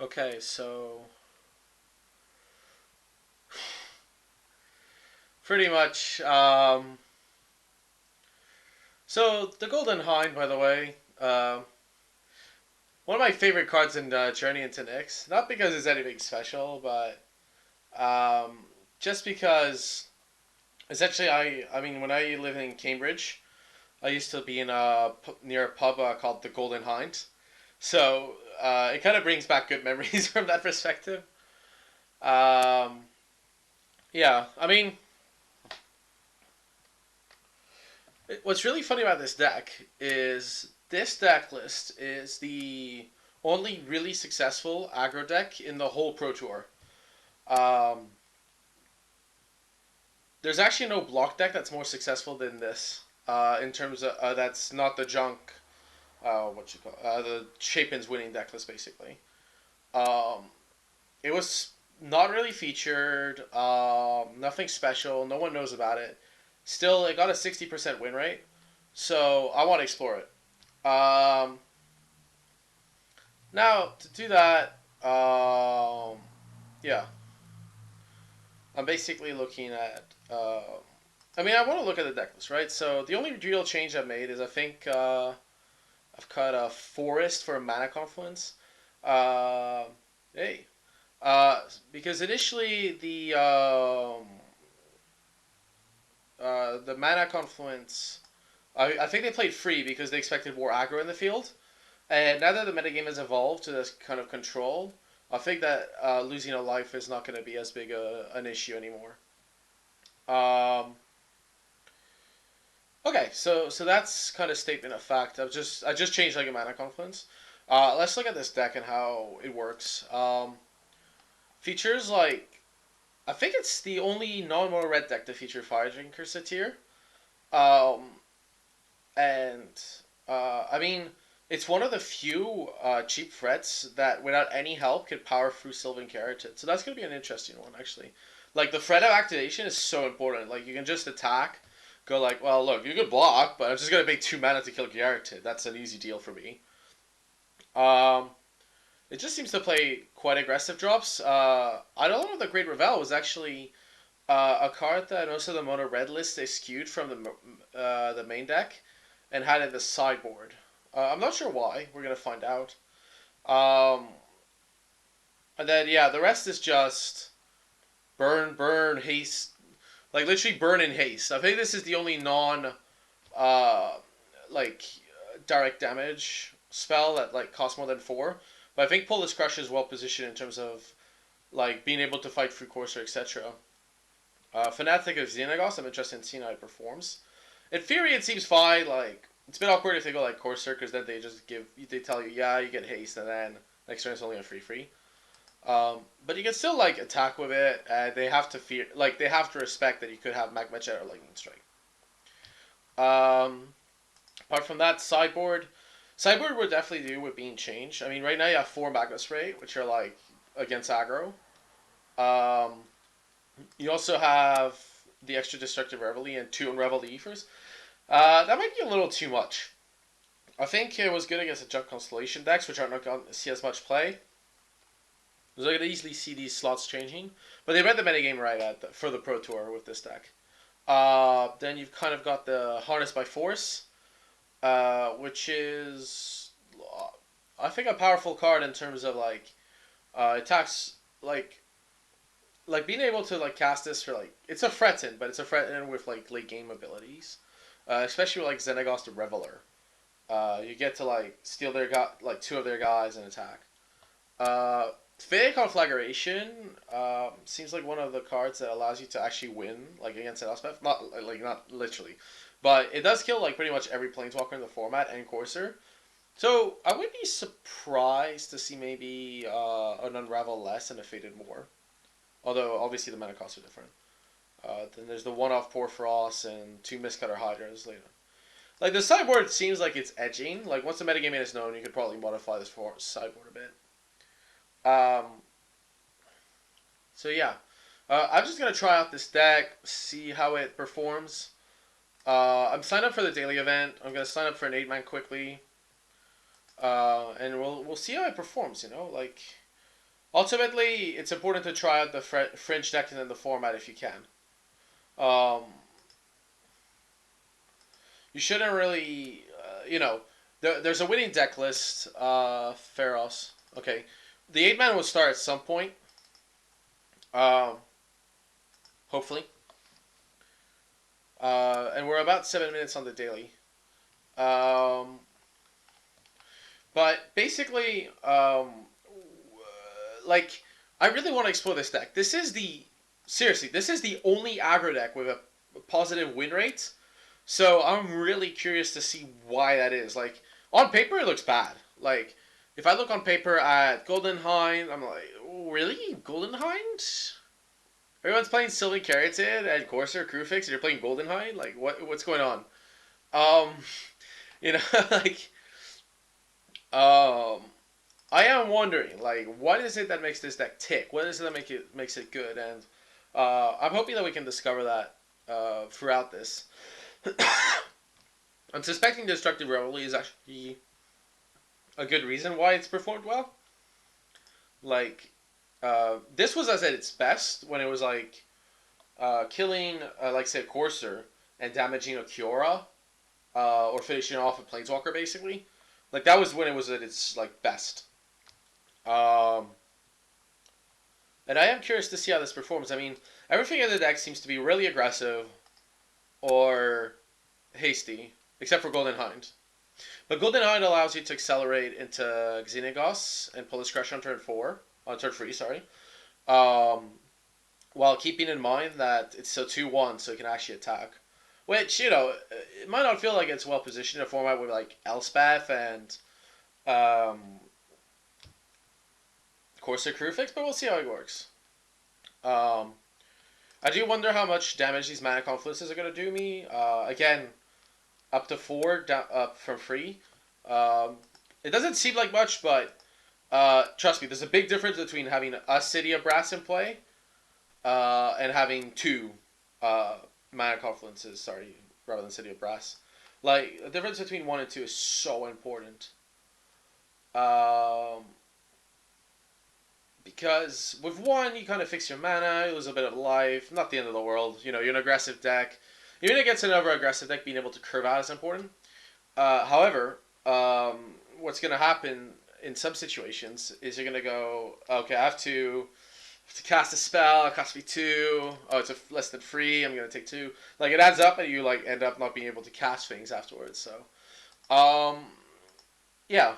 Okay, so pretty much. So the Golden Hind, by the way, one of my favorite cards in Journey into Nyx. Not because it's anything special, but um, just because essentially, I mean, when I lived in Cambridge, I used to be in near a pub called the Golden Hind. So it kind of brings back good memories from that perspective. Um, yeah, I mean, what's really funny about this deck list is the only really successful aggro deck in the whole Pro Tour. Um, there's actually no block deck that's more successful than this. In terms of that's not the junk. What you call the Chapin's winning deck list basically. Um, it was not really featured. Nothing special. No one knows about it. Still, it got a 60% win rate. So I want to explore it. Um, Now to do that, yeah, I'm basically looking at. I mean, I want to look at the deck list, right? So the only real change I've made is I think I've cut a forest for a mana confluence. Uh, hey, because initially the mana confluence, I think they played free because they expected more aggro in the field. And now that the metagame has evolved to this kind of control, I think that losing a life is not going to be as big an issue anymore. Um, okay, so that's kind of statement of fact. I just changed like a mana confluence. Let's look at this deck and how it works. Features like I think it's the only non-mono red deck to feature Fire Drinker Satyr. Um, and I mean, it's one of the few cheap threats that, without any help, can power through Sylvan Keratin. So that's gonna be an interesting one, actually. Like the threat of activation is so important. Like you can just attack, go like, well, look, you could block, but I'm just gonna pay 2 mana to kill Keratin. That's an easy deal for me. Um, it just seems to play quite aggressive drops. I don't know if the Great Revel was actually a card that most of the mono red lists they skewed from the main deck and had it in the sideboard. I'm not sure why. We're gonna find out. Um, and then yeah, the rest is just burn, burn, haste, like literally burn and haste. I think this is the only non uh like direct damage spell that like costs more than 4. But I think Polis Crush is well positioned in terms of like being able to fight through Courser, etc. Fanatic of Xenagos, I'm interested in seeing how it performs. In theory, it seems fine. Like it's a bit awkward if they go like Courser, because then they tell you, yeah, you get haste, and then next turn it's only a free. But you can still like attack with it, and they have to they have to respect that you could have Magma Jet or Lightning Strike. Um, Apart from that, sideboard would definitely do with being changed. I mean, right now you have 4 Magma Spray, which are like against aggro. Um, you also have the extra destructive Reveille and 2 Unravel the Ethers. That might be a little too much. I think it was good against the Junk Constellation decks, which aren't going to see as much play. So I could easily see these slots changing. But they read the metagame right for the Pro Tour with this deck. Then you've kind of got the Harness by Force, which is, I think, a powerful card in terms of like attacks like being able to like cast this for like it's a threaten, but it's a threaten with like late game abilities, especially with like Xenagos the Reveler. You get to like steal like 2 of their guys and attack. Fey Conflagration seems like one of the cards that allows you to actually win like against an Elspeth. Not literally, but it does kill like pretty much every Planeswalker in the format and Courser. So I would be surprised to see maybe an Unravel less and a Faded more. Although obviously the mana costs are different. Then there's the one-off Porphyros and 2 Mistcutter Hydras later. Like the sideboard seems like it's edging. Like once the metagame is known, you could probably modify this for sideboard a bit. Um, so yeah, I'm just gonna try out this deck, see how it performs. I'm signed up for the daily event. I'm gonna sign up for an 8-man quickly, and we'll see how it performs. You know, like Ultimately, it's important to try out the fringe deck in the format if you can. Um, you shouldn't really, there's a winning deck list. Pharos. Okay, the 8 man will start at some point. Um, hopefully. And we're about 7 minutes on the daily. Um, but basically, like, I really want to explore this deck. This is the only aggro deck with a positive win rate. So I'm really curious to see why that is. Like, on paper, it looks bad. Like, if I look on paper at Golden Hind, I'm like, oh, really? Golden Hind? Everyone's playing Sylvan Carroted and Corsair Crewfix, and you're playing Golden Hind? Like, what's going on? Um, you know, like, um, I am wondering, like, what is it that makes this deck tick? What is it that makes it good? And I'm hoping that we can discover that throughout this. I'm suspecting Destructive Revelry is actually a good reason why it's performed well. Like, this was at its best when it was like killing, like say, Courser and damaging a Kiora, or finishing off a Planeswalker, basically. Like that was when it was at its like best. Um, and I am curious to see how this performs. I mean, everything in the deck seems to be really aggressive or hasty, except for Golden Hind. But Golden Hind allows you to accelerate into Xenagos and Polish Crush on turn 4, on turn 3, sorry. Um, while keeping in mind that it's a 2-1, so it can actually attack. Which, it might not feel like it's well positioned in a format with like Elspeth and Corsair Crewfix, but we'll see how it works. Um, I do wonder how much damage these mana confluences are going to do me. Again, up to 4 up from 3. Um, it doesn't seem like much, but trust me, there's a big difference between having a City of Brass in play and having 2 uh, mana confluences, sorry, rather than City of Brass. Like, the difference between 1 and 2 is so important. Um, because with 1, you kind of fix your mana, you lose a bit of life, not the end of the world. You're an aggressive deck. Even against another aggressive deck, being able to curve out is important. However, what's going to happen in some situations is you're going to go, okay, I have to cast a spell. It costs me 2. Oh, it's less than 3. I'm going to take 2. Like, it adds up, and you, like, end up not being able to cast things afterwards. So, um, yeah.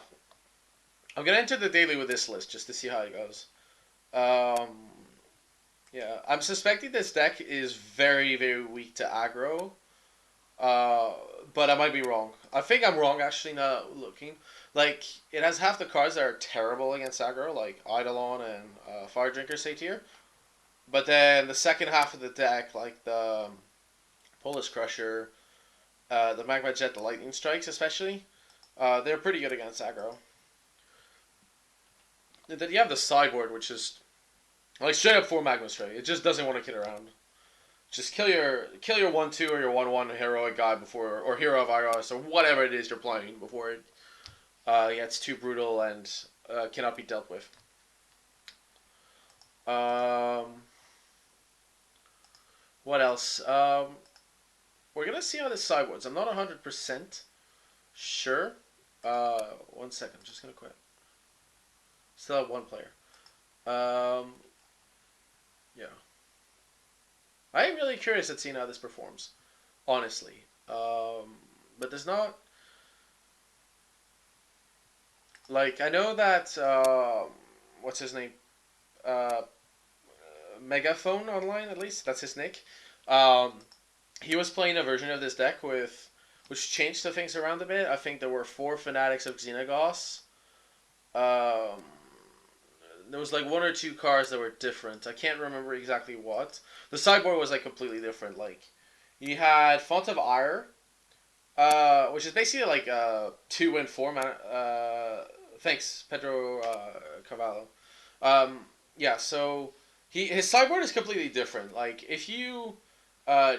I'm going to enter the daily with this list just to see how it goes. Um, yeah. I'm suspecting this deck is very, very weak to aggro. Uh, but I might be wrong. I think I'm wrong, actually, now looking. Like, it has half the cards that are terrible against aggro, like Eidolon and Fire Drinker Satyr. But then the second half of the deck, like the Polish Crusher, the Magma Jet, the Lightning Strikes especially, they're pretty good against aggro. And then you have the sideboard, which is like straight up 4 Magma Strike. It just doesn't want to kid around. Just kill your 1/2 or your 1/1 heroic guy before, or hero of Iris, or whatever it is you're playing before it gets too brutal and cannot be dealt with. Um, what else? We're gonna see how this sideboards. I'm not 100% sure. 1 second, I'm just gonna quit. Still have 1 player. Um, yeah. I am really curious at seeing how this performs, honestly. But there's not, like, I know that what's his name? Uh, Megaphone Online, at least that's his nick. Um, he was playing a version of this deck with which changed the things around a bit. I think there were 4 Fanatics of Xenagos. Um, there was like 1 or 2 cards that were different. I can't remember exactly what. The sideboard was like completely different. Like you had Font of Ire, which is basically like 2 and 4 mana. Thanks, Pedro Cavallo. Um, yeah, so his sideboard is completely different. Like if you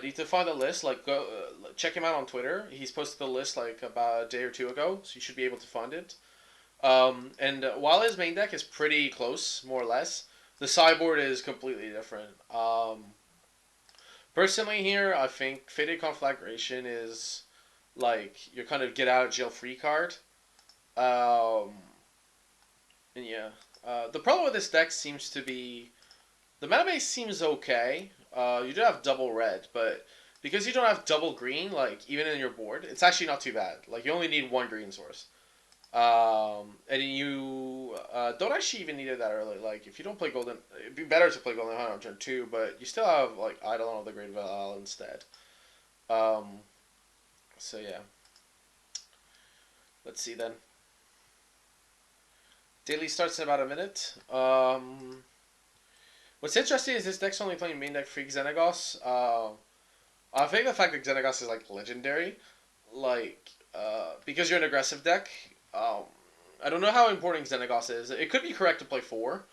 need to find a list, like go check him out on Twitter. He's posted the list like about a day or 2 ago, so you should be able to find it. And while his main deck is pretty close, more or less, the sideboard is completely different. Personally, here, I think Faded Conflagration is like your kind of get out of jail free card. Um, and yeah, the problem with this deck seems to be the mana base seems okay. You do have double red, but because you don't have double green, like even in your board, it's actually not too bad. Like you only need one green source. And you don't actually even need it that early. Like if you don't play golden, it'd be better to play golden hunter on turn two, but you still have like Eidolon of the Great Val instead. Um, so yeah, let's see then. Daily starts in about a minute. What's interesting is this deck's only playing main deck Freak Xenagos. I think the fact that Xenagos is like legendary, like because you're an aggressive deck. I don't know how important Xenagos is. It could be correct to play four.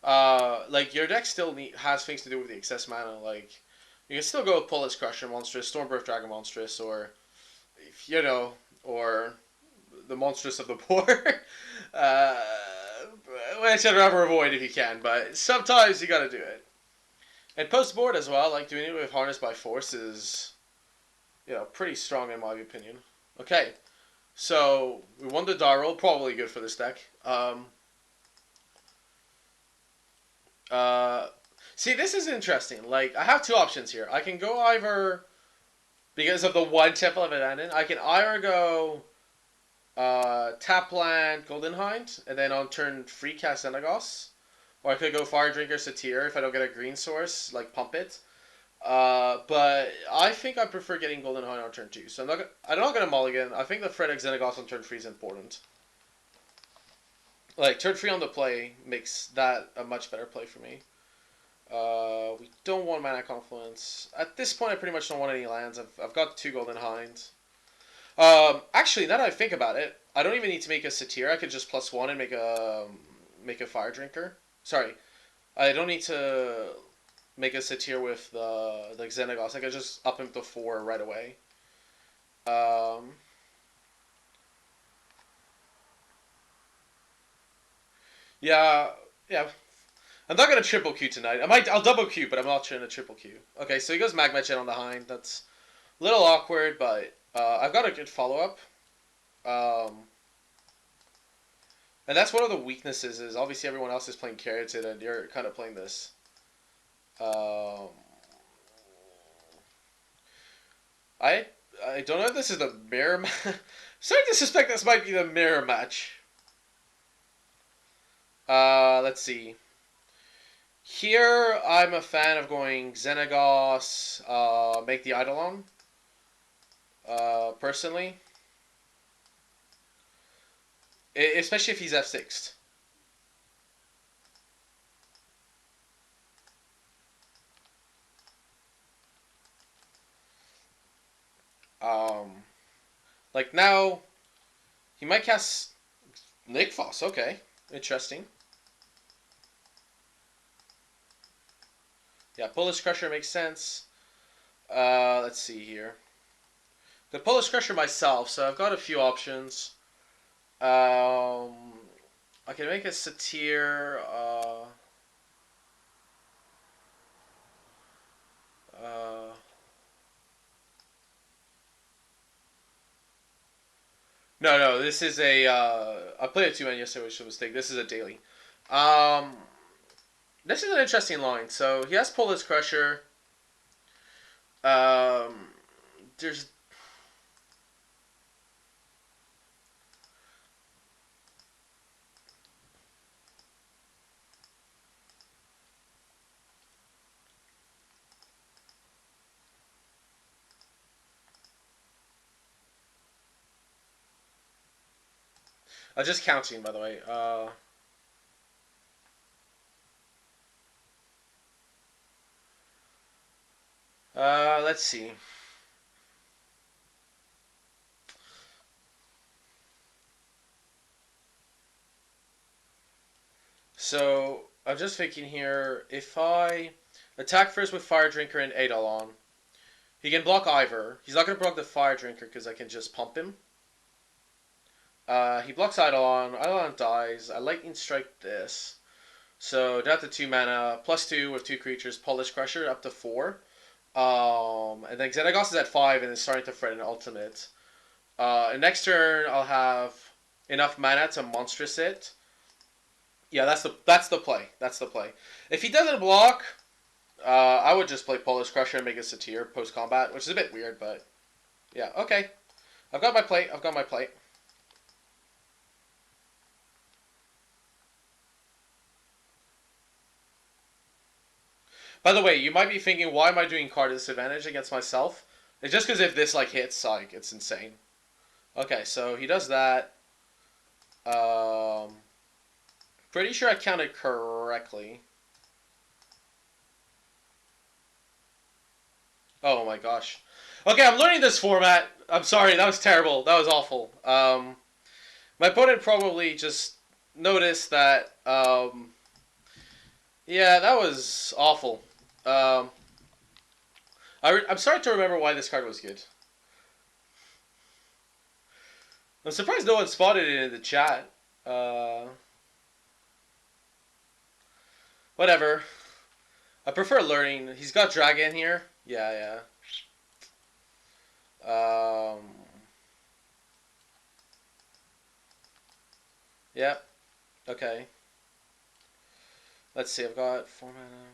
Like your deck still has things to do with the excess mana. Like you can still go with Polaris Crusher Monstrous, Stormbirth Dragon Monstrous, or you know, or the Monstrous of the Board. uh, which I'd rather avoid if you can, but sometimes you gotta do it. And post board as well, like doing it with Harness by Force is, pretty strong in my opinion. Okay, so we won the die roll, probably good for this deck. Uh, See, this is interesting. Like, I have two options here. I can go either, because of the one Temple of Abandon, I can either go tap land Golden Hind, and then on turn free cast Xenagos. Or I could go Fire Drinker Satyr if I don't get a green source, like pump it. But I think I prefer getting Golden Hind on turn 2. So I'm not gonna mulligan. I think the Frederick Xenagos on turn 3 is important. Like, turn 3 on the play makes that a much better play for me. We don't want Mana Confluence. At this point, I pretty much don't want any lands. I've got 2 Golden Hinds. Actually, now that I think about it, I don't even need to make a Satyr. I could just +1 and make a Fire Drinker. Sorry, I don't need to make a Satyr with the Xenagos. I could just up him to 4 right away. Um, yeah, yeah. I'm not gonna triple Q tonight. I'll double Q, but I'm not trying to triple Q. Okay, so he goes Magma Jet on the Hind. That's a little awkward, but I've got a good follow up. Um, and that's one of the weaknesses. Is obviously everyone else is playing Keratin, and you're kind of playing this. Um, I I don't know if this is the mirror match. Starting to suspect this might be the mirror match. Let's see. Here, I'm a fan of going Xenagos, make the Eidolon, personally. Especially if he's F6'd. Um, like now, he might cast Nick Foss. Okay, interesting. Yeah, Polish Crusher makes sense. Let's see here. The Polish Crusher myself, so I've got a few options. I can make a Satyr. Uh, no, this is a. I played a 2-man yesterday, which was a mistake. This is a daily. Um, this is an interesting line. So he has Polish Crusher. Um, there's just counting, by the way. Let's see. So I'm just thinking here. If I attack first with Fire Drinker and Eidolon, he can block Ivor. He's not gonna block the Fire Drinker because I can just pump him. He blocks Eidolon. Eidolon dies. I lightning strike this. So down to 2 mana, +2 with 2 creatures, Polish Crusher up to 4. And then Xenagos is at 5 and is starting to threaten ultimate. And next turn I'll have enough mana to monstrous it. Yeah, that's the play. That's the play. If he doesn't block, I would just play Polish Crusher and make a Satyr post combat, which is a bit weird, but yeah, okay. I've got my plate. I've got my plate. By the way, you might be thinking, why am I doing card disadvantage against myself? It's just because if this like hits, like it's insane. Okay, so he does that. Pretty sure I counted correctly. Oh my gosh. Okay, I'm learning this format. I'm sorry, that was terrible. That was awful. My opponent probably just noticed that. Yeah, that was awful. Um, I'm starting to remember why this card was good. I'm surprised no one spotted it in the chat. Uh, Whatever. I prefer learning. He's got dragon here. Yeah, yeah. Yep. Yeah, okay. Let's see. I've got 4 mana.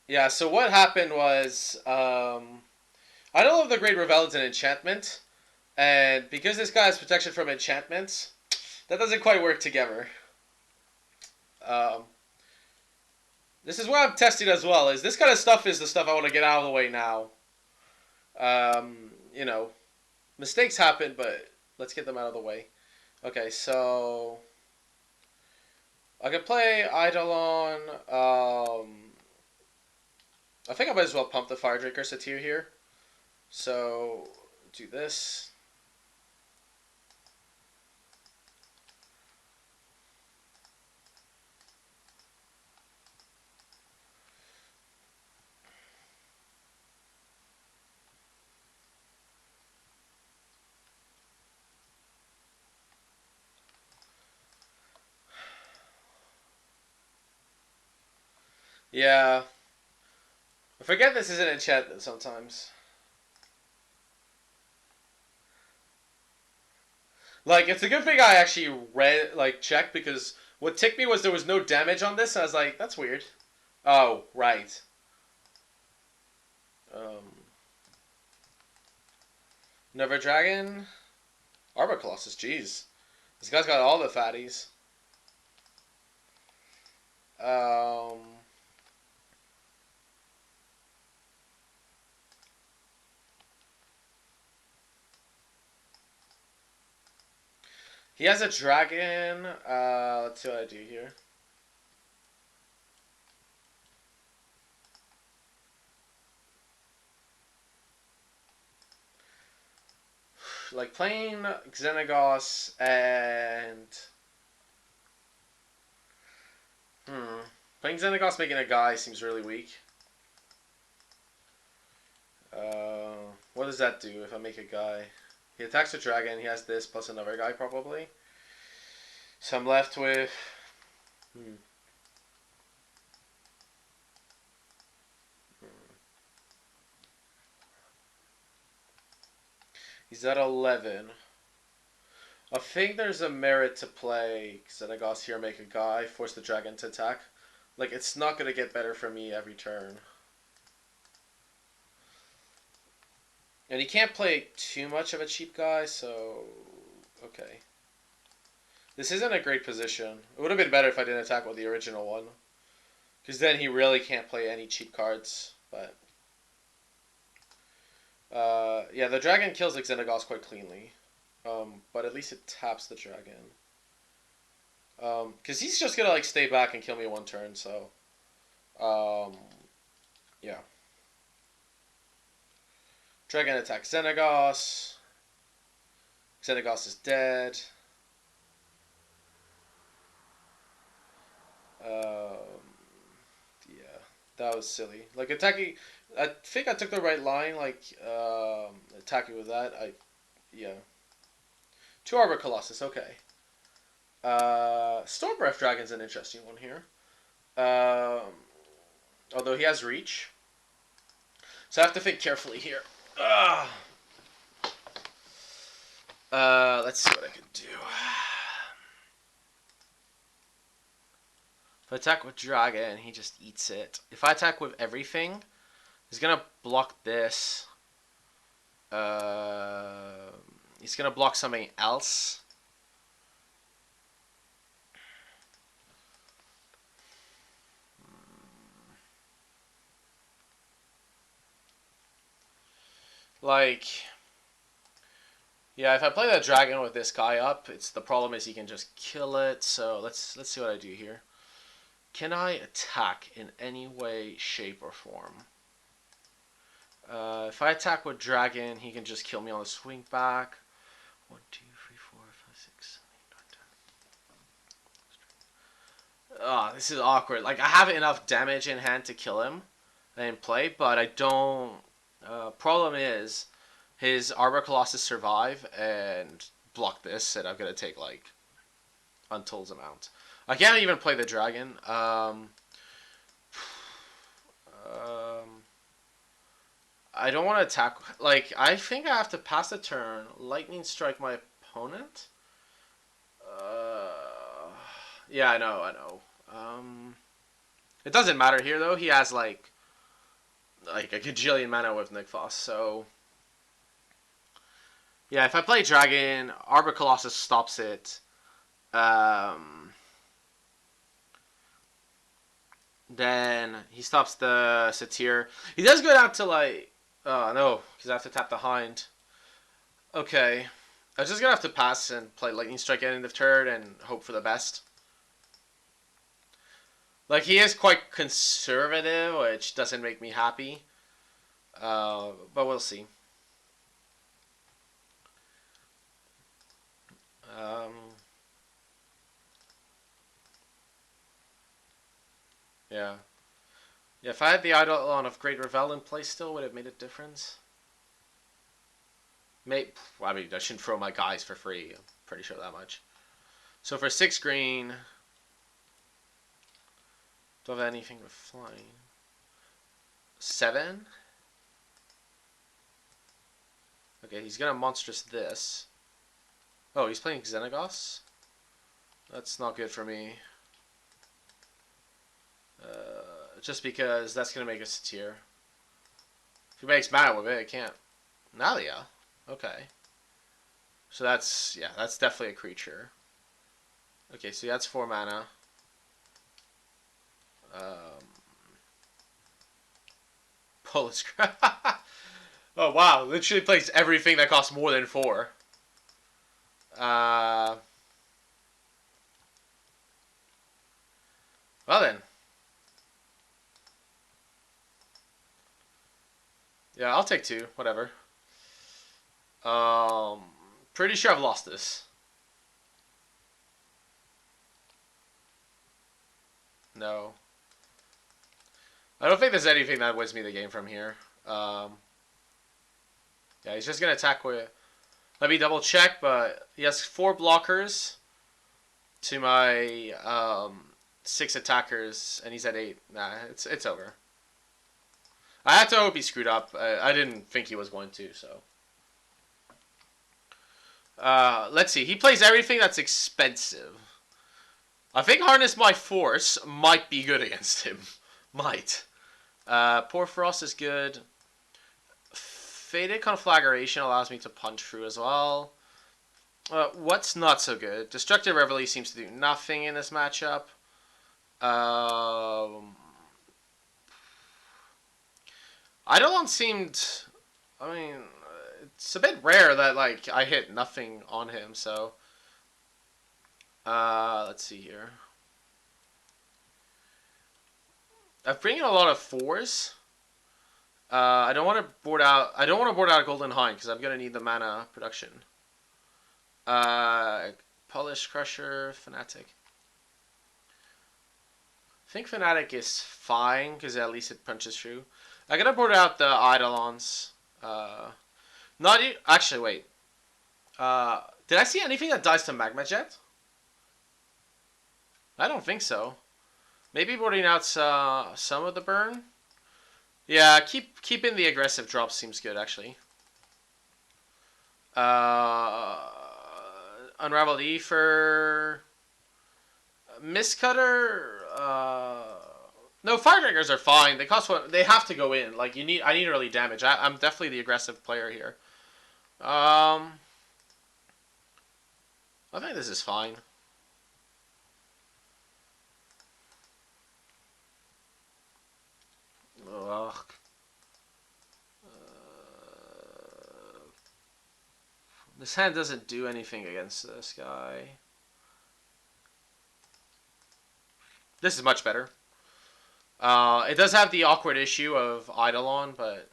Yeah. So what happened was, I don't love the Great Revel is an enchantment, and because this guy has protection from enchantments, that doesn't quite work together. Um, this is what I'm testing as well. Is this kind of stuff is the stuff I want to get out of the way now. You know, mistakes happen, but let's get them out of the way. Okay, so I can play Eidolon. I think I might as well pump the Firedrinker Satyr here. So do this. Yeah, I forget this is an enchantment sometimes. Like, it's a good thing I actually read, like, checked, because what ticked me was there was no damage on this, and I was like, that's weird. Oh, right. Um, Never Dragon, Arbor Colossus, jeez. This guy's got all the fatties. Um, he has a dragon. Let's see what I do here. Like playing Xenagos and playing Xenagos making a guy seems really weak. What does that do if I make a guy? He attacks a dragon. He has this plus another guy probably. So I'm left with. He's at 11. I think there's a merit to play Xenagos here, make a guy, force the dragon to attack. Like, it's not going to get better for me every turn. And he can't play too much of a cheap guy, so... Okay. This isn't a great position. It would have been better if I didn't attack with the original one. Because then he really can't play any cheap cards. But... yeah, the dragon kills the Xenagos quite cleanly. But at least it taps the dragon. Because he's just gonna like stay back and kill me one turn. So, um, yeah. Dragon attacks Xenagos. Xenagos is dead. Um, yeah, that was silly. Like attacking, I think I took the right line. Like attacking with that, yeah. Two Arbor Colossus, okay. Storm Breath Dragon's an interesting one here. Um, Although he has reach, so I have to think carefully here. Let's see what I can do. If I attack with Dragon, he just eats it. If I attack with everything, he's gonna block this. He's gonna block something else. Like, yeah, if I play that dragon with this guy up, the problem is he can just kill it. So let's see what I do here. Can I attack in any way, shape, or form? If I attack with dragon, he can just kill me on the swing back. 1, 2, 3, 4, 5, 6, 7, 8, 9, 10. Oh, this is awkward. Like, I have enough damage in hand to kill him in play, but I don't. Problem is, his Arbor Colossus survive and block this, and I'm gonna take like Untold's amount. I can't even play the dragon. I don't want to attack. Like, I think I have to pass the turn, lightning strike my opponent. Yeah, I know. It doesn't matter here though. He has like a gajillion mana with Nick Foss, so yeah. If I play dragon, Arbor Colossus stops it. Then he stops the Satyr. He does go down to like, oh no, because I have to tap the Hind. Okay, I'm just gonna have to pass and play Lightning Strike at end of turn and hope for the best. Like, he is quite conservative, which doesn't make me happy. But we'll see. Um, yeah. Yeah, if I had the Eidolon of Great Revel in place still, would it have made a difference? I mean, I shouldn't throw my guys for free. I'm pretty sure that much. So for 6 green, don't have anything with flying. 7? Okay, he's gonna monstrous this. Oh, he's playing Xenagos? That's not good for me. Just because that's gonna make a Satyr. If he makes mana with it, it can't. Nalia? Okay. So that's definitely a creature. Okay, so that's 4 mana. Polish crap. Oh wow, literally plays everything that costs more than 4. Well then. Yeah, I'll take 2. Whatever. Pretty sure I've lost this. No. I don't think there's anything that wins me the game from here. Yeah, he's just gonna attack with. Let me double check, but he has 4 blockers to my 6 attackers, and he's at 8. Nah, it's over. I had to hope he screwed up. I didn't think he was going to, so. Let's see. He plays everything that's expensive. I think Harness My Force might be good against him. Might. Poor Frost is good. Faded Conflagration allows me to punch through as well. What's not so good? Destructive Reveille seems to do nothing in this matchup. Eidolon seemed... I mean, it's a bit rare that like I hit nothing on him. So let's see here. I'm bringing a lot of 4s. I don't want to board out. I don't want to board out a Golden Hind because I'm gonna need the mana production. Polish Crusher, Fnatic. I think Fnatic is fine because at least it punches through. I gotta board out the Eidolons. Not actually. Wait. Did I see anything that dies to Magma Jet? I don't think so. Maybe boarding out some of the burn. Yeah, keeping the aggressive drops seems good actually. Unraveled Ether, Mistcutter. No, Fire Drinkers are fine. They cost one. They have to go in. Like you need. I need early damage. I'm definitely the aggressive player here. I think this is fine. Ugh. This hand doesn't do anything against this guy. This is much better. It does have the awkward issue of Eidolon, but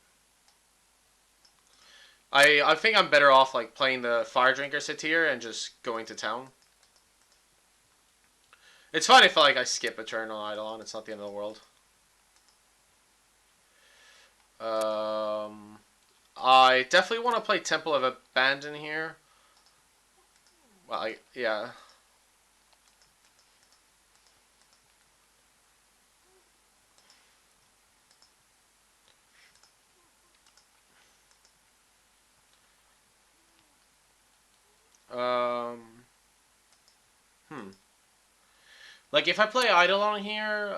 I think I'm better off like playing the Fire Drinker Satyr and just going to town. It's fine if like I skip a turn on Eidolon. It's not the end of the world. I definitely want to play Temple of Abandon here. Well, yeah. Like if I play Eidolon here,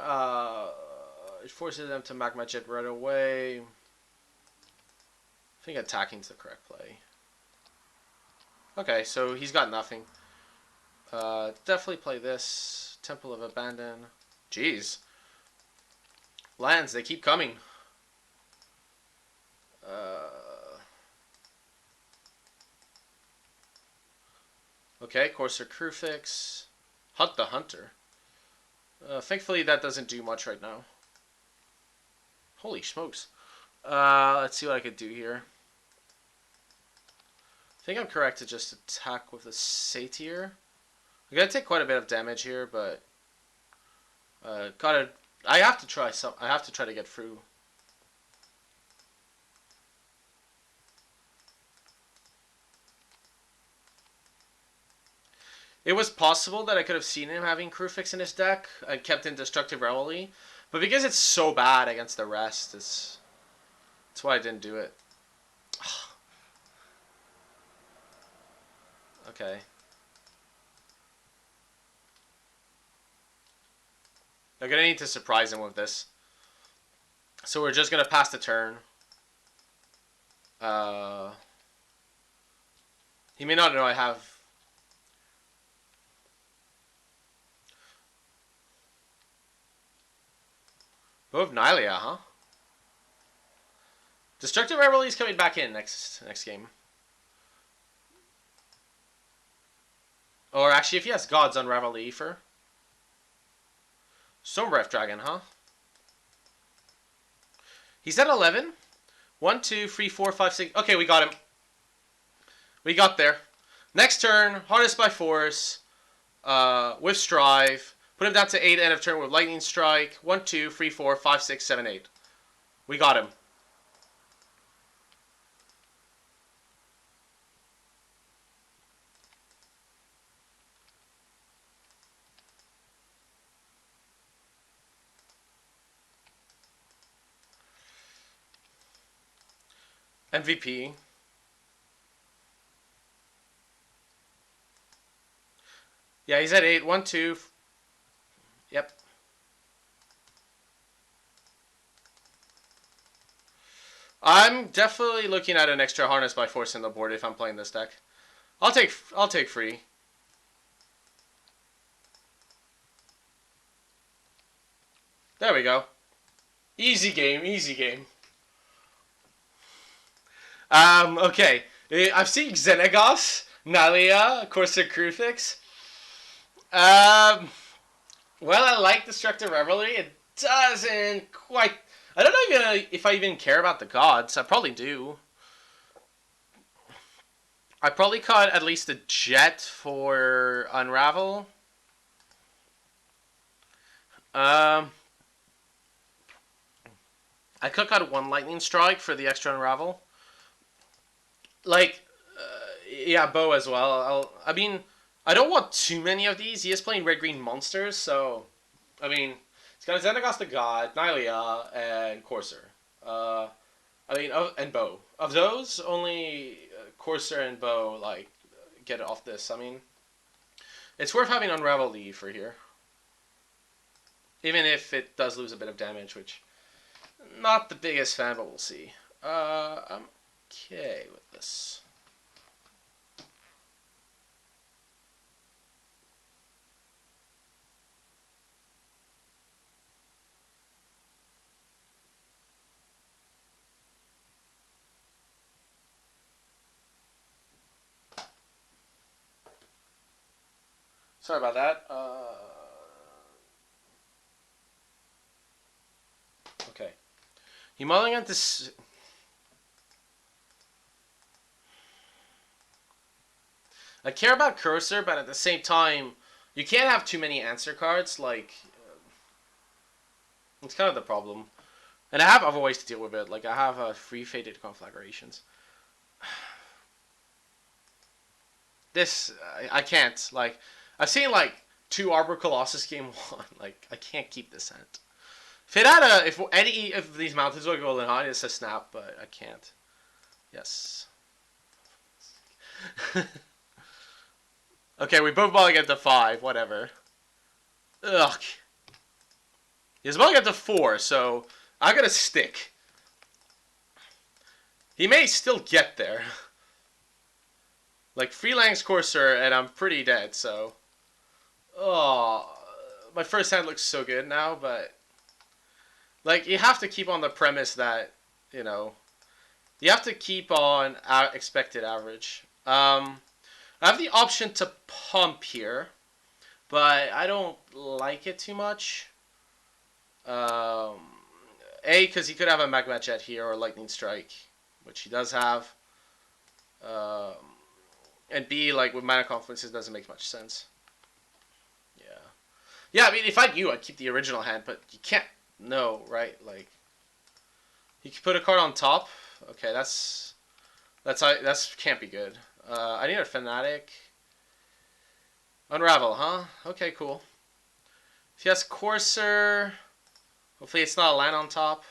it forces them to Magma Jet right away. I think attacking's the correct play. Okay, so he's got nothing. Definitely play this. Temple of Abandon. Jeez. Lands, they keep coming. Okay, Courser Crewfix. Hunt the Hunter. Thankfully that doesn't do much right now. Holy smokes. Let's see what I could do here. I think I'm correct to just attack with the Satyr. I'm gonna take quite a bit of damage here, but I have to try to get through. It was possible that I could have seen him having Crewfix in his deck and kept in Destructive Revelry, but because it's so bad against the rest, that's why I didn't do it. Okay. I'm gonna need to surprise him with this. So we're just gonna pass the turn. He may not know I have. Bow of Nylea, huh? Destructive Revelry is coming back in next game. Or actually, if he has Gods, Unravel the Ether. Stormbreath Dragon, huh? He's at 11. 1, 2, 3, 4, 5, 6. Okay, we got him. We got there. Next turn, Harnessed by Force. With Strive. Put him down to 8 end of turn with Lightning Strike. 1, 2, 3, 4, 5, 6, 7, 8. We got him. MVP. Yeah, he's at 8. 1, 2. Yep. I'm definitely looking at an extra Harness by Force in the board if I'm playing this deck. I'll take free. There we go. Easy game, easy game. Okay. I've seen Xenagos, Nalia, Corsair Crucifix. Um, well, I like Destructive Revelry. It doesn't quite. I don't know if I even care about the gods. I probably do. I probably caught at least a jet for Unravel. Um, I could cut one lightning strike for the extra Unravel. Like, yeah, bow as well. I mean, I don't want too many of these. He is playing red green monsters, so I mean, it's got Xenagos the God, Nylea, and Corsair. Uh, and bow. Of those, only Corsair and bow like get it off this. I mean, it's worth having Unravel leave for here, even if it does lose a bit of damage, which not the biggest fan, but we'll see. I'm okay with this. Sorry about that. Okay. He mulliganed this. I care about Cursor, but at the same time, you can't have too many answer cards. Like, it's kind of the problem. And I have other ways to deal with it. Like, I have free faded conflagrations. This, I can't. Like, I've seen, like, 2 Arbor Colossus game 1. Like, I can't keep this hand. If it had if any of these mountains were golden high, it's a snap, but I can't. Yes. Okay, we both ball get to 5, whatever. Ugh. He's about to get to 4, so I'm gonna stick. He may still get there. Like, Freelance Courser, and I'm pretty dead, so. Oh, my first hand looks so good now, but. Like, you have to keep on the premise that, you know. You have to keep on expected average. I have the option to pump here, but I don't like it too much. A, because he could have a Magma Jet here or Lightning Strike, which he does have. Um, and B, like, with Mana Confluences doesn't make much sense. Yeah. Yeah, I mean, if I knew, I'd keep the original hand, but you can't know, right? Like, he could put a card on top. Okay, that's can't be good. I need a Fanatic. Unravel, huh? Okay, cool. If he has Courser, hopefully it's not a land on top.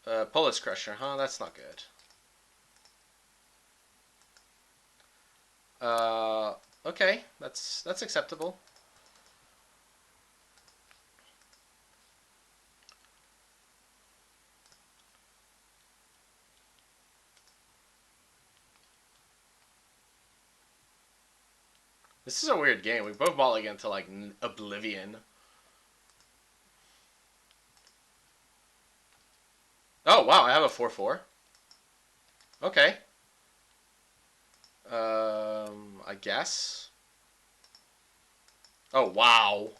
Polis Crusher, huh? That's not good. Okay, that's acceptable. This is a weird game. We both ball again to like Oblivion. Oh wow, I have a 4/4. Okay. I guess. Oh wow.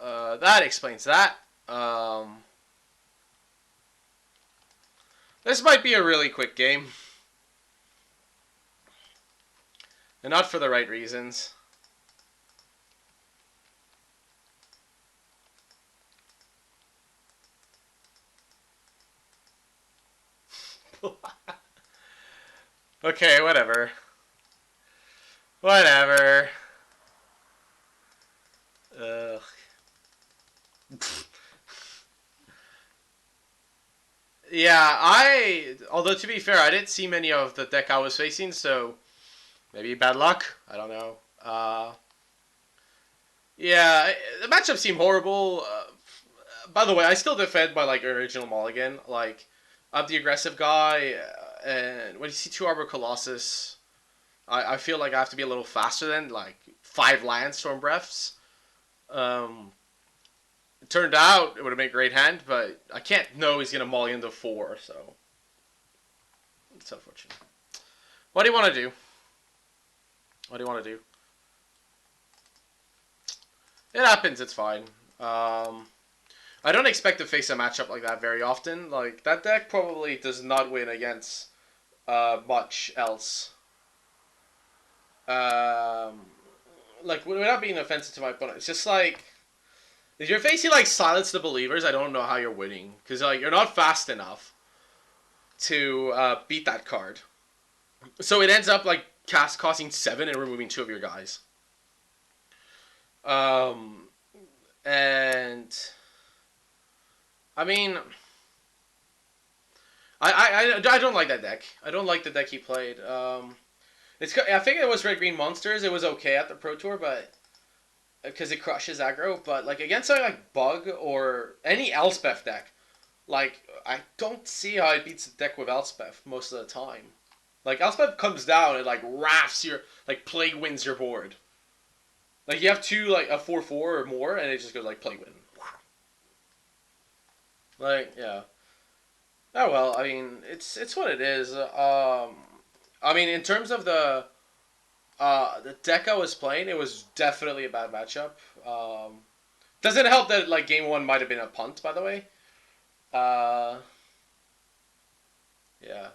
That explains that. This might be a really quick game. And not for the right reasons. Okay, whatever. Whatever. Ugh. Yeah, although to be fair, I didn't see many of the deck I was facing, so maybe bad luck. I don't know. Yeah, the matchup seemed horrible. By the way, I still defend my like original mulligan. Like, I'm the aggressive guy, and when you see 2 Arbor Colossus, I feel like I have to be a little faster than like 5 land Storm Breaths. Um, it turned out it would have been a great hand, but I can't know he's gonna mulligan to 4. So It's unfortunate. What do you want to do? What do you want to do? It happens. It's fine. I don't expect to face a matchup like that very often. Like, that deck probably does not win against much else. Like, without being offensive to my opponent, it's just like, if you're facing, like, Silence the Believers, I don't know how you're winning. Because, like, you're not fast enough to beat that card. So it ends up, like, costing 7 and removing 2 of your guys. And I mean, I don't like that deck. I don't like the deck he played. I think it was Red Green Monsters. It was okay at the Pro Tour, but because it crushes aggro. But like against something like Bug or any Elspeth deck, like I don't see how it beats the deck with Elspeth most of the time. Like Elspeth comes down and like rafts your like Plague wins your board. Like you have two like a 4/4 or more, and it just goes like Plague win. Like yeah. Oh well, I mean it's what it is. I mean in terms of the deck I was playing, it was definitely a bad matchup. Doesn't help that like game one might have been a punt, by the way. Uh, yeah,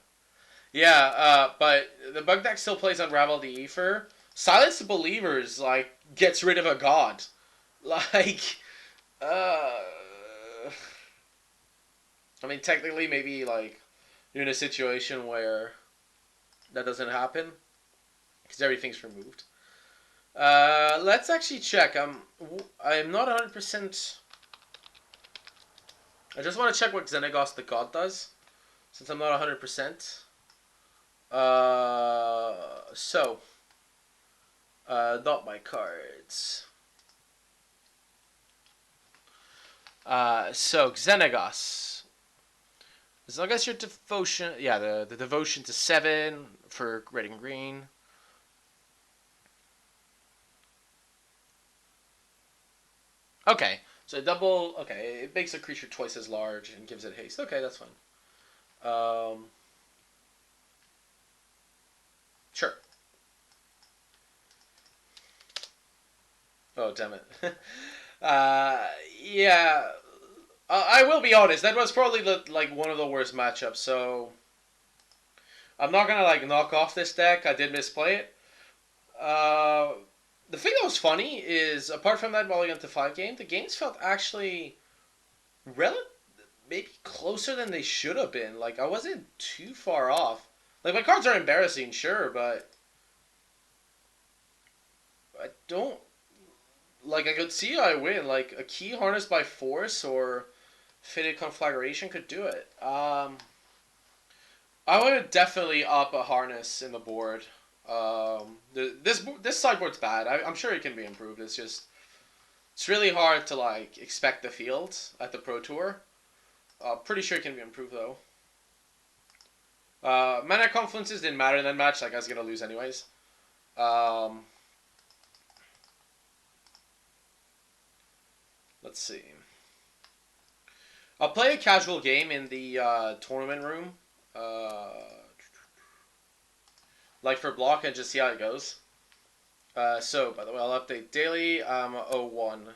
yeah. But the bug deck still plays Unravel the Aether. Silence the Believers like gets rid of a god. Like, uh, I mean technically maybe like you're in a situation where that doesn't happen because everything's removed. Let's actually check. I'm not 100%. I just want to check what Xenagos the God does, since I'm not 100%. So, not my cards. So Xenagos. As long as your devotion, yeah, the devotion to 7 for red and green. Okay, so double. Okay, it makes a creature twice as large and gives it haste. Okay, that's fine. Sure. Oh damn it. Yeah. I will be honest. That was probably like one of the worst matchups. So I'm not gonna like knock off this deck. I did misplay it. Uh, the thing that was funny is, apart from that Mulligan to 5 game, the games felt actually maybe closer than they should have been. Like I wasn't too far off. Like my cards are embarrassing, sure, but I don't like. I could see I win. Like a key harnessed by force or fitted conflagration could do it. I would definitely up a harness in the board. This sideboard's bad. I'm sure it can be improved. It's really hard to like expect the field at the Pro Tour. Pretty sure it can be improved though. Mana confluences didn't matter in that match. Like I was gonna lose anyways. Um, let's see. I'll play a casual game in the tournament room. Uh, like for block and just see how it goes. So, by the way, I'll update daily. 01.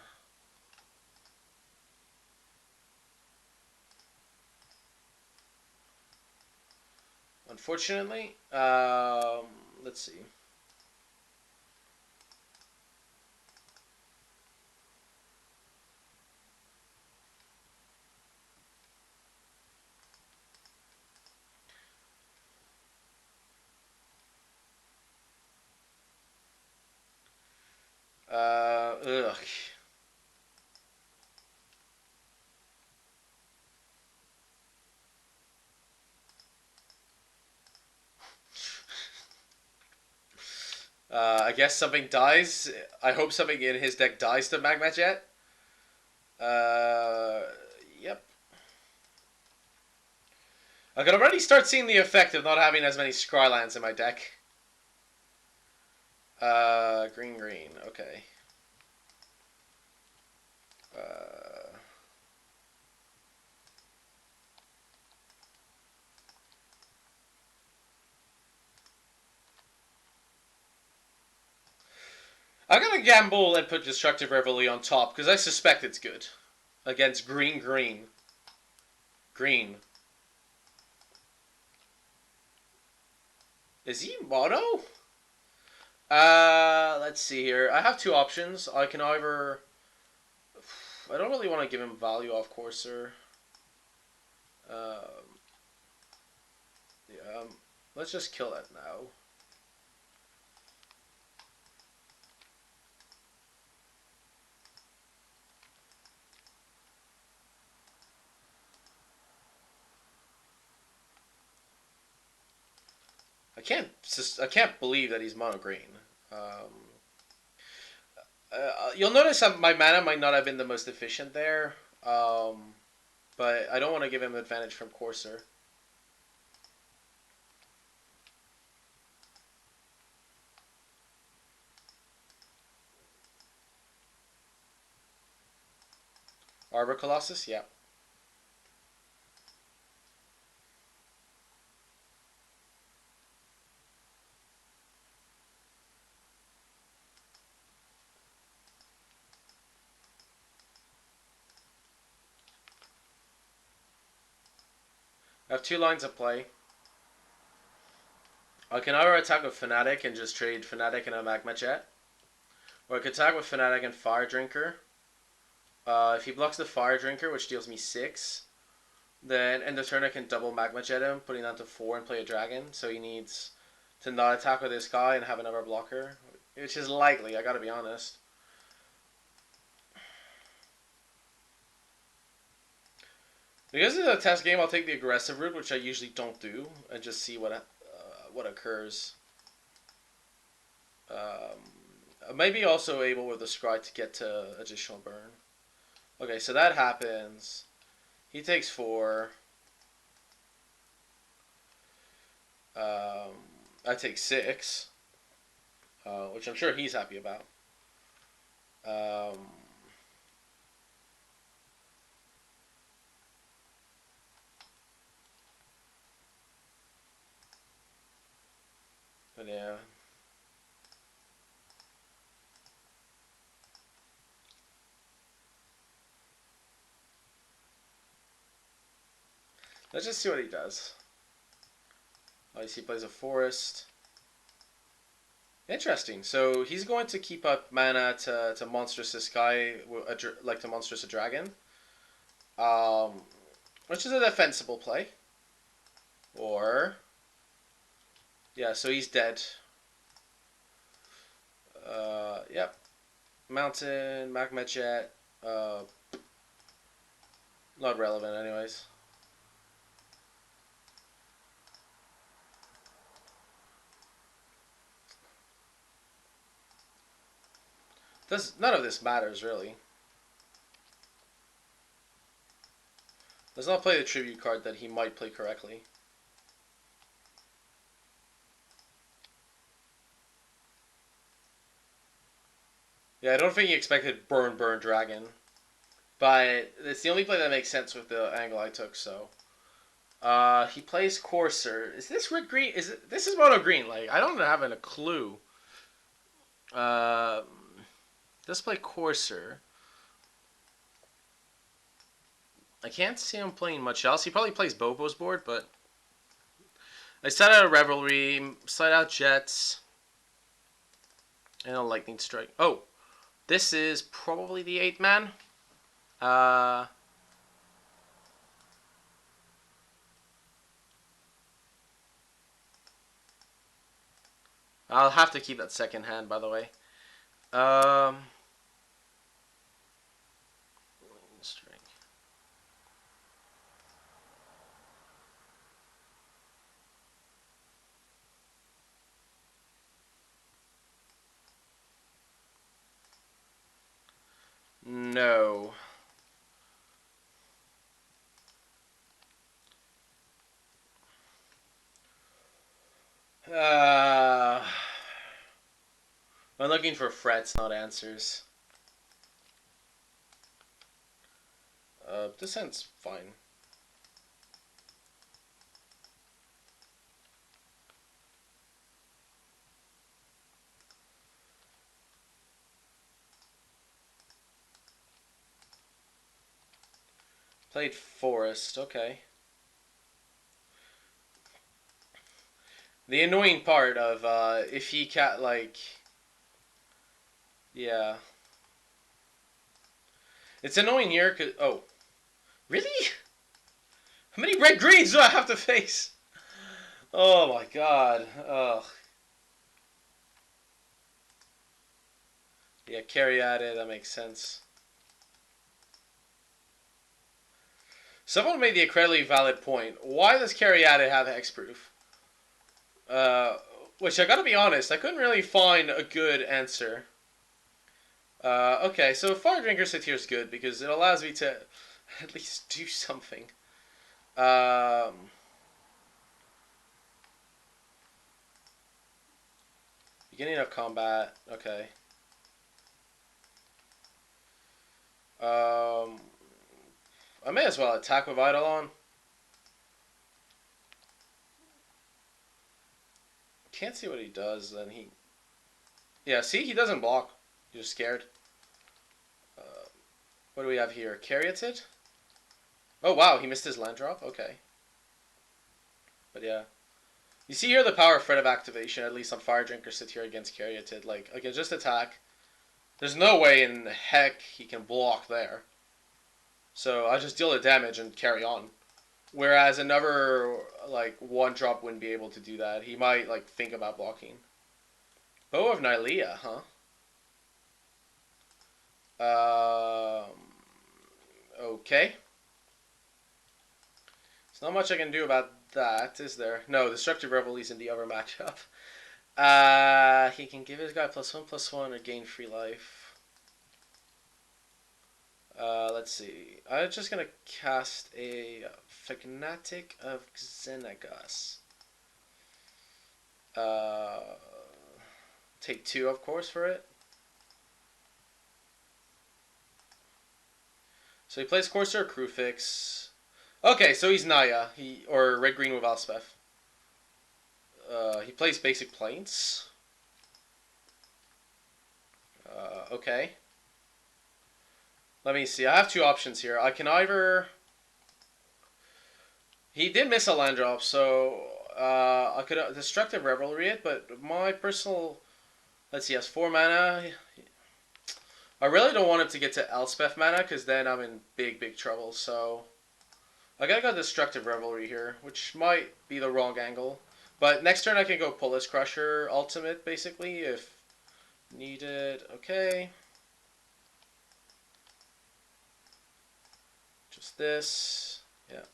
Unfortunately, let's see. Ugh. I guess something dies. I hope something in his deck dies to Magma Jet. Uh, yep. I can already start seeing the effect of not having as many Scrylands in my deck. Green, green. Okay. Uh, gonna gamble and put Destructive Reveille on top because I suspect it's good against green. Is he mono? Let's see here. I have two options. I can either. I don't really want to give him value off Courser. Um, yeah. Let's just kill that now. I can't believe that he's mono green. You'll notice my mana might not have been the most efficient there, but I don't want to give him advantage from Courser. Arbor Colossus, yeah. I have two lines of play. I can either attack with Fnatic and just trade Fnatic and a Magma Jet, or I could attack with Fnatic and Fire Drinker. If he blocks the Fire Drinker, which deals me 6, then end of turn I can double Magma Jet him, putting that to 4 and play a Dragon. So he needs to not attack with this guy and have another blocker, which is likely, I gotta be honest. Because it's a test game, I'll take the aggressive route, which I usually don't do, and just see what occurs. I may be also able with the Scry to get to additional burn. Okay, so that happens. He takes 4. I take 6, which I'm sure he's happy about. But yeah. Let's just see what he does. Oh, he plays a forest. Interesting. So he's going to keep up mana to monstrous this guy, like to monstrous a dragon, which is a defensible play. Or yeah, so he's dead. Yep. Mountain, Magma Jet. Not relevant, anyways. None of this matters really. Let's not play the tribute card that he might play correctly. Yeah, I don't think he expected burn dragon, but it's the only play that makes sense with the angle I took. So, he plays Courser. Is this red green? This is mono green? Like I don't have a clue. Uh, let's play Courser. I can't see him playing much else. He probably plays Bobo's board, but I set out a Revelry, slide out Jets, and a Lightning Strike. Oh, this is probably the 8th man. I'll have to keep that second hand, by the way. Strike. No. I'm looking for frets, not answers. This hand's fine. Played Forest. Okay. The annoying part of if he like, yeah, it's annoying here. Cause really? How many red greens do I have to face? Oh my god. Ugh. Yeah, carry at it. That makes sense. Someone made the incredibly valid point. Why does carry at it have hexproof? Uh, which I gotta be honest, I couldn't really find a good answer. Okay, so Fire Drinker Sit here is good because it allows me to at least do something. Beginning of combat. Okay. I may as well attack with Eidolon. Can't see what he does. Then he. Yeah, see, he doesn't block. You're scared. What do we have here? Caryatid? Oh wow, he missed his land drop. Okay. But yeah. You see here the power of threat of activation, at least on Fire Drinker Sit here against Caryatid. Like, I can just attack. There's no way in heck he can block there. So I just deal the damage and carry on. Whereas another, like, one drop wouldn't be able to do that. He might, like, think about blocking. Bow of Nylea, huh? Okay. There's not much I can do about that, is there? No, Destructive Revelie's in the other matchup. He can give his guy +1/+1 or gain free life. Let's see. I'm just gonna cast a Fanatic of Xenagas. Take 2, of course, for it. So he plays Corsair Crewfix. Okay, so he's Naya. Or Red Green with Elspeth. He plays Basic Plains. Okay. Let me see. I have 2 options here. I can either... He did miss a land drop, so I could Destructive Revelry it, but my personal... Let's see, he has 4 mana. I really don't want him to get to Elspeth mana, because then I'm in big, big trouble, so... I gotta go Destructive Revelry here, which might be the wrong angle. But next turn I can go Pullis Crusher Ultimate, basically, if needed. Okay. Just this. Yeah.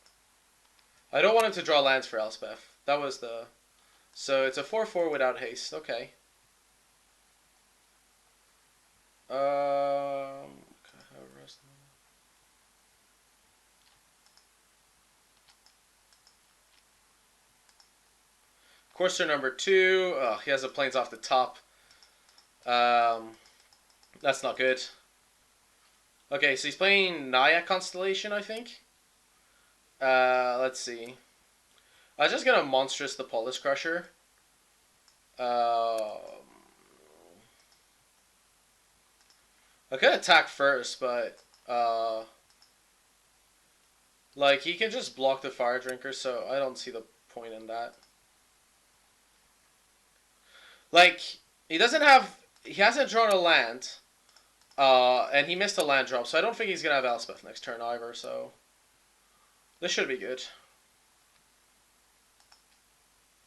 I don't want him to draw lands for Elspeth. That was the... So it's a 4/4 without haste. Okay. Courser number 2. Oh, he has the planes off the top. That's not good. Okay, so he's playing Naya Constellation, I think. Let's see. I'm just gonna Monstrous the Pullis Crusher. I could attack first, but like he can just block the Fire Drinker, so I don't see the point in that. Like he hasn't drawn a land, and he missed a land drop, so I don't think he's gonna have Elspeth next turn either. So this should be good.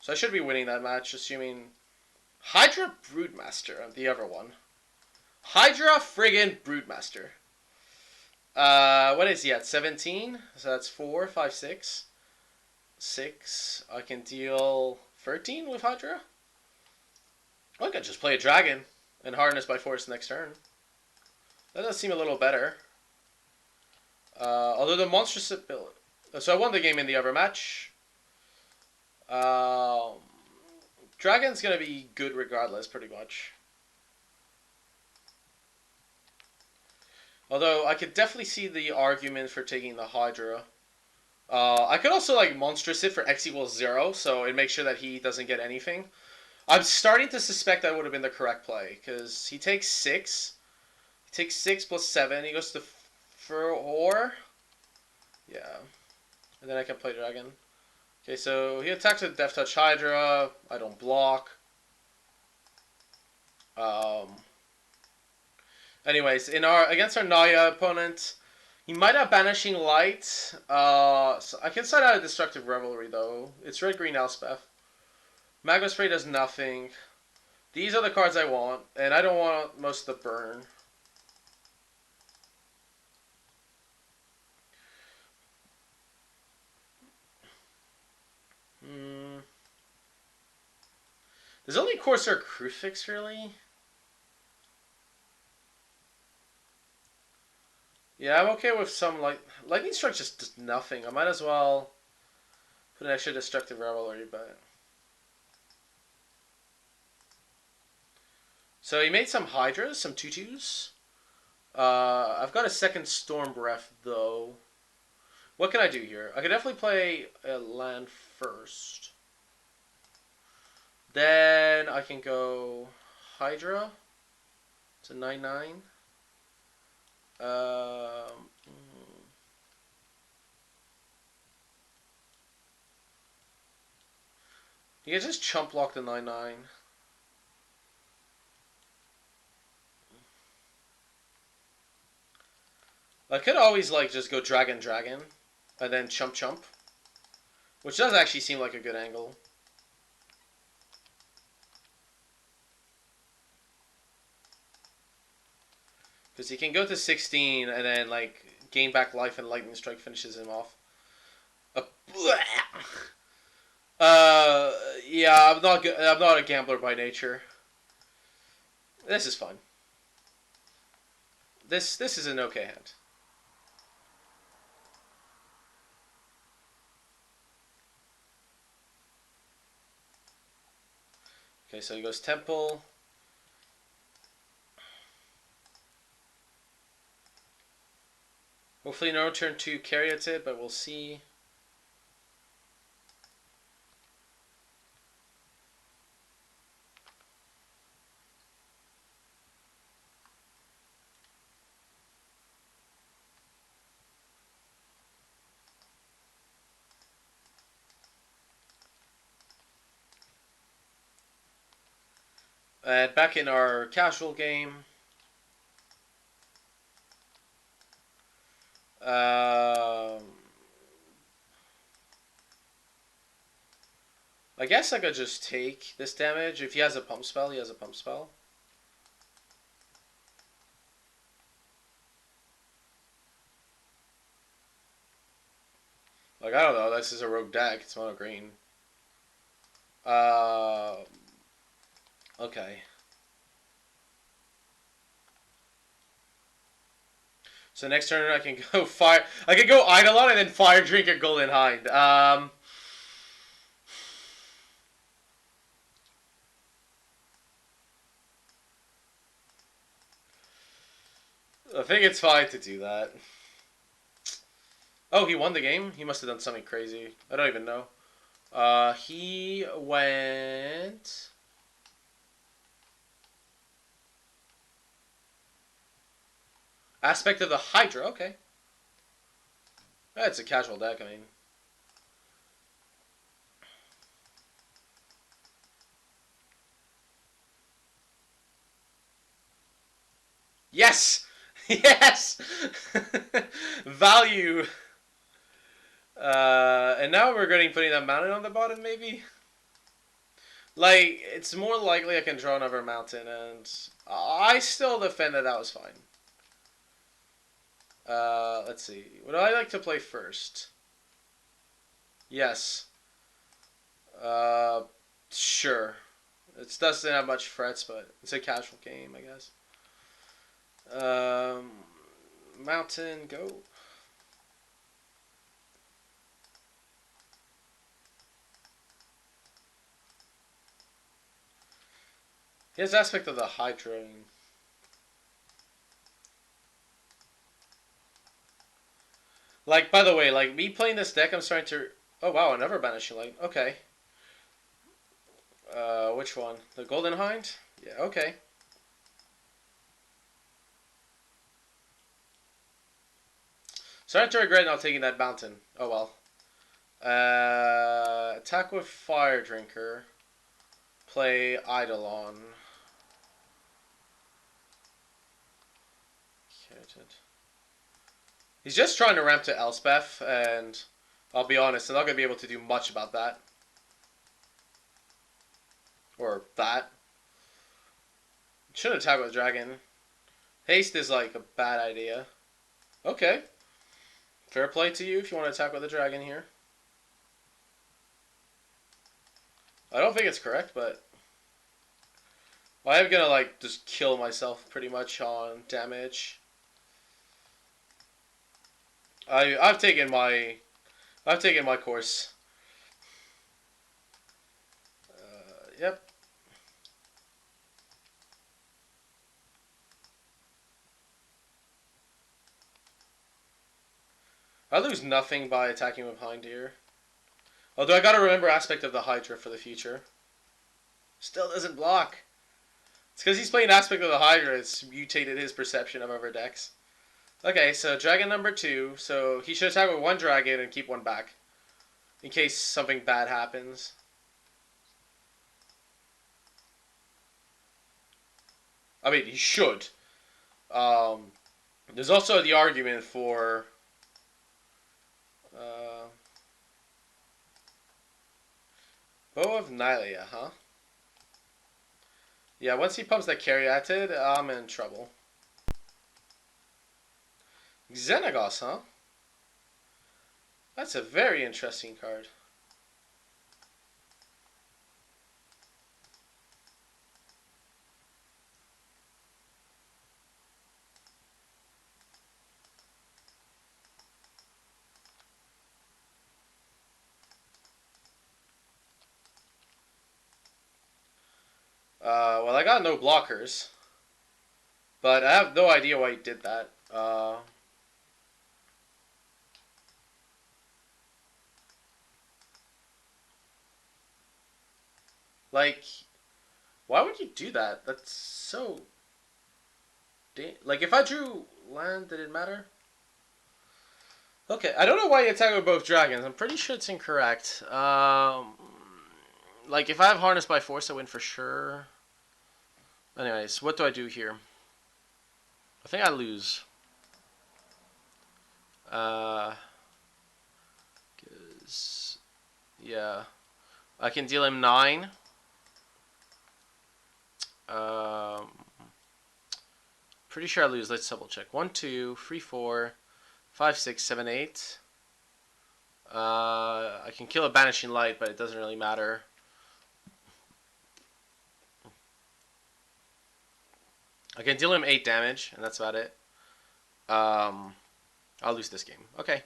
So I should be winning that match, assuming Hydra Broodmaster, the other one. Hydra friggin' Broodmaster. What is he at? 17? So that's 4, 5, 6. 6. I can deal 13 with Hydra. I could just play a dragon and harness by force next turn. That does seem a little better. Although the monstrous ability... So I won the game in the other match. Dragon's going to be good regardless, pretty much. Although I could definitely see the argument for taking the Hydra. I could also like Monstrous it for X equals 0, so it makes sure that he doesn't get anything. I'm starting to suspect that would have been the correct play, because he takes 6. He takes 6 plus 7. He goes to 4. Yeah. And then I can play Dragon. Okay, so he attacks with Death Touch Hydra. I don't block. Um, anyways, in our against our Naya opponent, he might have Banishing Light. So I can set out a Destructive Revelry though. It's red green Elspeth. Magma Spray does nothing. These are the cards I want, and I don't want most of the burn. Hmm. There's only Corsair Crucifix really. Yeah, I'm okay with some Lightning Strike just does nothing. I might as well put an extra Destructive Revelry, but so he made some Hydras, some tutus. I've got a second Storm Breath though. What can I do here? I could definitely play a land first. Then I can go Hydra. It's a 9/9. Um, you can just chump block the 9/9. I could always just go Dragon and then chump, which does actually seem like a good angle. Because he can go to 16 and then gain back life and Lightning Strike finishes him off. Uh, yeah, I'm not a gambler by nature. This is fun. This is an okay hand. Okay, so he goes Temple. Hopefully no turn 2 Caryatid, but we'll see. And back in our casual game. I guess I could just take this damage. If he has a pump spell, he has a pump spell. I don't know. This is a rogue deck. It's mono green. Okay. So next turn I can go fire. I can go Eidolon and then Fire Drink a Golden Hind. I think it's fine to do that. Oh, he won the game? He must have done something crazy. I don't even know. He went... Aspect of the Hydra, okay. That's a casual deck, I mean. Yes! Yes! Value! And now we're going to putting that mountain on the bottom, maybe? It's more likely I can draw another mountain, and I still defend that was fine. Let's see. Would I like to play first? Yes. Sure. It doesn't have much threats, but it's a casual game, I guess. Mountain, go. He has aspect of the Hydra. By the way, me playing this deck, I'm starting to... Oh, wow, another Banishing Light. Okay. Which one? The Golden Hind? Yeah, okay. Starting to regret not taking that mountain. Oh well. Attack with Fire Drinker. Play Eidolon. He's just trying to ramp to Elspeth, and I'll be honest, I'm not going to be able to do much about that. Or that. Should attack with a dragon. Haste is like a bad idea. Okay. Fair play to you if you want to attack with a dragon here. I don't think it's correct, but I am gonna like just kill myself pretty much on damage. I've taken my course. Yep. I lose nothing by attacking with behind here. Although I gotta remember aspect of the Hydra for the future. Still doesn't block. It's because he's playing aspect of the Hydra. It's mutated his perception of other decks. Okay, so dragon number 2. So he should attack with one dragon and keep one back. In case something bad happens. I mean, he should. There's also the argument for... Bow of Nylia, huh? Yeah, once he pumps that Caryatid, I'm in trouble. Xenagos, huh? That's a very interesting card. Well, I got no blockers. But I have no idea why he did that. Like, why would you do that? That's so... Like, if I drew land, did it matter? Okay, I don't know why you attack with both dragons. I'm pretty sure it's incorrect. Like, if I have Harness by Force, I win for sure. Anyways, what do I do here? I think I lose. Cause, yeah. I can deal him 9. Pretty sure I lose. Let's double check. 1, 2, 3, 4, 5, 6, 7, 8. I can kill a Banishing Light, but it doesn't really matter. I can deal him 8 damage, and that's about it. I'll lose this game. Okay.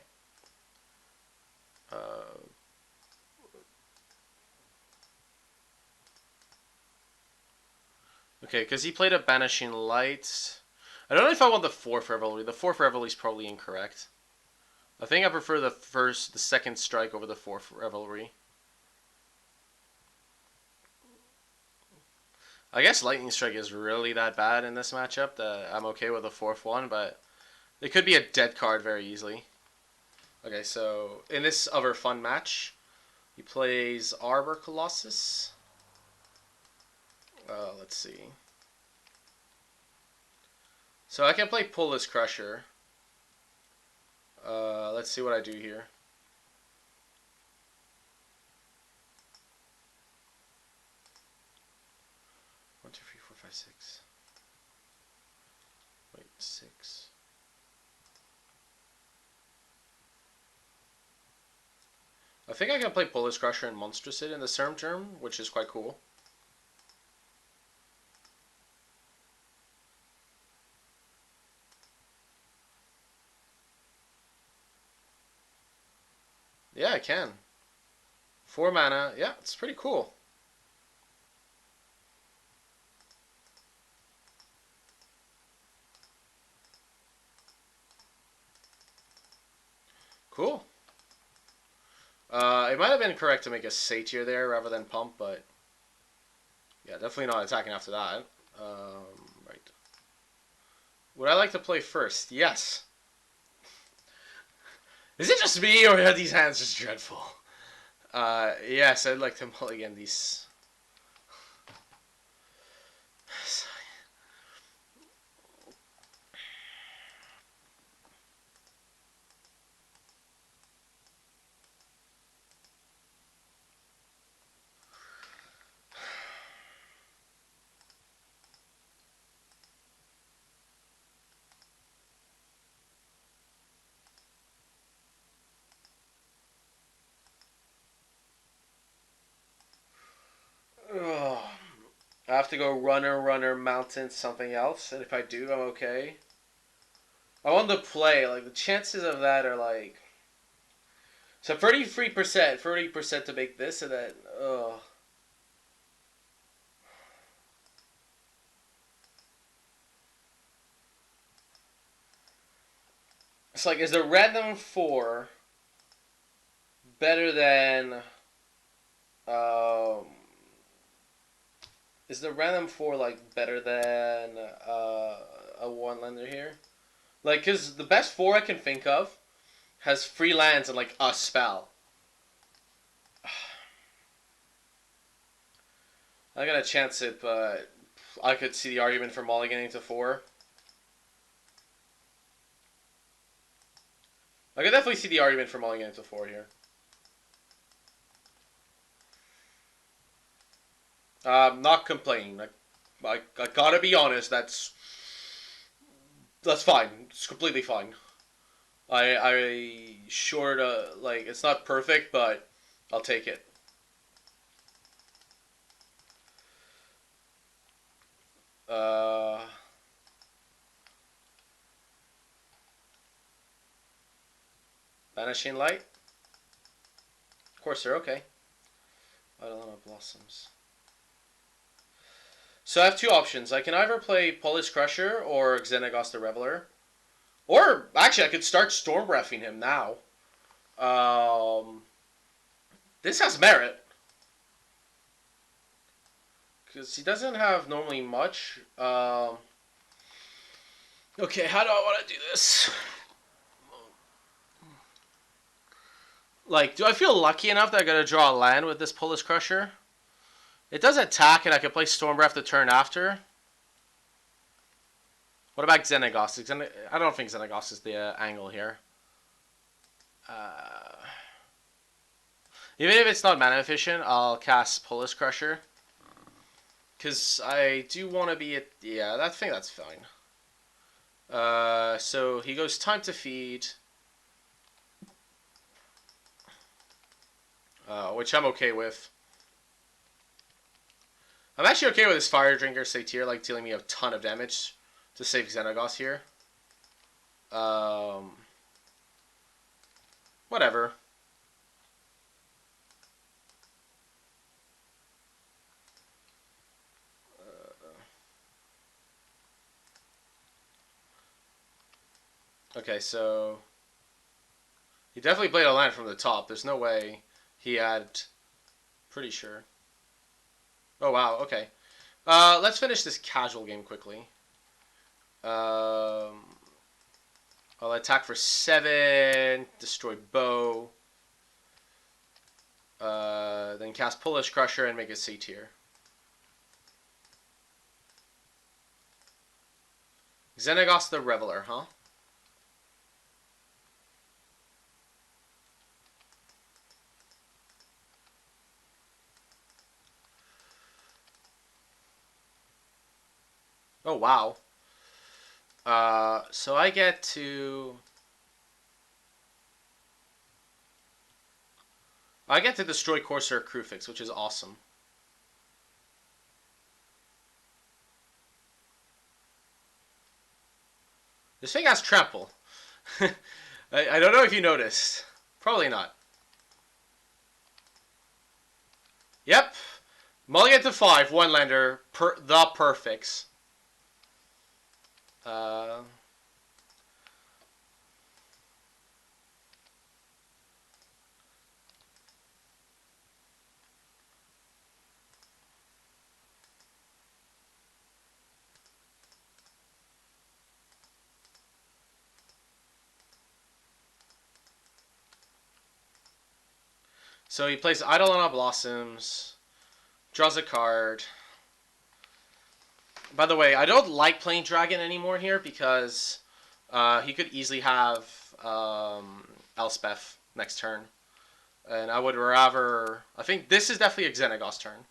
Okay, because he played a Banishing Light. I don't know if I want the 4th Revelry. The 4th Revelry is probably incorrect. I think I prefer the second strike over the 4th Revelry. I guess Lightning Strike is really that bad in this matchup that I'm okay with the 4th one, but it could be a dead card very easily. Okay, so in this other fun match, he plays Arbor Colossus. Let's see. So I can play Pullus Crusher. Let's see what I do here. One, two, three, four, five, 6. Wait, 6. I think I can play Pullus Crusher and Monstricid in the same turn, which is quite cool. Yeah, I can. 4 mana. Yeah, it's pretty cool. Cool. It might have been correct to make a Satyr there rather than Pump, but yeah, definitely not attacking after that. Right. Would I like to play first? Yes. Is it just me, or are these hands just dreadful? Yes, I'd like to mulligan these. Ugh. I have to go runner, runner, mountain, something else, and if I do, I'm okay. I want to play. Like, the chances of that are like. So 33%, 30% to make this, and then. Ugh. It's like, is the random 4 better than. Um. Is the random 4, like, better than a 1 lander here? Like, because the best 4 I can think of has free lands and, like, a spell. I gotta chance it, but I could see the argument for mulliganing to 4. I could definitely see the argument for mulliganing to 4 here. Not complaining. I gotta be honest. That's fine. It's completely fine. I short like it's not perfect, but I'll take it. Uh, Vanishing Light. Of course, they're okay. Idolana Blossoms. So I have 2 options. I can either play Polish Crusher or Xenagos the Reveler. Or, actually, I could start Storm Breathing him now. Um, this has merit. Because he doesn't have normally much. Okay, how do I want to do this? Like, do I feel lucky enough that I gotta draw a land with this Polish Crusher? It does attack, and I can play Storm Breath the turn after. What about Xenagos? I don't think Xenagos is the angle here. Uh, Even if it's not mana efficient, I'll cast Polish Crusher. Because I do want to be at... Yeah, I think that's fine. So he goes time to feed. Which I'm okay with. I'm actually okay with this Fire Drinker Satyr, like, dealing me a ton of damage to save Xenagos here. Whatever. Okay, so... He definitely played a land from the top. There's no way he had... Pretty sure. Oh, wow, okay. Let's finish this casual game quickly. I'll attack for 7, destroy bow. Then cast Polish Crusher and make a C tier. Xenagos the Reveler, huh? Oh, wow. So I get to... I get to destroy Corsair Crufix, which is awesome. This thing has trample. I don't know if you noticed. Probably not. Yep. Mulligan to 5, 1-lander, the perfects. So he plays Eidolon Blossoms, draws a card. By the way, I don't like playing Dragon anymore here because he could easily have Elspeth next turn. And I would rather... I think this is definitely a Xenagos turn.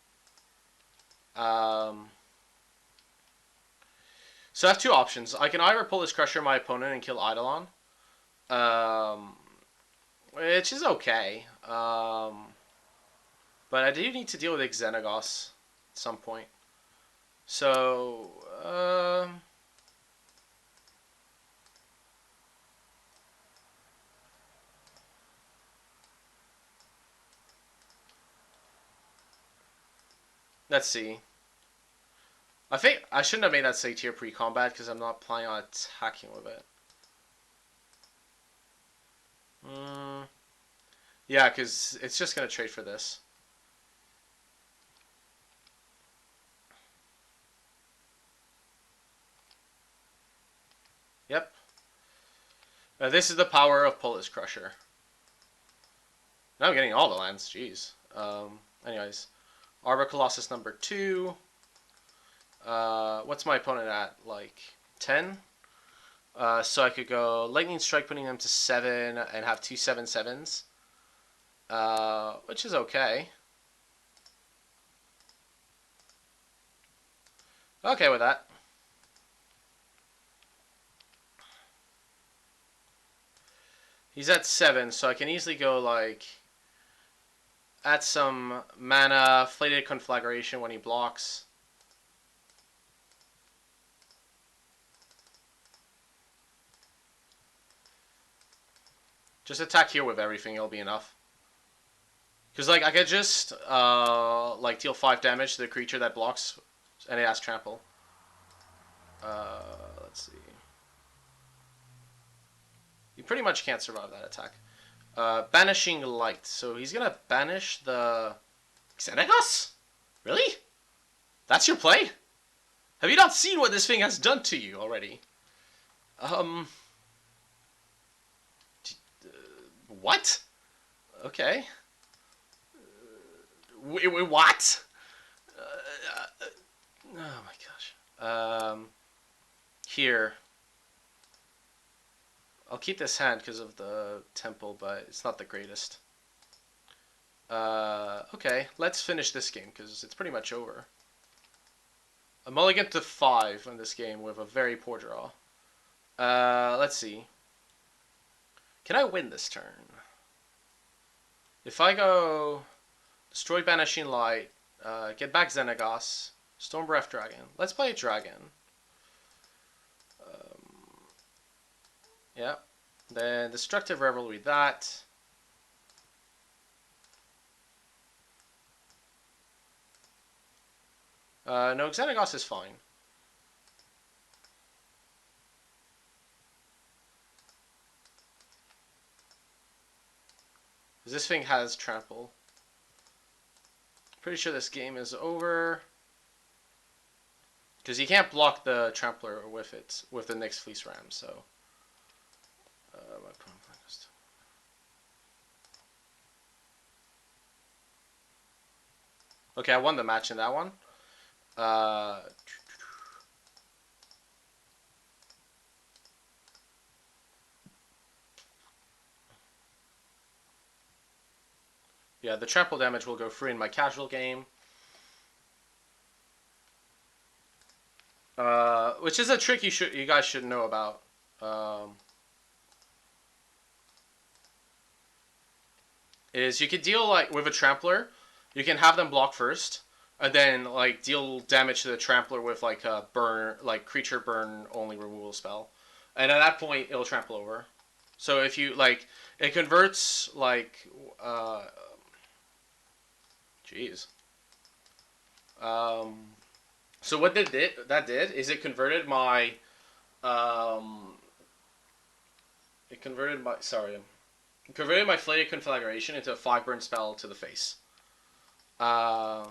So I have two options. I can either pull this Crusher my opponent and kill Eidolon. Which is okay. But I do need to deal with Xenagos at some point. So... let's see. I think I shouldn't have made that Satyr pre-combat because I'm not planning on attacking with it. Yeah, because it's just going to trade for this. Yep. This is the power of Polis Crusher. Now I'm getting all the lands. Jeez. Anyways. Arbor Colossus number 2. What's my opponent at? Like 10? So I could go Lightning Strike, putting them to 7, and have 2 7/7s. Which is okay. Okay with that. He's at 7, so I can easily go like add some mana, Flated Conflagration when he blocks. Just attack here with everything, it'll be enough. Because like I could just like deal 5 damage to the creature that blocks and it has trample. Let's see. You pretty much can't survive that attack. Banishing Light. So he's gonna banish the Xenagos? Really? That's your play? Have you not seen what this thing has done to you already? What? Okay. What? Oh my gosh. Here. I'll keep this hand because of the temple, but it's not the greatest. Okay, let's finish this game because it's pretty much over. A mulligan to 5 in this game with a very poor draw. Let's see. Can I win this turn? If I go destroy Banishing Light, get back Xenagos, Storm Breath Dragon. Let's play a dragon. Yeah. Then Destructive Revelry that. No, Xenagos is fine. This thing has trample. Pretty sure this game is over. Because you can't block the trampler with it, with the Nyx Fleece Ram, so. Okay, I won the match in that one. Yeah, the trample damage will go free in my casual game. Which is a trick you guys should know about. Is you could deal like with a trampler, you can have them block first, and then like deal damage to the trampler with like a burn, like creature burn only removal spell, and at that point it'll trample over. So if you like, it converts like, jeez. So what that did is it converted my, converted my Flated Conflagration into a 5-burn spell to the face. I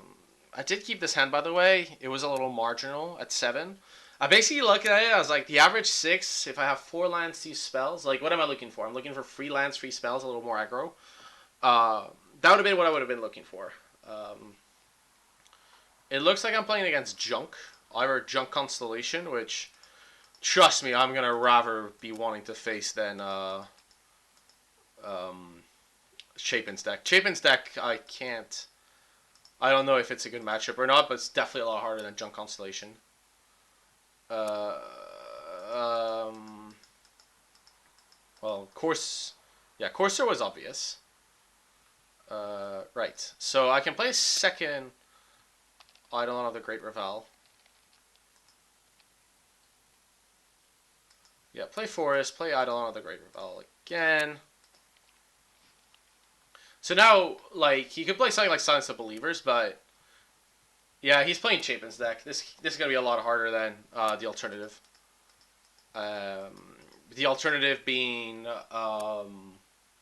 did keep this hand, by the way. It was a little marginal at 7. I basically looked at it, I was like, the average 6, if I have 4 lands, 2 spells, like, what am I looking for? I'm looking for free lands, free spells, a little more aggro. That would have been what I would have been looking for. It looks like I'm playing against Junk. Either Junk Constellation, which, trust me, I'm going to rather be wanting to face than Chapin's deck. Chapin's deck, I can't... I don't know if it's a good matchup or not, but it's definitely a lot harder than Junk Constellation. Well, Courser was obvious. Right. So I can play second Eidolon of the Great Revel. Yeah, play Forest, play Eidolon of the Great Revel again. So now, like, he could play something like Silence of Believers, but yeah, he's playing Chapin's deck. This is gonna be a lot harder than the alternative. The alternative being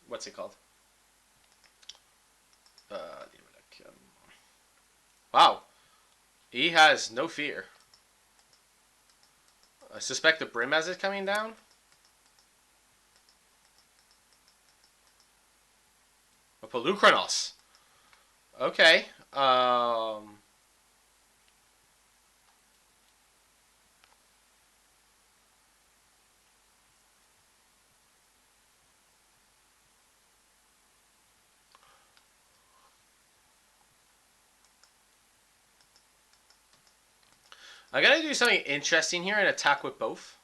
what's it called? Wow, he has no fear. I suspect the Brim as it's coming down. A Polukranos. Okay. I gotta do something interesting here and attack with both.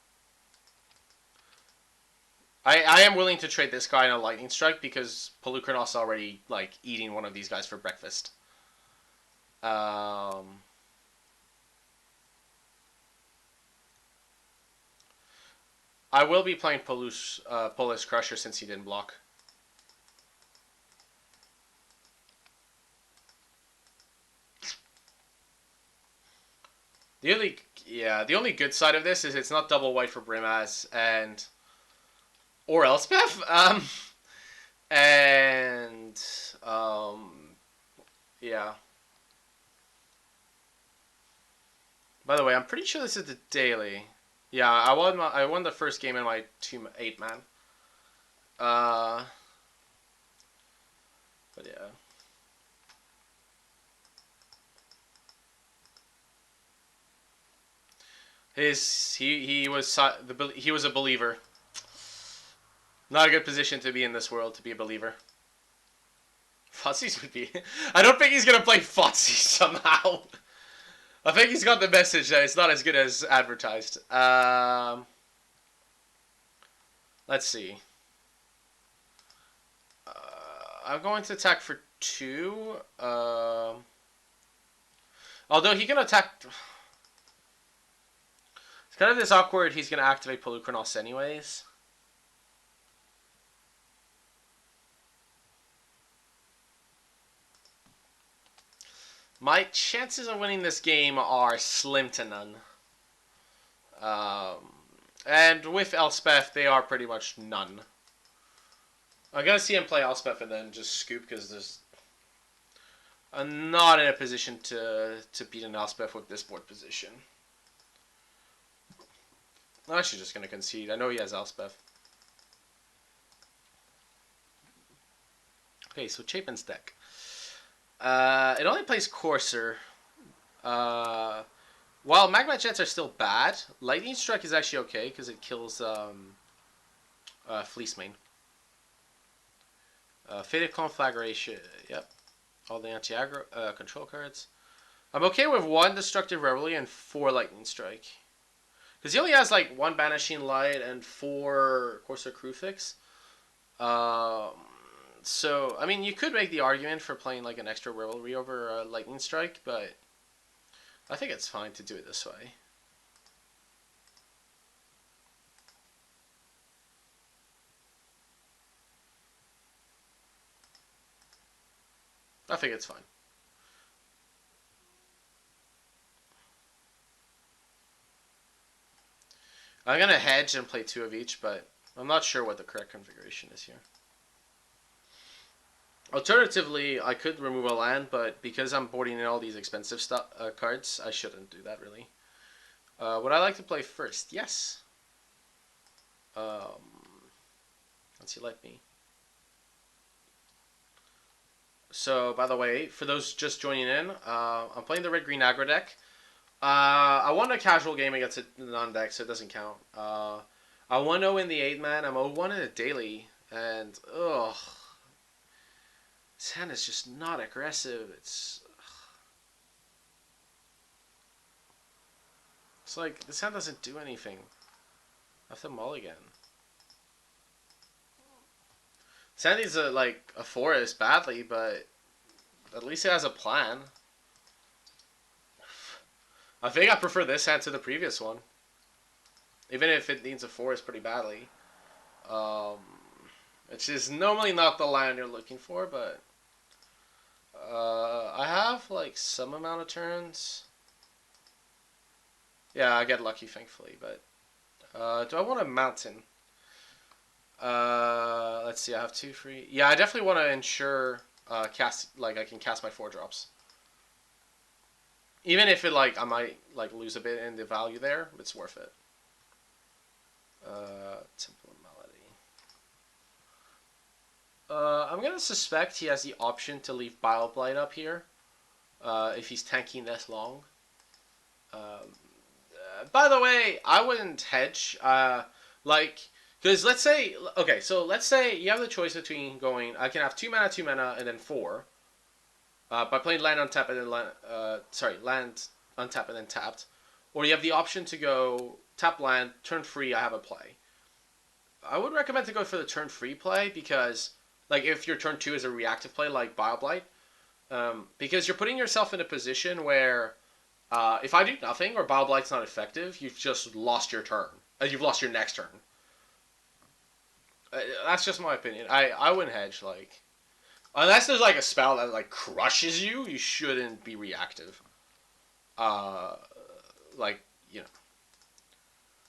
I am willing to trade this guy in a Lightning Strike because Polukranos already like eating one of these guys for breakfast. I will be playing Polish Crusher since he didn't block. The only good side of this is it's not double white for Brimaz or Elspeth. Yeah. By the way, I'm pretty sure this is the daily. Yeah, I won the first game in my 8-man. But yeah. He was a believer. Not a good position to be in this world to be a believer. Fotzies would be. I don't think he's gonna play Fotsy somehow. I think he's got the message that it's not as good as advertised. Let's see. I'm going to attack for 2. Although he can attack. It's kind of this awkward. He's going to activate Polukranos anyways. My chances of winning this game are slim to none. And with Elspeth, they are pretty much none. I'm going to see him play Elspeth and then just scoop because I'm not in a position to beat an Elspeth with this board position. I'm actually just going to concede. I know he has Elspeth. Okay, so Chapin's deck. It only plays Courser. While Magma Jets are still bad, Lightning Strike is actually okay because it kills Fleece Mane. Fated Conflagration. Yep. All the anti-aggro control cards. I'm okay with 1 Destructive Reveille and 4 Lightning Strike. Because he only has like 1 Banishing Light and 4 Courser Crewfix. So, I mean, you could make the argument for playing like an extra Revelry over Lightning Strike, but I think it's fine to do it this way. I think it's fine. I'm going to hedge and play 2 of each, but I'm not sure what the correct configuration is here. Alternatively, I could remove a land, but because I'm boarding in all these expensive cards, I shouldn't do that, really. Would I like to play first? Yes. Let's see, let me. So, by the way, for those just joining in, I'm playing the red-green aggro deck. I won a casual game against a non-deck, so it doesn't count. I 1-0 in the 8-man. I'm 0-1 in a daily. And, ugh. This hand is just not aggressive. It's like, this hand doesn't do anything. I have to mulligan. Sandy's like a forest badly, but at least it has a plan. I think I prefer this hand to the previous one, even if it needs a forest pretty badly. Um, which is normally not the land you're looking for, but I have like some amount of turns. Yeah, I get lucky, thankfully. But do I want a mountain? Let's see. I have 2 free. Yeah, I definitely want to ensure cast I can cast my 4-drops. Even if it I might lose a bit in the value there, it's worth it. Temple Melody. I'm gonna suspect he has the option to leave Bile Blight up here, if he's tanking this long. By the way, I wouldn't hedge. Because let's say, okay, so let's say you have the choice between going, I can have 2 mana, and then 4, by playing land untap and then land untap and then tapped, or you have the option to go tap land, turn free, I have a play. I would recommend to go for the turn free play because, if your turn 2 is a reactive play like Bile Blight, because you're putting yourself in a position where if I do nothing or Bile Blight's not effective, you've just lost your turn. You've lost your next turn. That's just my opinion. I wouldn't hedge. Unless there's a spell that crushes you, you shouldn't be reactive. Uh, like you know.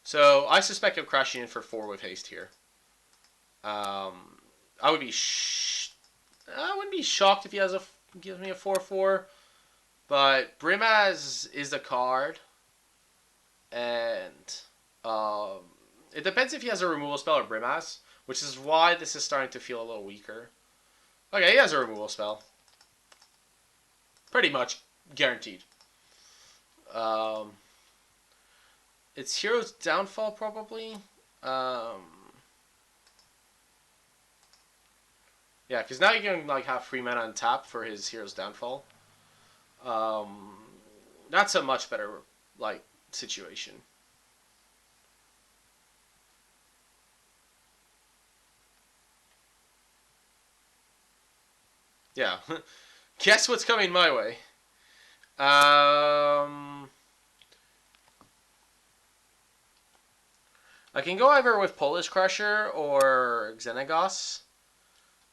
So I suspect him crashing in for 4 with haste here. I would be I wouldn't be shocked if he gives me a 4/4, but Brimaz is the card, and it depends if he has a removal spell or Brimaz, which is why this is starting to feel a little weaker. Okay, he has a removal spell. Pretty much guaranteed. It's Hero's Downfall, probably. Yeah, because now you can have free mana on tap for his Hero's Downfall. That's a much better situation. Yeah. Guess what's coming my way? I can go either with Polish Crusher or Xenagos.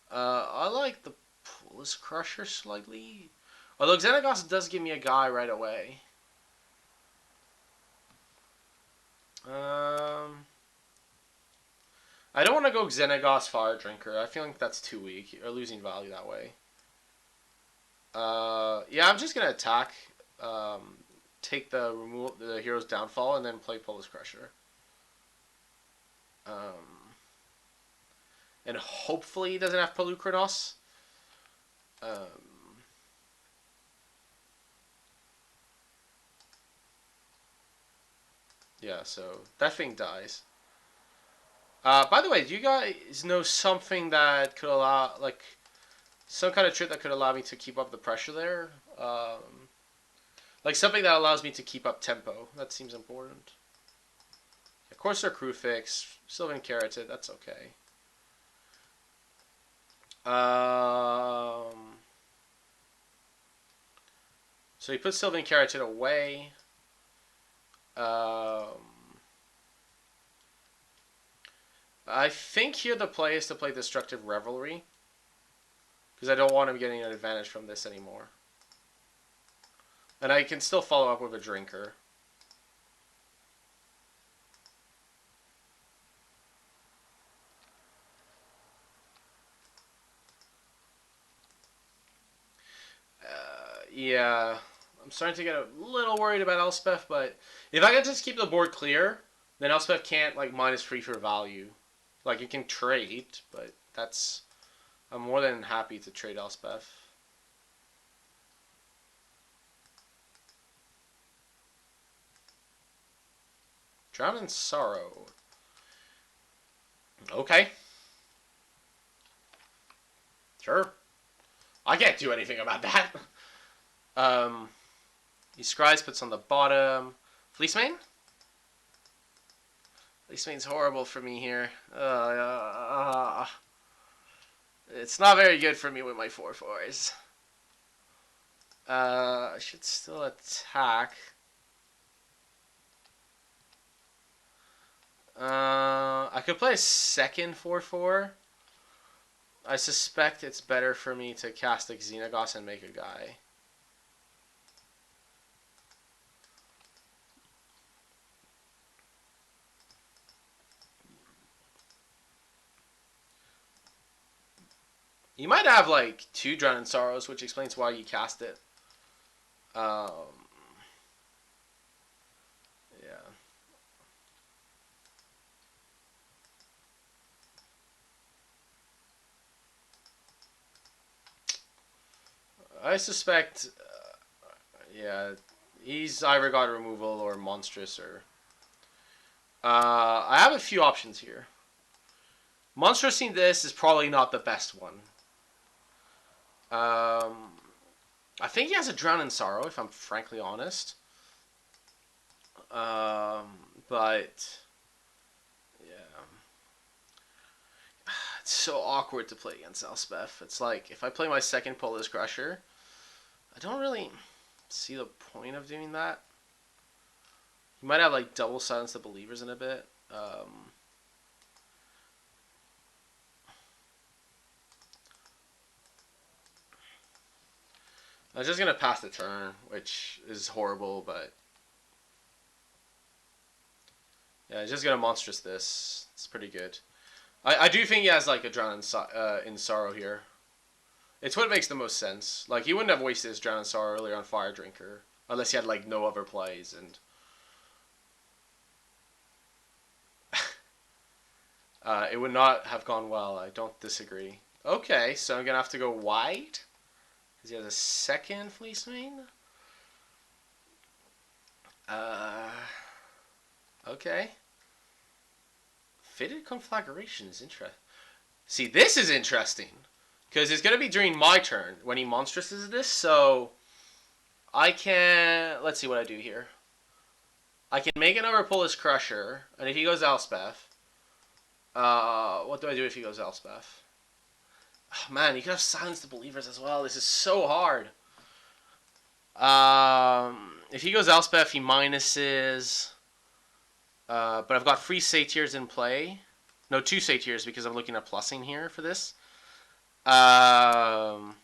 I like the Polish Crusher slightly. Although Xenagos does give me a guy right away. I don't want to go Xenagos Fire Drinker. I feel like that's too weak. Or losing value that way. Yeah, I'm just going to attack. Take the Hero's Downfall, and then play Polish Crusher. And hopefully he doesn't have Pelukrinos. Yeah, so that thing dies. By the way, do you guys know something that could allow, some kind of trick that could allow me to keep up the pressure there? Something that allows me to keep up tempo. That seems important. Of course, their crew fix. Sylvan Carotid, that's okay. So he puts Sylvan Carotid away. I think here the play is to play Destructive Revelry, because I don't want him getting an advantage from this anymore. And I can still follow up with a Drinker. Yeah, I'm starting to get a little worried about Elspeth, but if I can just keep the board clear, then Elspeth can't minus 3 for value. You can trade, but I'm more than happy to trade Elspeth. Drown in Sorrow. Okay. Sure. I can't do anything about that. He scries, puts on the bottom. Fleecemane? Fleecemane's horrible for me here. It's not very good for me with my 4/4s. I should still attack. I could play a second 4/4. I suspect it's better for me to cast a Xenagos and make a guy. You might have like 2 Drown in Sorrows, which explains why you cast it. Yeah. I suspect, yeah, he's either got removal or monstrous or. I have a few options here. Monstrous-ing this is probably not the best one. I think he has a Drown in Sorrow, if I'm frankly honest. But yeah, it's so awkward to play against Elspeth. It's like if I play my second Polish Crusher, I don't really see the point of doing that. You might have like double Silence the Believers in a bit. I was just gonna pass the turn, which is horrible, but yeah, just gonna monstrous this. It's pretty good. I do think he has like a Drown in Sorrow here. It's what makes the most sense. Like he wouldn't have wasted his Drown in Sorrow earlier on Fire Drinker unless he had like no other plays and. It would not have gone well. I don't disagree. Okay, so I'm gonna have to go wide because he has a second Fleecemane. Okay. Fitted Conflagration is interesting. See, this is interesting because it's gonna be during my turn when he monstrouses this. So I can. Let's see what I do here. I can make another Polish Crusher, and if he goes Elspeth. What do I do if he goes Elspeth? Oh, man, you could have Silence the Believers as well. This is so hard. If he goes Elspeth, he minuses. But I've got 3 Satyrs in play. No, 2 Satyrs because I'm looking at plussing here for this. But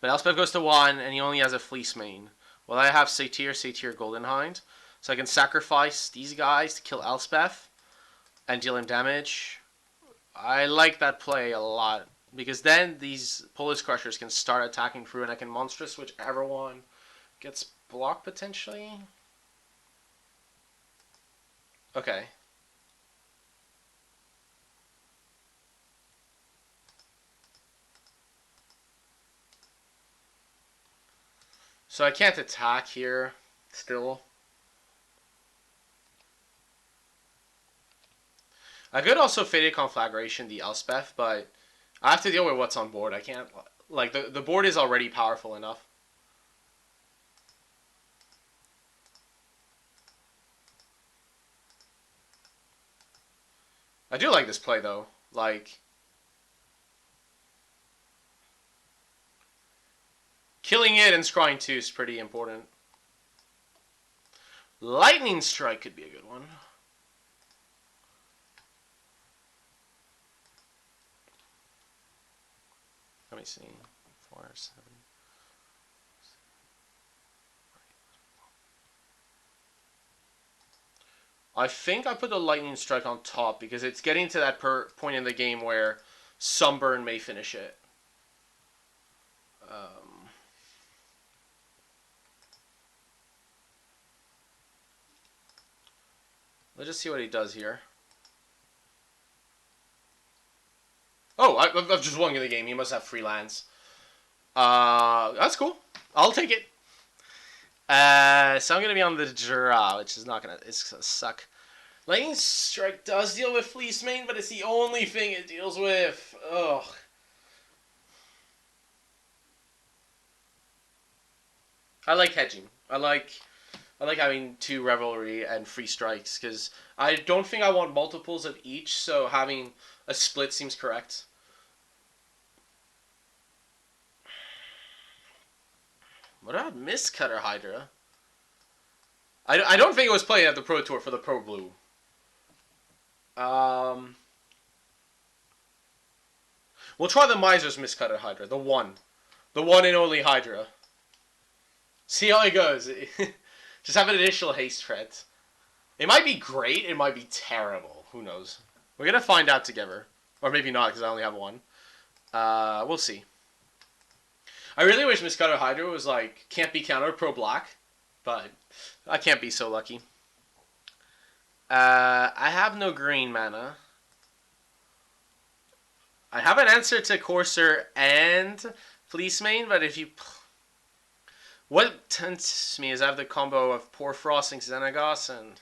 Elspeth goes to 1, and he only has a Fleecemane. Well, I have Satyr, Golden Hind. So I can sacrifice these guys to kill Elspeth and deal him damage. I like that play a lot because then these Polish Crushers can start attacking through and I can monstrous whichever one gets blocked potentially. Okay. So I can't attack here still. I could also Faded Conflagration the Elspeth, but I have to deal with what's on board. I can't, like, the board is already powerful enough. I do like this play, though. Like, killing it and scrying 2 is pretty important. Lightning Strike could be a good one. Let me see. 4, 7. I think I put the Lightning Strike on top because it's getting to that point in the game where Sunburn may finish it. Let's just see what he does here. Oh, I've just won the game. He must have free lands. That's cool. I'll take it. So I'm gonna be on the draw, which is not gonna. It's gonna suck. Lightning Strike does deal with Fleece Mane, but it's the only thing it deals with. Ugh. I like hedging. I like having 2 Revelry and 3 Strikes because I don't think I want multiples of each. So having a split seems correct. What about Mistcutter Hydra? I don't think it was played at the Pro Tour for the Pro Blue. We'll try the Miser's Mistcutter Hydra, the one and only Hydra. See how it goes. Just have an initial haste threat. It might be great. It might be terrible. Who knows? We're gonna find out together, or maybe not because I only have one. We'll see. I really wish Mistcutter Hydra was like can't be countered pro black, but I can't be so lucky. I have no green mana. I have an answer to Courser and Fleece Mane, but if you... What tempts me is I have the combo of Poor Frosting Xenagos, and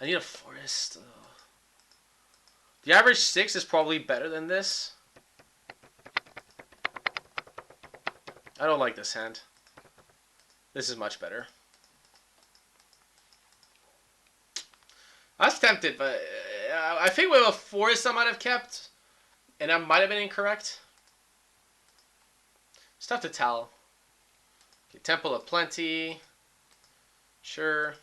I need a Forest. The average 6 is probably better than this. I don't like this hand. This is much better. I was tempted, but I think with a Forest I might have kept, and I might have been incorrect. It's tough to tell. Okay, Temple of Plenty. Sure.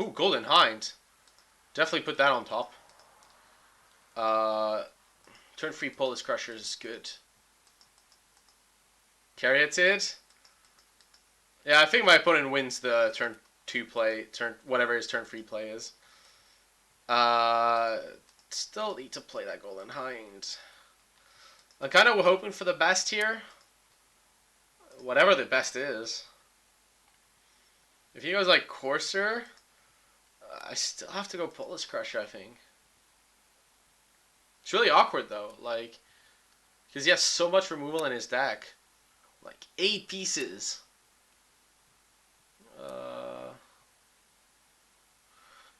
Ooh, Golden Hind. Definitely put that on top. Turn free Polis Crusher is good. Caryatid. Yeah, I think my opponent wins the turn 2 play, whatever his turn 3 play is. Still need to play that Golden Hind. I'm kind of hoping for the best here. Whatever the best is. If he goes like Courser, I still have to go Polis Crusher, I think. It's really awkward though, like, because he has so much removal in his deck. Like 8 pieces.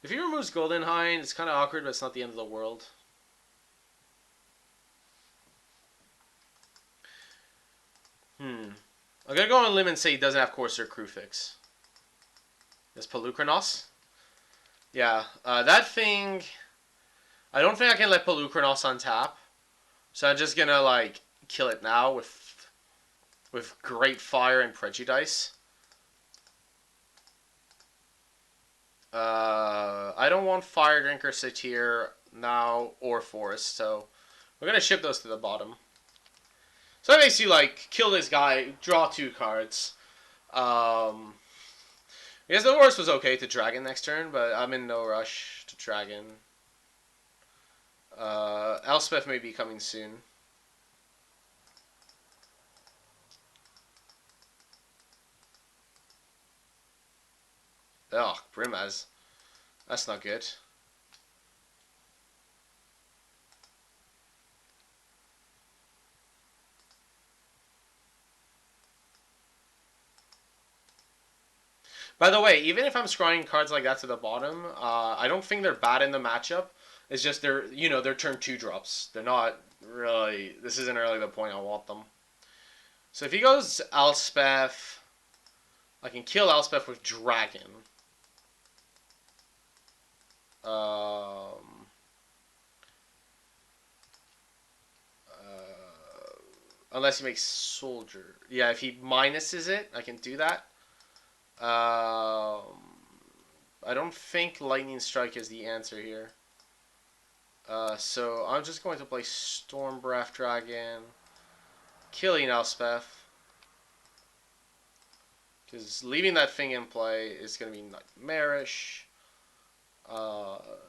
If he removes Golden Hind, it's kind of awkward, but it's not the end of the world. I'm gonna go on a limb and say he doesn't have Courser Crewfix. There's Pelucranos. Yeah, that thing... I don't think I can let Pelucranos on tap. So I'm just gonna, like, kill it now with Great Fire and Prejudice. I don't want Fire Drinker, Satyr now or Forest, so we're gonna ship those to the bottom. So that makes you like kill this guy, draw 2 cards. I guess the worst was okay to Dragon next turn, but I'm in no rush to Dragon. Elspeth may be coming soon. Ugh, Brimaz. That's not good. By the way, even if I'm scrying cards like that to the bottom, I don't think they're bad in the matchup. It's just they're, they're turn 2 drops. They're not really, this isn't really the point I want them. So if he goes Elspeth, I can kill Elspeth with Dragon. Unless he makes Soldier. Yeah, if he minuses it, I can do that. I don't think Lightning Strike is the answer here. So I'm just going to play Storm Breath Dragon, killing Elspeth. Because leaving that thing in play is going to be nightmarish.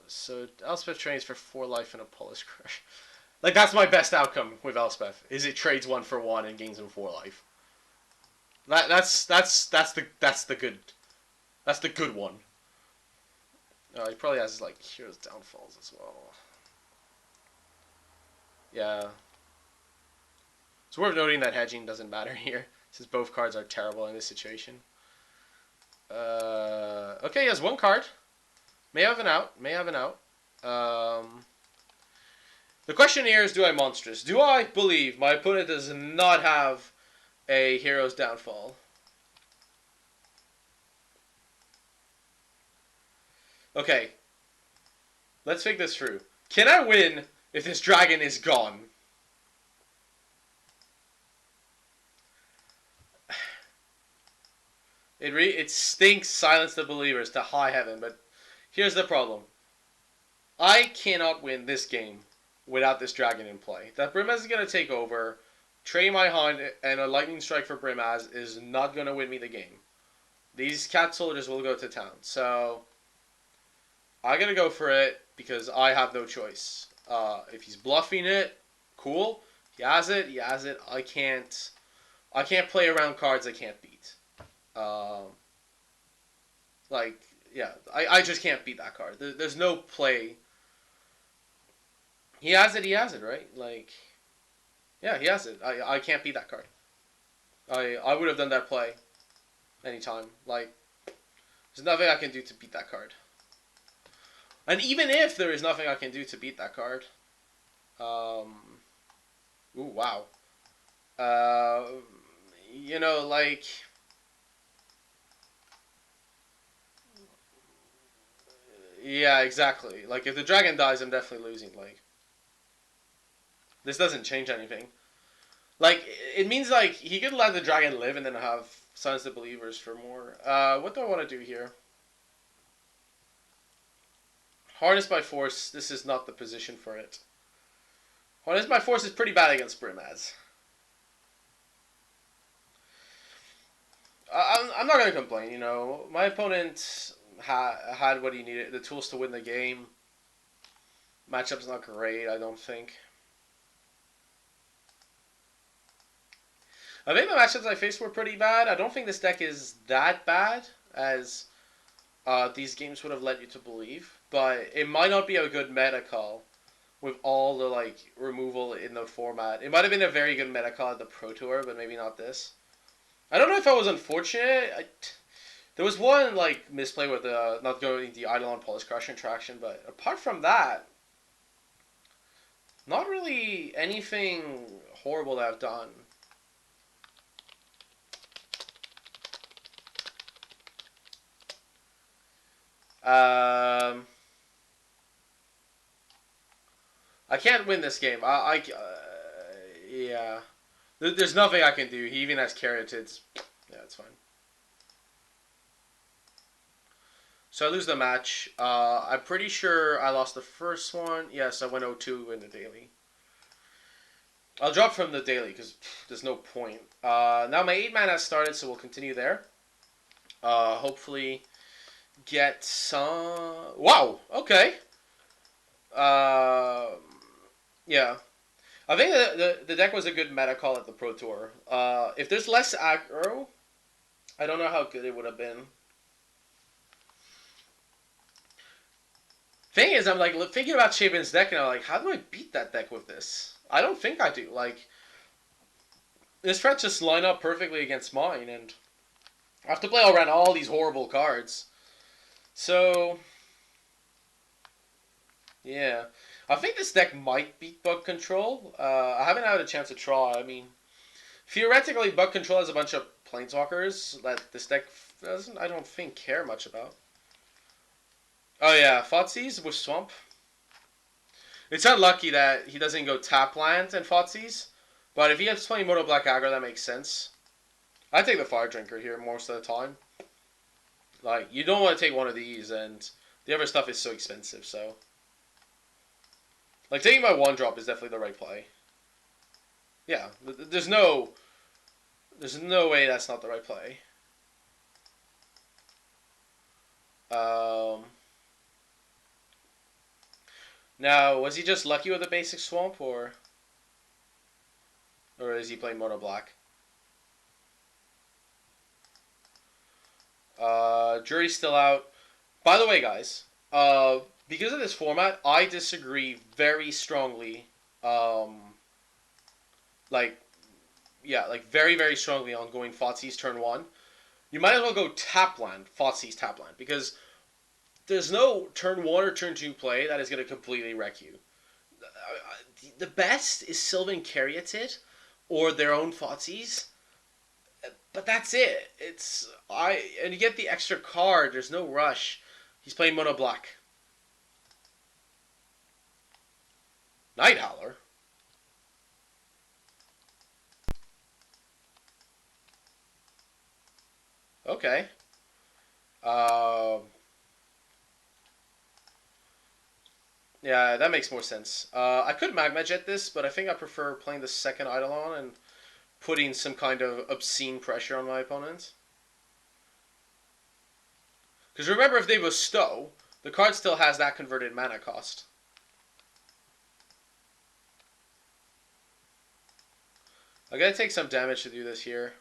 So Elspeth trains for 4 life and a Polish Crush. Like, that's my best outcome with Elspeth, is it trades 1 for 1 and gains him 4 life. That's the good one. He probably has like Hero's Downfalls as well. Yeah. It's worth noting that hedging doesn't matter here, since both cards are terrible in this situation. Okay, he has one card. May have an out. May have an out. The question here is, do I monstrous? Do I believe my opponent does not have a Hero's Downfall? Okay. Let's think this through. Can I win if this dragon is gone? It stinks Silence the Believers to high heaven, but here's the problem. I cannot win this game without this dragon in play. That Brimaz is going to take over. Trade my Hunt and a Lightning Strike for Brimaz is not going to win me the game. These Cat Soldiers will go to town. So, I got to go for it because I have no choice. If he's bluffing it, cool. He has it. He has it. I can't play around cards I can't beat. I just can't beat that card. There's no play. He has it, right? Like, yeah, he has it. I can't beat that card. I would have done that play anytime. Like, there's nothing I can do to beat that card. And even if there is nothing I can do to beat that card, ooh, wow. You know, like, yeah, exactly. Like, if the dragon dies, I'm definitely losing. Like, this doesn't change anything. Like, it means, like, he could let the dragon live and then have Silence the Believers for more. What do I want to do here? Harness by Force. This is not the position for it. Harness by Force is pretty bad against Brimaz. I'm not going to complain, you know. My opponent had what he needed, the tools to win the game. Matchup's not great, I don't think. I think the matchups I faced were pretty bad. I don't think this deck is that bad as these games would have led you to believe. But it might not be a good meta call with all the like removal in the format. It might have been a very good meta call at the Pro Tour, but maybe not this. I don't know if I was unfortunate. There was one like misplay with not going the Eidolon Polish Crusher interaction, but apart from that, not really anything horrible that I've done. I can't win this game. Yeah. There's nothing I can do. He even has Caryatids. Yeah, it's fine. So I lose the match. I'm pretty sure I lost the first one. Yes, I went 0-2 in the daily. I'll drop from the daily because there's no point. Now my 8-man has started, so we'll continue there. Hopefully get some... Wow, okay. Yeah. I think the deck was a good meta call at the Pro Tour. If there's less aggro, I don't know how good it would have been. Thing is, I'm like thinking about Shaven's deck, and I'm like, how do I beat that deck with this? I don't think I do. Like, this threat just line up perfectly against mine, and I have to play around all these horrible cards. So, yeah. I think this deck might beat Bug Control. I haven't had a chance to try. I mean, theoretically, Bug Control has a bunch of Planeswalkers that this deck doesn't, I don't think, care much about. Oh yeah, Thoughtseize with Swamp. It's unlucky that he doesn't go tap land and Thoughtseize, but if he has playing Mono Black Aggro, that makes sense. I take the Fire Drinker here most of the time. Like, you don't want to take one of these, and the other stuff is so expensive, so... Like, taking my 1-drop is definitely the right play. Yeah, there's no way that's not the right play. Now, was he just lucky with a basic Swamp, or is he playing Mono Black? Jury's still out. By the way, guys, Because of this format, I disagree very strongly. Um, like, yeah, like very, very strongly on going Thoughtseize turn one. You might as well go Tapland, Thoughtseize Tapland, because there's no turn one or turn two play that is going to completely wreck you. The best is Sylvan Caryatid or their own Thoughtseize, but that's it. And you get the extra card. There's no rush. He's playing mono black. Night Howler. Okay. Uh, yeah, that makes more sense. I could Magma Jet this, but I think I prefer playing the second Eidolon and putting some kind of obscene pressure on my opponent. Because remember, if they bestow, the card still has that converted mana cost. I gotta take some damage to do this here.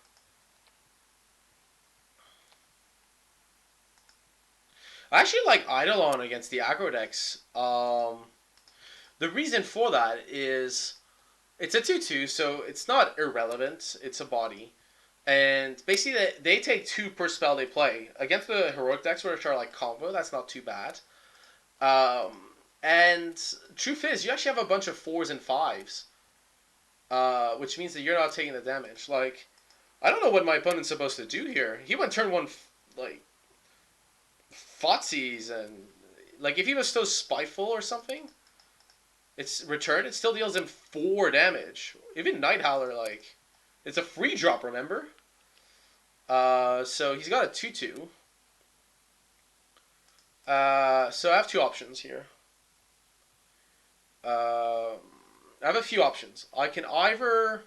I actually like Eidolon against the aggro decks. The reason for that is it's a 2/2, so it's not irrelevant. It's a body. And basically, they take 2 per spell they play. Against the heroic decks, which are like combo, that's not too bad. And truth is, you actually have a bunch of 4s and 5s, which means that you're not taking the damage. Like, I don't know what my opponent's supposed to do here. He went turn 1, like, Thoughtseize, and, like, if he was still Spiteful or something, it's returned, it still deals him 4 damage. Even Night Howler, like, it's a free drop, remember? So he's got a 2/2. So I have 2 options here. I have a few options. I can either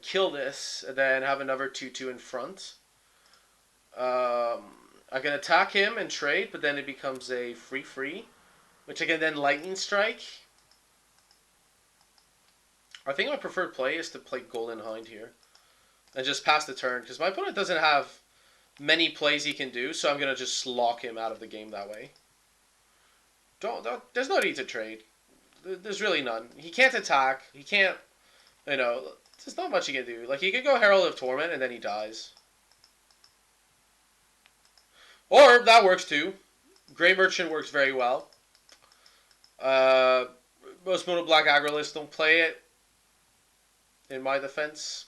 kill this and then have another 2/2 in front. I can attack him and trade, but then it becomes a free, which I can then lightning strike. I think my preferred play is to play Golden Hind here and just pass the turn, because my opponent doesn't have many plays he can do, so I'm going to just lock him out of the game that way. There's no need to trade. There's really none. He can't attack. He can't, there's not much he can do. Like, he could go Herald of Torment and then he dies. Or, that works too. Grey Merchant works very well. Most mono black aggro lists don't play it, in my defense.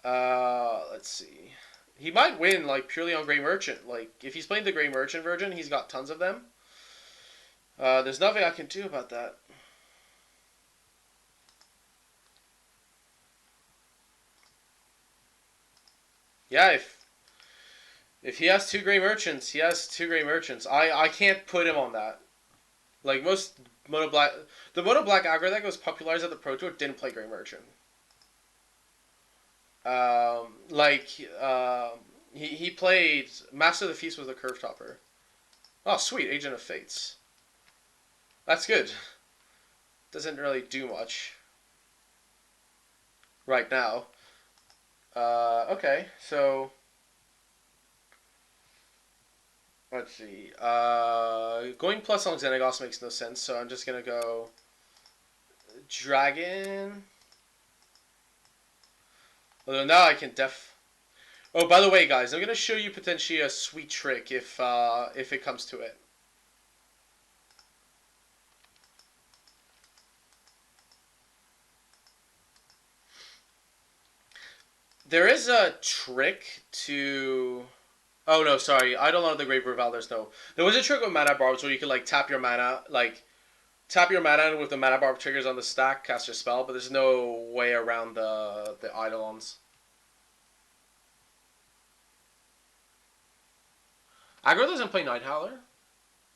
Let's see. He might win, like, purely on Grey Merchant. Like, if he's playing the Grey Merchant version, he's got tons of them. There's nothing I can do about that. Yeah, if he has 2 Grey Merchants, he has 2 Grey Merchants. I can't put him on that. Like, most mono black, the mono black aggro that was popularized at the Pro Tour didn't play Grey Merchant. He played Master of the Feast with a Curve Topper. Oh, sweet, Agent of Fates. That's good. Doesn't really do much right now. Okay, so let's see. Going plus on Xenagos makes no sense, so I'm just gonna go Dragon. Although now I can Oh, by the way, guys, I'm gonna show you potentially a sweet trick if it comes to it. There is a trick to. Oh no, sorry. I don't know the Great Reval. There's no. There was a trick with mana barbs where you could like tap your mana, and with the mana barb triggers on the stack, cast your spell. But there's no way around the Eidolons. Aggro doesn't play Night Howler.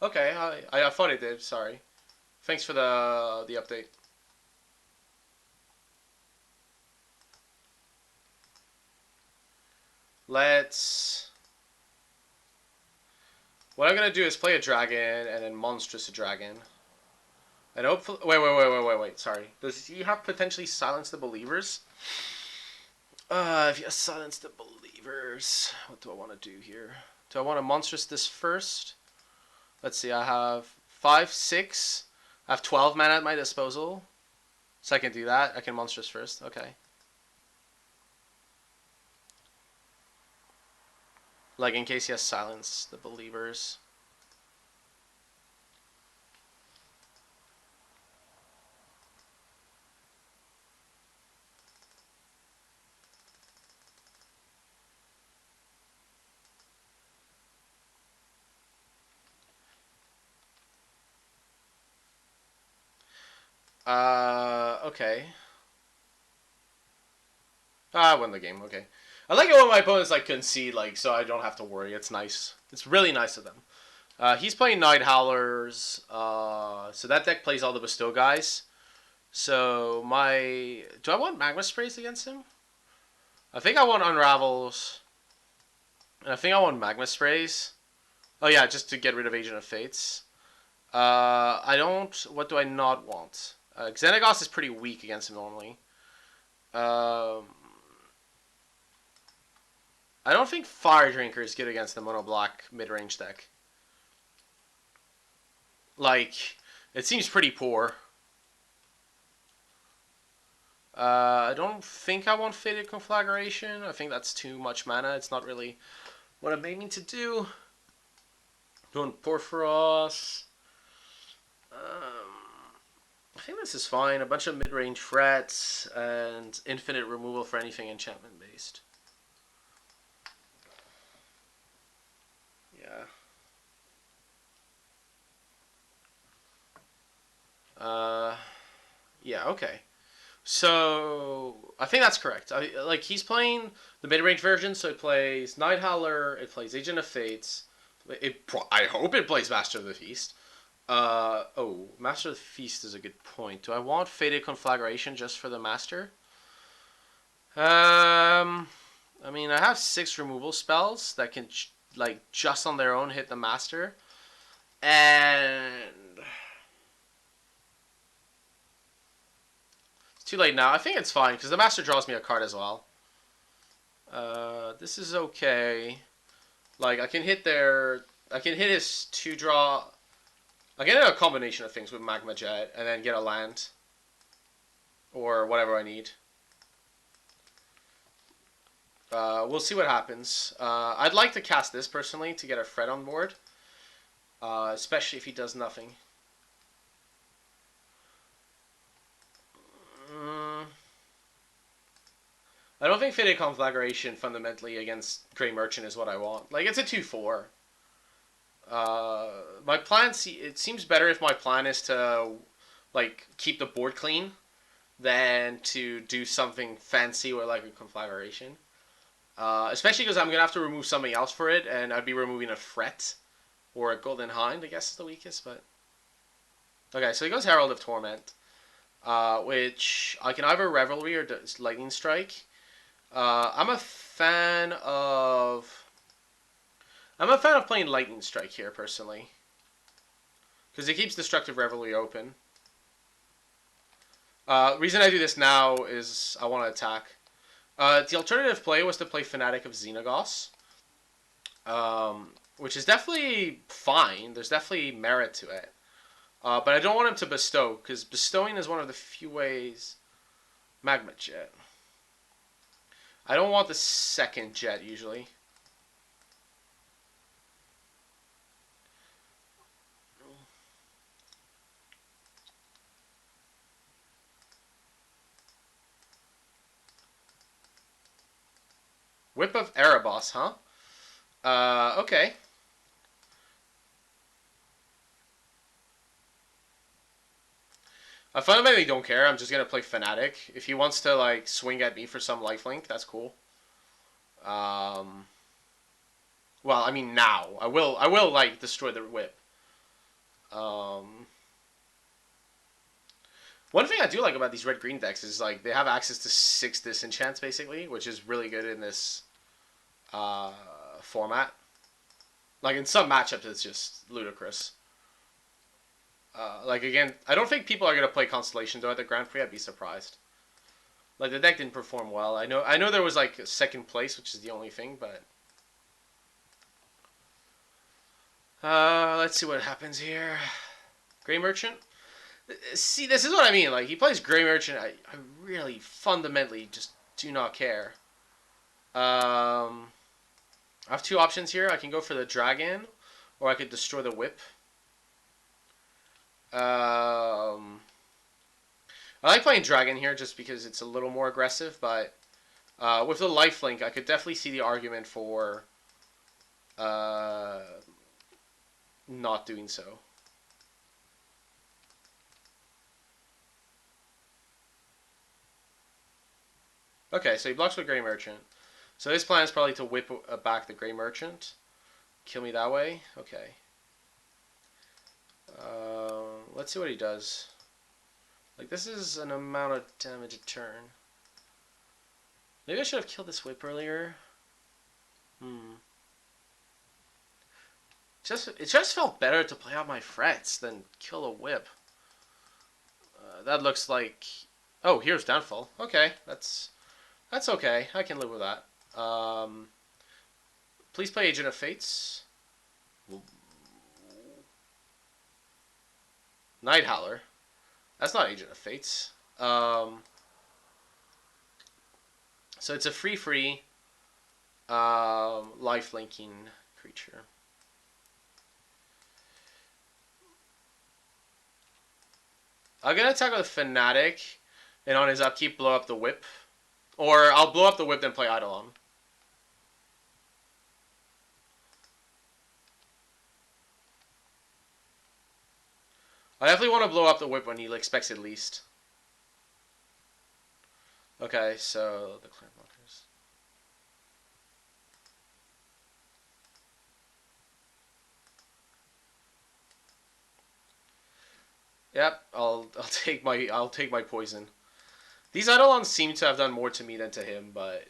Okay, I thought it did. Sorry. Thanks for the update. Let's. What I'm gonna do is play a dragon and then monstrous a dragon. And hopefully, wait. Sorry. Does he have potentially silence the believers? If he has silence the believers, what do I want to do here? Do I want to monstrous this first? Let's see, I have 5, 6. I have 12 mana at my disposal. So I can do that. I can monstrous first. Okay. Like in case he has silence the believers. Okay. I won the game. Okay. I like it when my opponents like concede, like so I don't have to worry. It's nice. It's really nice of them. He's playing Night Howlers. So that deck plays all the bestow guys. So do I want Magma Sprays against him? I think I want Unravels. And I think I want Magma Sprays. Oh yeah, just to get rid of Agent of Fates. I don't. What do I not want? Xenagos is pretty weak against him normally. I don't think Fire Drinker is good against the mono black mid range deck. Like, it seems pretty poor. I don't think I want Fated Conflagration. I think that's too much mana. It's not really what I'm aiming to do. Doing Porphyros. I think this is fine. A bunch of mid-range threats and infinite removal for anything enchantment-based. Yeah. Yeah, okay. So, I think that's correct. Like, he's playing the mid-range version, so it plays Night Howler, it plays Agent of Fates. I hope it plays Master of the Feast. Master of the Feast is a good point. Do I want Fated Conflagration just for the Master? I mean, I have 6 removal spells that can, like, just on their own hit the Master. And it's too late now. I think it's fine, because the Master draws me a card as well. This is okay. Like, I can hit his 2-draw. I can hit a combination of things with Magma Jet, and then get a land. Or whatever I need. We'll see what happens. I'd like to cast this, personally, to get a Fred on board. Especially if he does nothing. I don't think Fated Conflagration fundamentally against Grey Merchant is what I want. Like, it's a 2-4. My plan, it seems better if my plan is to, like, keep the board clean than to do something fancy with, like, a Conflagration. Especially because I'm going to have to remove something else for it, and I'd be removing a Fret or a Golden Hind, I guess is the weakest, but... Okay, so he goes Herald of Torment, which I can either Revelry or Lightning Strike. I'm a fan of playing Lightning Strike here, personally. Because it keeps Destructive Revelry open. Reason I do this now is I want to attack. The alternative play was to play Fanatic of Xenagos. Which is definitely fine. There's definitely merit to it. But I don't want him to bestow, because bestowing is one of the few ways... Magma Jet. I don't want the second jet, usually. Whip of Erebos, huh? Okay. I fundamentally don't care. I'm just gonna play Fanatic. If he wants to like swing at me for some lifelink, that's cool. Well, I mean now. I will like destroy the whip. One thing I do like about these red-green decks is like they have access to 6 disenchants basically, which is really good in this format. Like in some matchups, it's just ludicrous. Like again, I don't think people are gonna play Constellation though at the Grand Prix. I'd be surprised. Like the deck didn't perform well. I know there was like second place, which is the only thing, but Let's see what happens here. Gray Merchant. See, this is what I mean. Like, he plays Gray Merchant. I really fundamentally just do not care. I have two options here. I can go for the Dragon, or I could destroy the Whip. I like playing Dragon here just because it's a little more aggressive, but with the lifelink, I could definitely see the argument for not doing so. Okay, so he blocks with Grey Merchant. So his plan is probably to whip back the Grey Merchant. Kill me that way. Okay. Let's see what he does. Like, this is an amount of damage a turn. Maybe I should have killed this whip earlier. It just felt better to play out my frets than kill a whip. That looks like... Oh, here's Downfall. Okay, that's okay. I can live with that. Please play Agent of Fates. Night Howler. That's not Agent of Fates. So it's a free life-linking creature. I'm going to attack with Fanatic, and on his upkeep, blow up the Whip. Or I'll blow up the Whip, then play Eidolon. I definitely want to blow up the Whip when he expects it least. Okay, so the clan blockers. Yep, I'll take my poison. These Eidolons seem to have done more to me than to him, but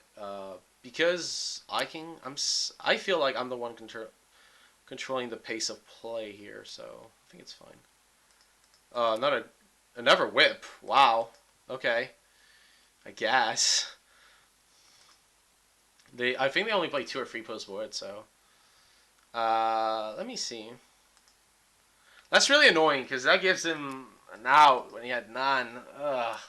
because I feel like I'm the one controlling the pace of play here, so I think it's fine. Another whip. Wow. Okay. I guess. I think they only play 2 or 3 post board, so let me see. That's really annoying because that gives him an out when he had none. Ugh.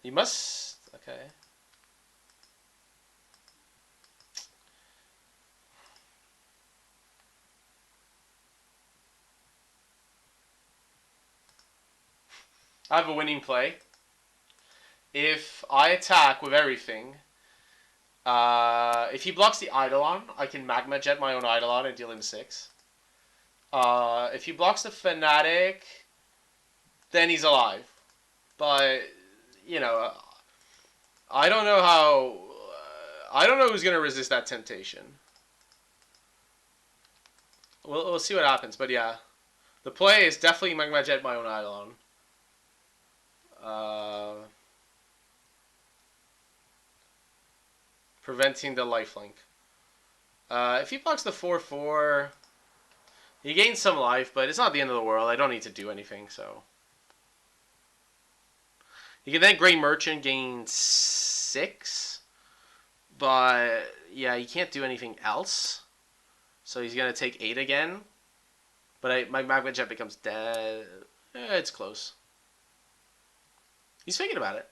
He must... Okay. I have a winning play. If I attack with everything, if he blocks the Eidolon, I can Magma Jet my own Eidolon and deal him 6. If he blocks the Fanatic, then he's alive. But, you know, I don't know how... I don't know who's going to resist that temptation. We'll see what happens, but yeah. The play is definitely Magma Jet my own Eidolon. Preventing the lifelink. If he blocks the 4/4, he gains some life, but it's not the end of the world. I don't need to do anything, so. He can then Grey Merchant gain 6, but yeah, he can't do anything else. So he's gonna take 8 again. But my Magma Jet becomes dead. It's close. He's thinking about it.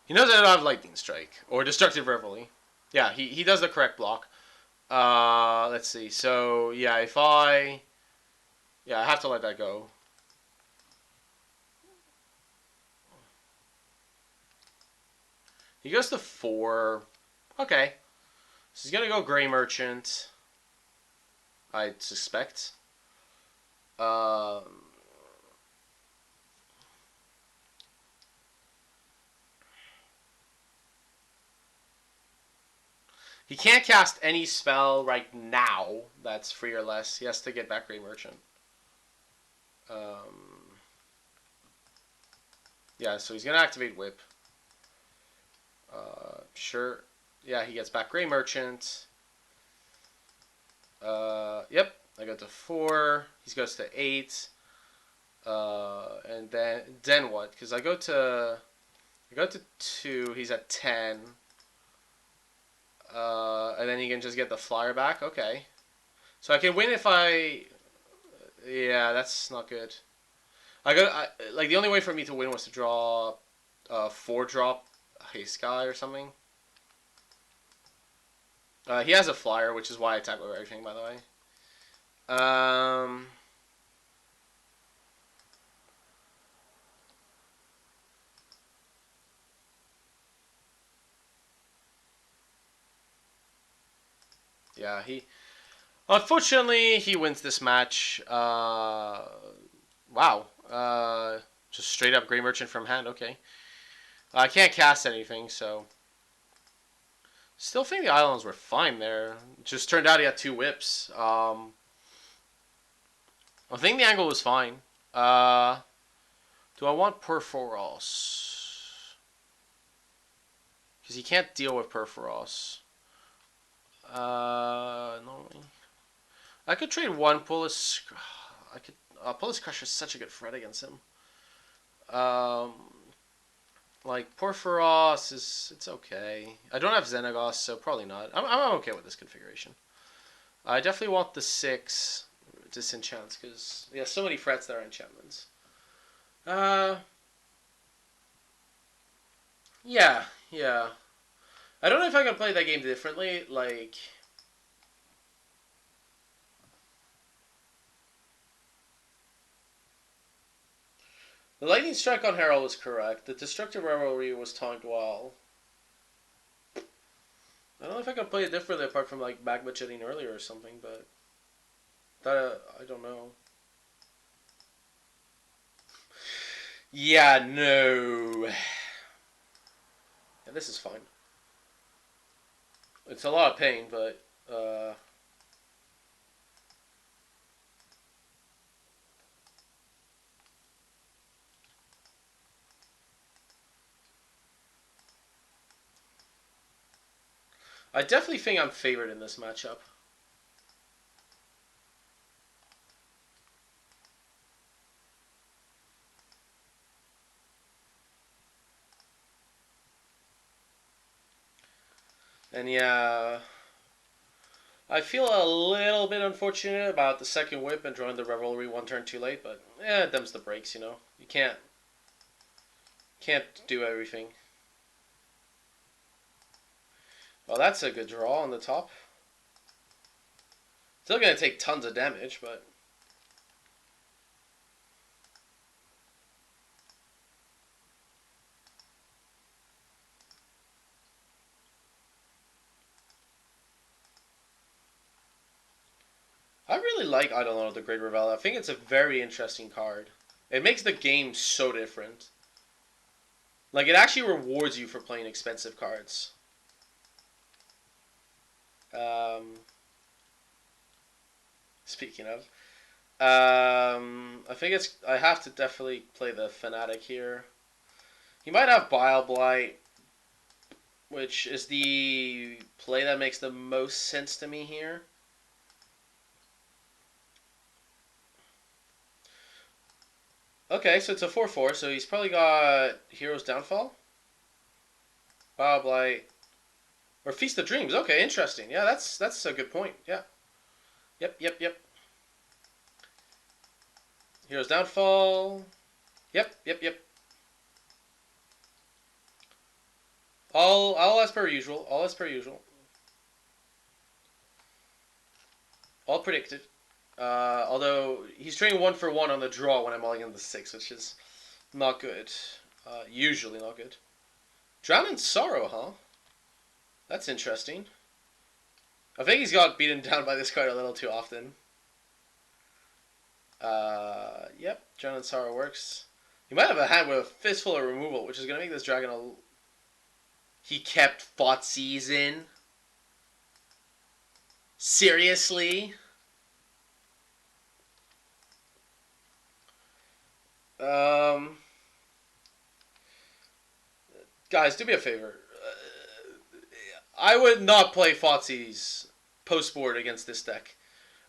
He knows I don't have Lightning Strike or Destructive Reveille. Yeah, he does the correct block. Let's see. So yeah, I have to let that go. He goes to 4. Okay. So he's gonna go Grey Merchant. I suspect. He can't cast any spell right now that's 3 or less. He has to get back Grey Merchant. Yeah, so he's going to activate Whip. Sure. Yeah, he gets back Grey Merchant. Yep, I go to 4. He goes to 8. And then what? Because I go to go to 2. He's at 10. And then you can just get the flyer back. Okay. So I can win if I... Yeah, that's not good. Like, the only way for me to win was to draw a 4-drop Haste Guy or something. He has a flyer, which is why I attack over everything, by the way. Yeah, he... Unfortunately, he wins this match. Wow. Just straight up Grey Merchant from hand. Okay. I can't cast anything, so... Still think the islands were fine there. Just turned out he had 2 whips. I think the angle was fine. Do I want Perforos? Because he can't deal with Perforos. No. I could trade 1 Pulis. I could. Pulis Crusher is such a good threat against him. Like Porphyros it's okay. I don't have Xenagos, so probably not. I'm okay with this configuration. I definitely want the 6 disenchants because yeah, so many threats that are enchantments. Yeah. I don't know if I can play that game differently. Like, the Lightning Strike on Herald was correct. The Destructive Revelry was timed well. I don't know if I can play it differently apart from like Magma Jetting earlier or something, but that I don't know. Yeah, no. Yeah, this is fine. It's a lot of pain, but I definitely think I'm favored in this matchup. And yeah, I feel a little bit unfortunate about the second whip and drawing the Revelry 1 turn too late, but yeah, it them's the breaks, you know. You can't do everything. Well, that's a good draw on the top. Still gonna take tons of damage, but I really like Eidolon of the Great Reveal. I think it's a very interesting card. It makes the game so different. Like, it actually rewards you for playing expensive cards. Speaking of, I think I have to definitely play the Fanatic here. He might have Bile Blight, which is the play that makes the most sense to me here. Okay, so it's a 4/4, so he's probably got Hero's Downfall, Bile Blight, or Feast of Dreams. Okay, interesting. Yeah, that's a good point. Yeah. Yep. Hero's Downfall. Yep. All as per usual. All as per usual. All predicted. Although he's trading 1 for 1 on the draw when I'm mulling in the 6, which is not good. Usually not good. Drown in Sorrow, huh? That's interesting. I think he's got beaten down by this card a little too often. Yep, Drown in Sorrow works. He might have a hand with a fistful of removal, which is going to make this dragon a... He kept Thoughtseize in? Seriously? Guys, do me a favor. I would not play Thoughtseize post-board against this deck.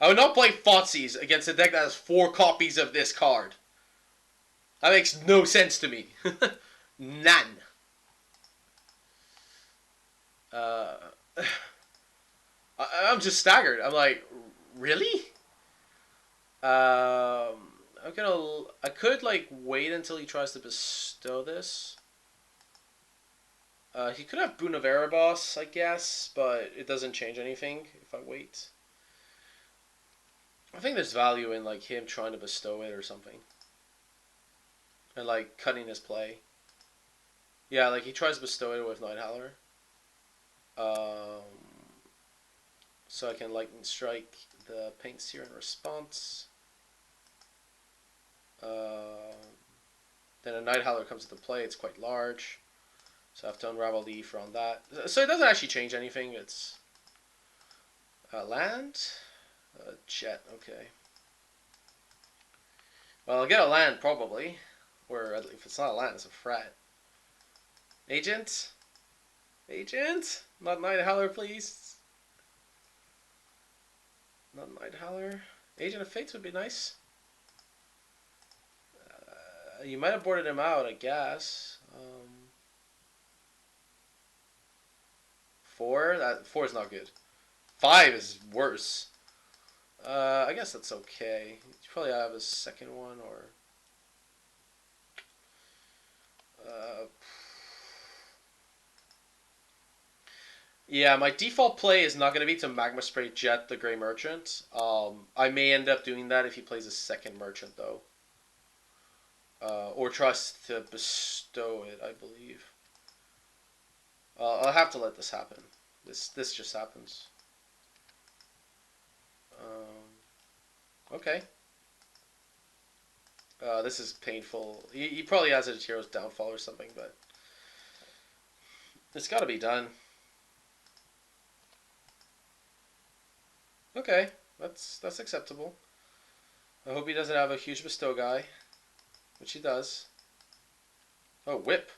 I would not play Thoughtseize against a deck that has 4 copies of this card. That makes no sense to me. None. Uh, I'm just staggered. I'm like, really? I'm gonna. I could like wait until he tries to bestow this. He could have Bunavera boss, I guess, but it doesn't change anything if I wait. I think there's value in like him trying to bestow it or something, and like cutting his play. Yeah, like he tries to bestow it with Night Howler. Um, so I can lightning strike the Paint Seer in response. Uh, then a Night Howler comes into play. It's quite large, so I have to unravel the Ether on that. So it doesn't actually change anything. It's land, jet. Okay. Well, I'll get a land probably, or if it's not a land, it's a threat. Agent, agent, not Night Howler, please. Not Night Howler. Agent of Fates would be nice. You might have boarded him out, I guess. Four? Four is not good. Five is worse. I guess that's okay. You probably have a second one or. Uh, yeah, my default play is not going to be to Magma Spray Jet the Grey Merchant. I may end up doing that if he plays a second Merchant though. Or tries to bestow it, I believe. I'll have to let this happen. This just happens. Okay. This is painful. He probably has a hero's downfall or something, but it's got to be done. Okay, that's acceptable. I hope he doesn't have a huge bestow guy, which he does. Oh, whip.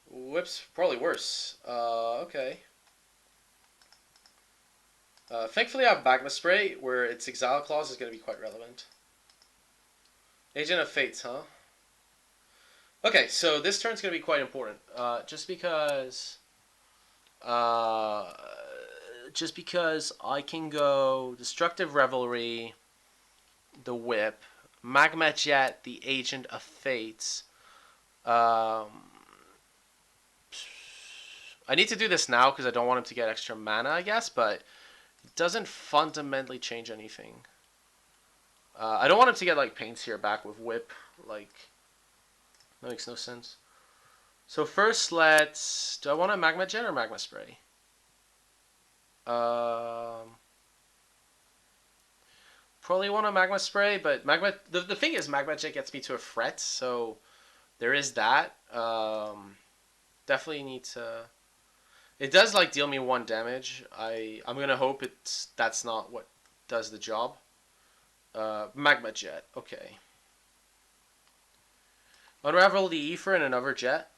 Whip's probably worse. Okay. Thankfully, I have Magma Spray, where its Exile Clause is going to be quite relevant. Agent of Fates, huh? Okay, so this turn's going to be quite important. Uh, just because I can go Destructive Revelry, the Whip, Magma Jet, the Agent of Fates. I need to do this now because I don't want him to get extra mana, I guess, but it doesn't fundamentally change anything. I don't want him to get like Paints here back with Whip. Like, that makes no sense. So first, do I want a Magma Jet or Magma Spray? Probably want a Magma Spray, but the thing is Magma Jet gets me to a threat, so there is that. Definitely need to. It does like deal me 1 damage. I'm gonna hope that's not what does the job. Magma Jet. Okay. Unravel the Ether and another jet.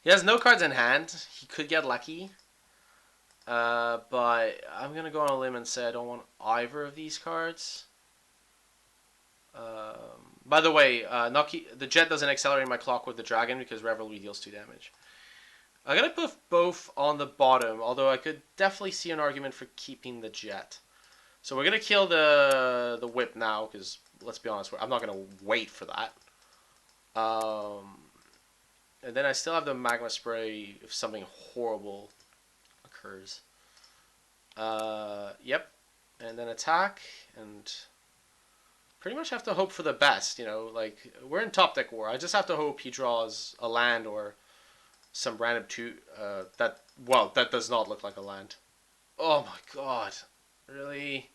He has no cards in hand. He could get lucky. But I'm going to go on a limb and say I don't want either of these cards. By the way, the jet doesn't accelerate my clock with the dragon because Revelry deals 2 damage. I'm going to put both on the bottom, although I could definitely see an argument for keeping the jet. So we're going to kill the whip now because, let's be honest, I'm not going to wait for that. And then I still have the Magma Spray if something horrible occurs. Yep. And then attack, and pretty much have to hope for the best, you know, like, we're in top deck war. I just have to hope he draws a land or some random that does not look like a land. Oh my god. Really?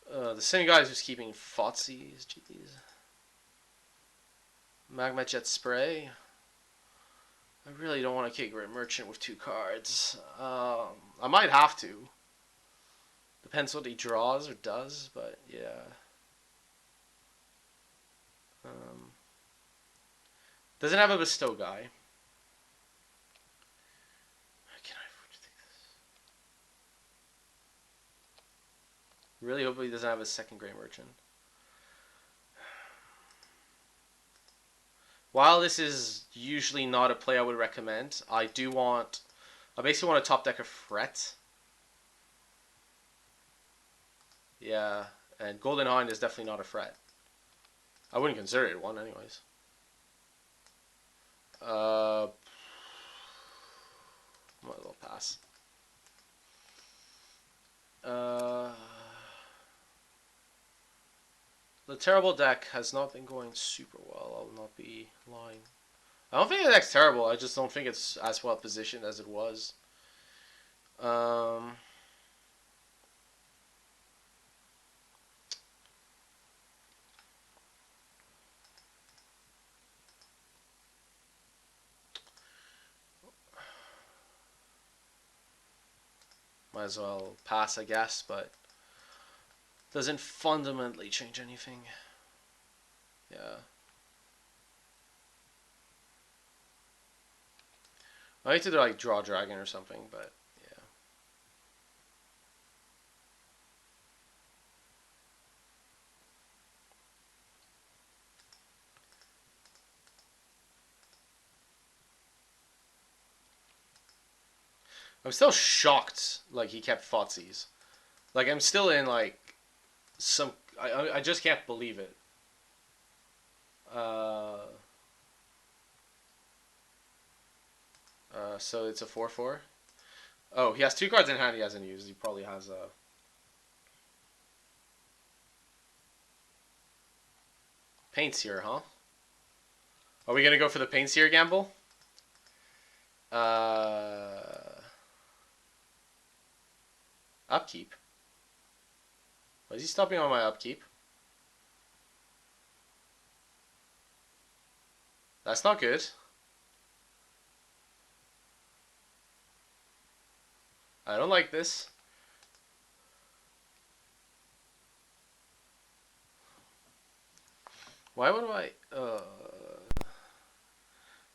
The same guy is just keeping Fotsies, jeez. Magma Jet Spray. I really don't want to kick Great Merchant with 2 cards. I might have to. Depends what he draws or does, but yeah. Doesn't have a bestow guy. Can I afford to take this? Really hope he doesn't have a second Grey Merchant. While this is usually not a play I would recommend, I basically want to top deck a Fret. Yeah, and Golden Hind is definitely not a Fret. I wouldn't consider it one, anyways. Uh, might as well pass. The terrible deck has not been going super well. I'll not be lying. I don't think the deck's terrible. I just don't think it's as well positioned as it was. Um, might as well pass, I guess, but doesn't fundamentally change anything. Yeah. I need to like draw dragon or something, but yeah. I'm still shocked. Like he kept Thoughtseize. Like I'm still in like some. I just can't believe it. Uh, so it's a 4/4. Oh, he has two cards in hand he hasn't used. He probably has a Paint Seer, huh? Are we gonna go for the Paint Seer gamble? Uh, Upkeep. Why is he stopping on my upkeep? That's not good. I don't like this. Why would I?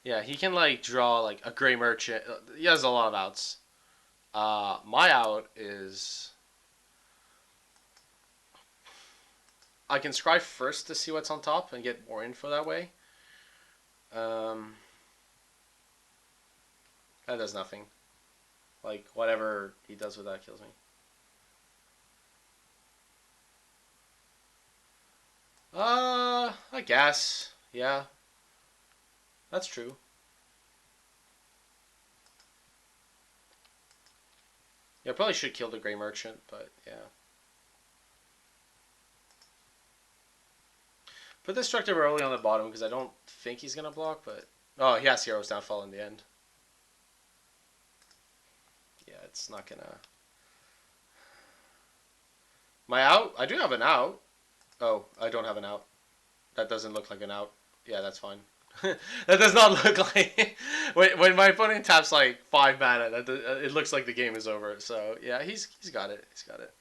Yeah, he can like draw like a Gray Merchant. He has a lot of outs. My out is I can scry first to see what's on top and get more info that way. Um, that does nothing. Like whatever he does with that kills me. I guess. Yeah, that's true. Yeah, I probably should kill the Gray Merchant, but yeah. Put the Destructive early on the bottom because I don't think he's gonna block, but oh, he has Hero's Downfall in the end. Yeah, it's not gonna. My out? I do have an out. Oh, I don't have an out. That doesn't look like an out. Yeah, that's fine. That does not look like when my opponent taps like 5 mana. It looks like the game is over. So yeah, he's got it. He's got it.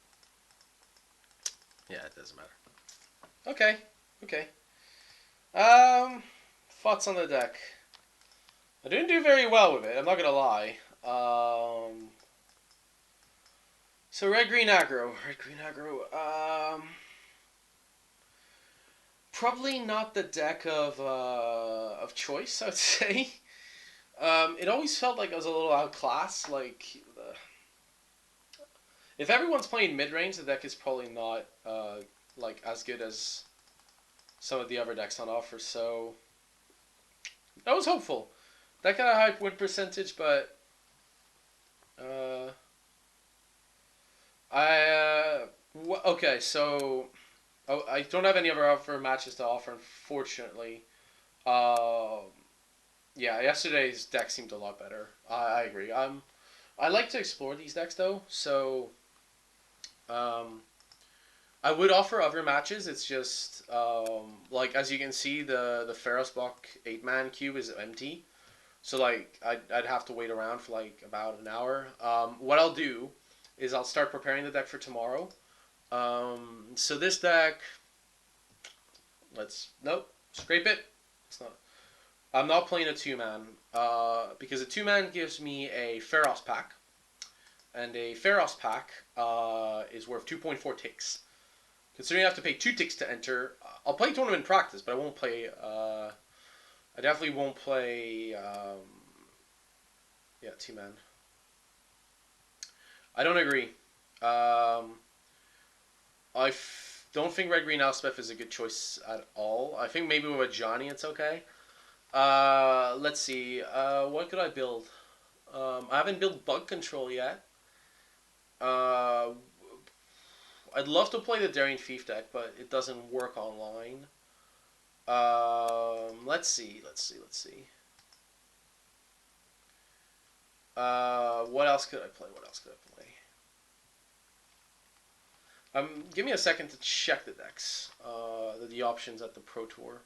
Yeah, it doesn't matter. Okay, okay. Um, thoughts on the deck? I didn't do very well with it. I'm not gonna lie. So red green aggro, red green aggro. Probably not the deck of choice. I would say. It always felt like I was a little outclassed. Like, if everyone's playing mid range, the deck is probably not like as good as some of the other decks on offer. So I was hopeful. That kind of high win percentage, but uh, okay. So I don't have any other offer matches to offer, unfortunately. Uh, yeah, yesterday's deck seemed a lot better. I agree. I like to explore these decks though, so um, I would offer other matches. It's just like as you can see, the Ferrosbach 8-man cube is empty, so like I'd have to wait around for like about an hour. What I'll do is I'll start preparing the deck for tomorrow. So this deck, let's nope scrape it. It's not. I'm not playing a 2-man because a 2-man gives me a Pharos pack, and a Pharos pack is worth 2.4 ticks. Considering I have to pay 2 ticks to enter, I'll play tournament practice, but I won't play I definitely won't play. Yeah, two-man. I don't agree. Um, don't think Red Green Elspeth is a good choice at all. I think maybe with a Johnny it's okay. Let's see. What could I build? I haven't built bug control yet. Uh, I'd love to play the Daring Thief deck, but it doesn't work online. Let's see. Let's see. What else could I play? What else could I play? Give me a second to check the decks. The options at the Pro Tour.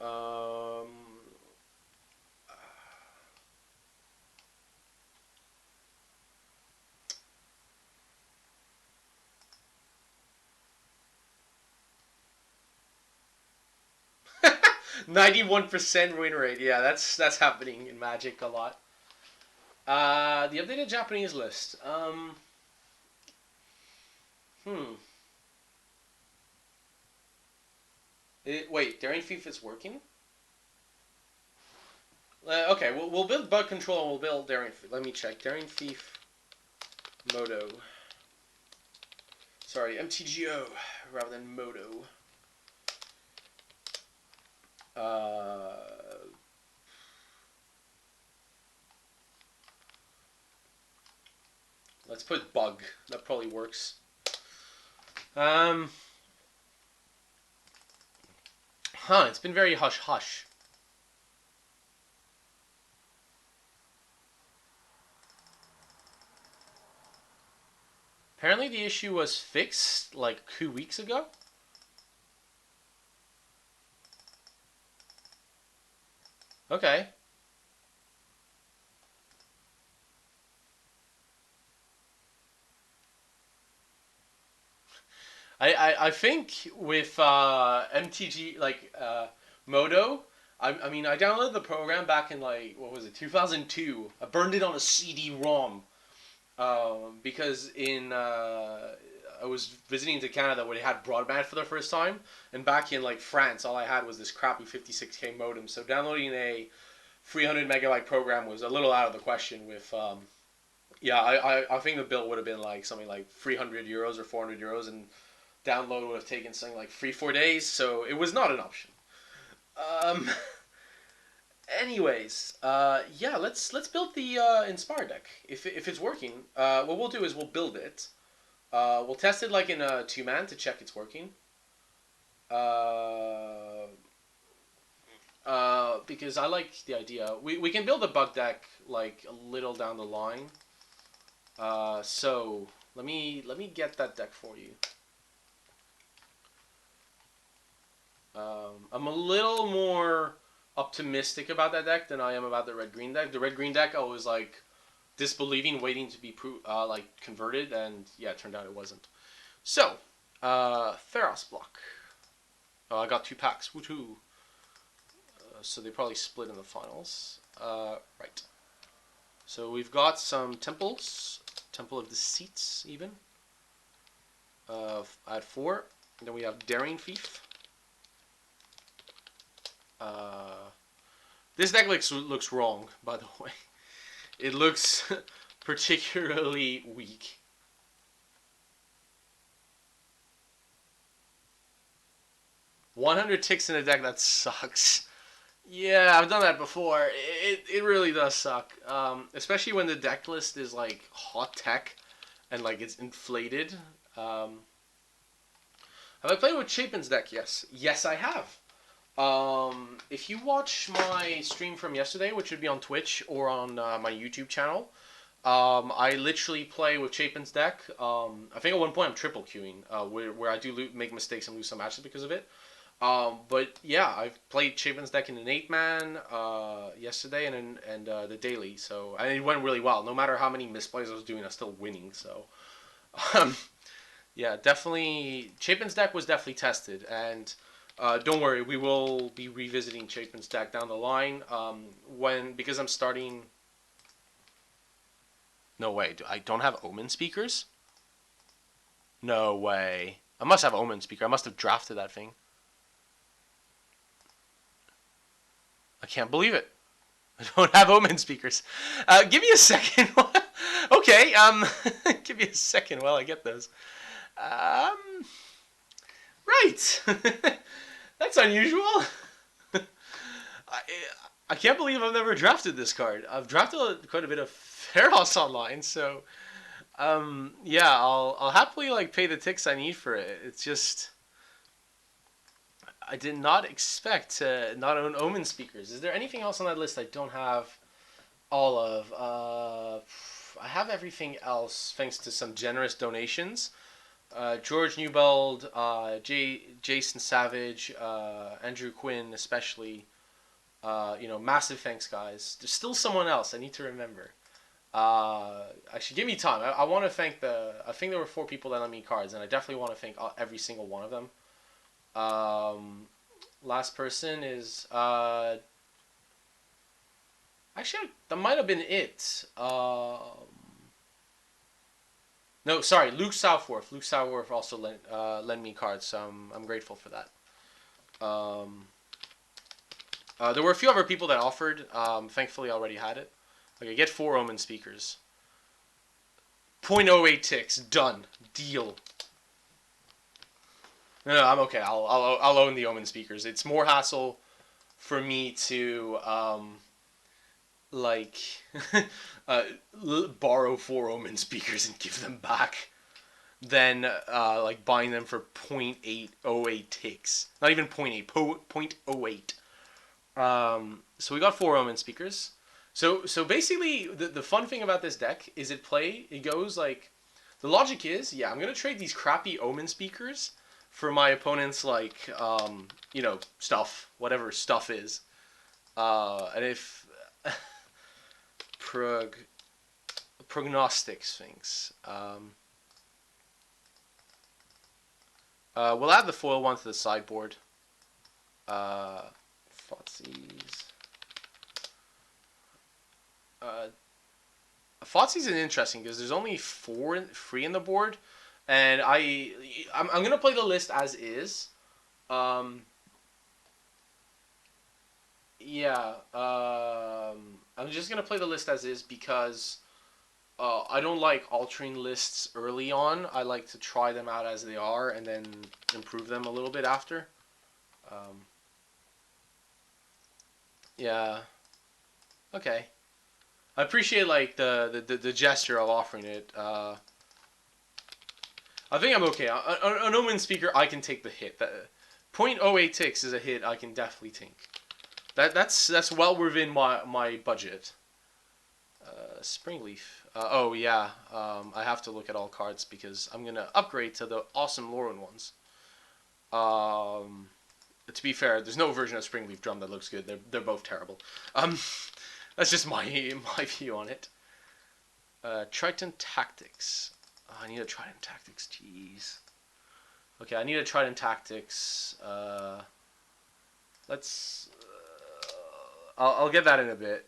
Um, 91% win rate. Yeah, that's happening in Magic a lot. The updated Japanese list. Hmm. Wait, Daring Thief is working? Okay, we'll build Bug Control and we'll build Daring Thief. Let me check. Daring Thief Moto. Sorry, MTGO rather than Moto. Uh, let's put Bug. That probably works. Um, it's been very hush hush. Apparently the issue was fixed like 2 weeks ago. Okay. I think with MTG like Modo, I mean I downloaded the program back in like what was it 2002. I burned it on a CD-ROM because in I was visiting to Canada when they had broadband for the first time, and back in like France, all I had was this crappy 56K modem. So downloading a 300 megabyte program was a little out of the question. With yeah, I think the bill would have been like something like 300 euros or 400 euros, and download would have taken something like 3-4 days. So it was not an option. Um, anyways, yeah, let's build the Inspire deck. If it's working, what we'll do is we'll build it. We'll test it like in a two-man to check it's working. Uh, because I like the idea. We can build a bug deck like a little down the line. So let me get that deck for you. I'm a little more optimistic about that deck than I am about the red green deck. The red green deck I was like disbelieving, waiting to be like converted, and yeah, it turned out it wasn't. So, Theros block. Oh, I got 2 packs. Woohoo! So they probably split in the finals. Right. So we've got some temples. Temple of Deceits, even. At 4. And then we have Daring Thief. This deck looks wrong, by the way. It looks particularly weak. 100 ticks in a deck, that sucks. Yeah, I've done that before. It really does suck. Especially when the deck list is like hot tech and like it's inflated. Have I played with Chapin's deck? Yes. Yes, I have. If you watch my stream from yesterday, which would be on Twitch or on my YouTube channel, I literally play with Chapin's deck. I think at one point I'm triple queuing, where I do make mistakes and lose some matches because of it. But yeah, I've played Chapin's deck in an 8-man yesterday and the daily, so and it went really well. No matter how many misplays I was doing, I was still winning. So, um, yeah, definitely Chapin's deck was definitely tested, and don't worry, we will be revisiting Chapin's deck down the line. Because I'm starting. No way, I don't have Omen speakers. No way. I must have Omen speaker. I must have drafted that thing. can't believe it. I don't have Omen speakers. Give me a second. Okay, give me a second while I get those. Right. That's unusual. I, I can't believe I've never drafted this card. I've drafted quite a bit of Pharos online, so yeah, I'll happily like pay the ticks I need for it. It's just I did not expect to not own Omen speakers. Is there anything else on that list I don't have all of? I have everything else thanks to some generous donations. George Newbold, Jason Savage, Andrew Quinn, especially. Massive thanks, guys. There's still someone else I need to remember. Actually, give me time. I want to thank I think there were 4 people that lent me cards, and I definitely want to thank every single one of them. Last person is actually that might have been it. No, sorry, Luke Southworth. Luke Southworth also lent me cards, so I'm grateful for that. There were a few other people that offered. Thankfully, I already had it. Okay, get 4 Omen speakers. 0.08 ticks. Done. Deal. No, I'm okay. I'll own the Omen speakers. It's more hassle for me to like borrow 4 Omen speakers and give them back than like buying them for 0.808 ticks. Not even 0.8, 0.08. So we got 4 Omen speakers. So basically, the fun thing about this deck is it goes like, the logic is, yeah, I'm going to trade these crappy Omen speakers for my opponent's, like, stuff, whatever stuff is. And if, prognostic sphinx. We'll add the foil one to the sideboard. Fotsies. Fotsies is interesting because there's only 3 in the board, and I'm gonna play the list as is. Yeah. I'm just gonna play the list as is because I don't like altering lists early on. I like to try them out as they are and then improve them a little bit after. Yeah. Okay. I appreciate like the gesture of offering it. I think I'm okay. An Omen speaker, I can take the hit. 0.08 ticks is a hit I can definitely take. That's well within my budget. Springleaf. Oh yeah. I have to look at all cards because I'm gonna upgrade to the awesome Lauren ones. To be fair, there's no version of Springleaf Drum that looks good. They're both terrible. That's just my view on it. Triton Tactics. Oh, I need a Triton Tactics. Jeez. Okay, I need a Triton Tactics. Let's. I'll get that in a bit.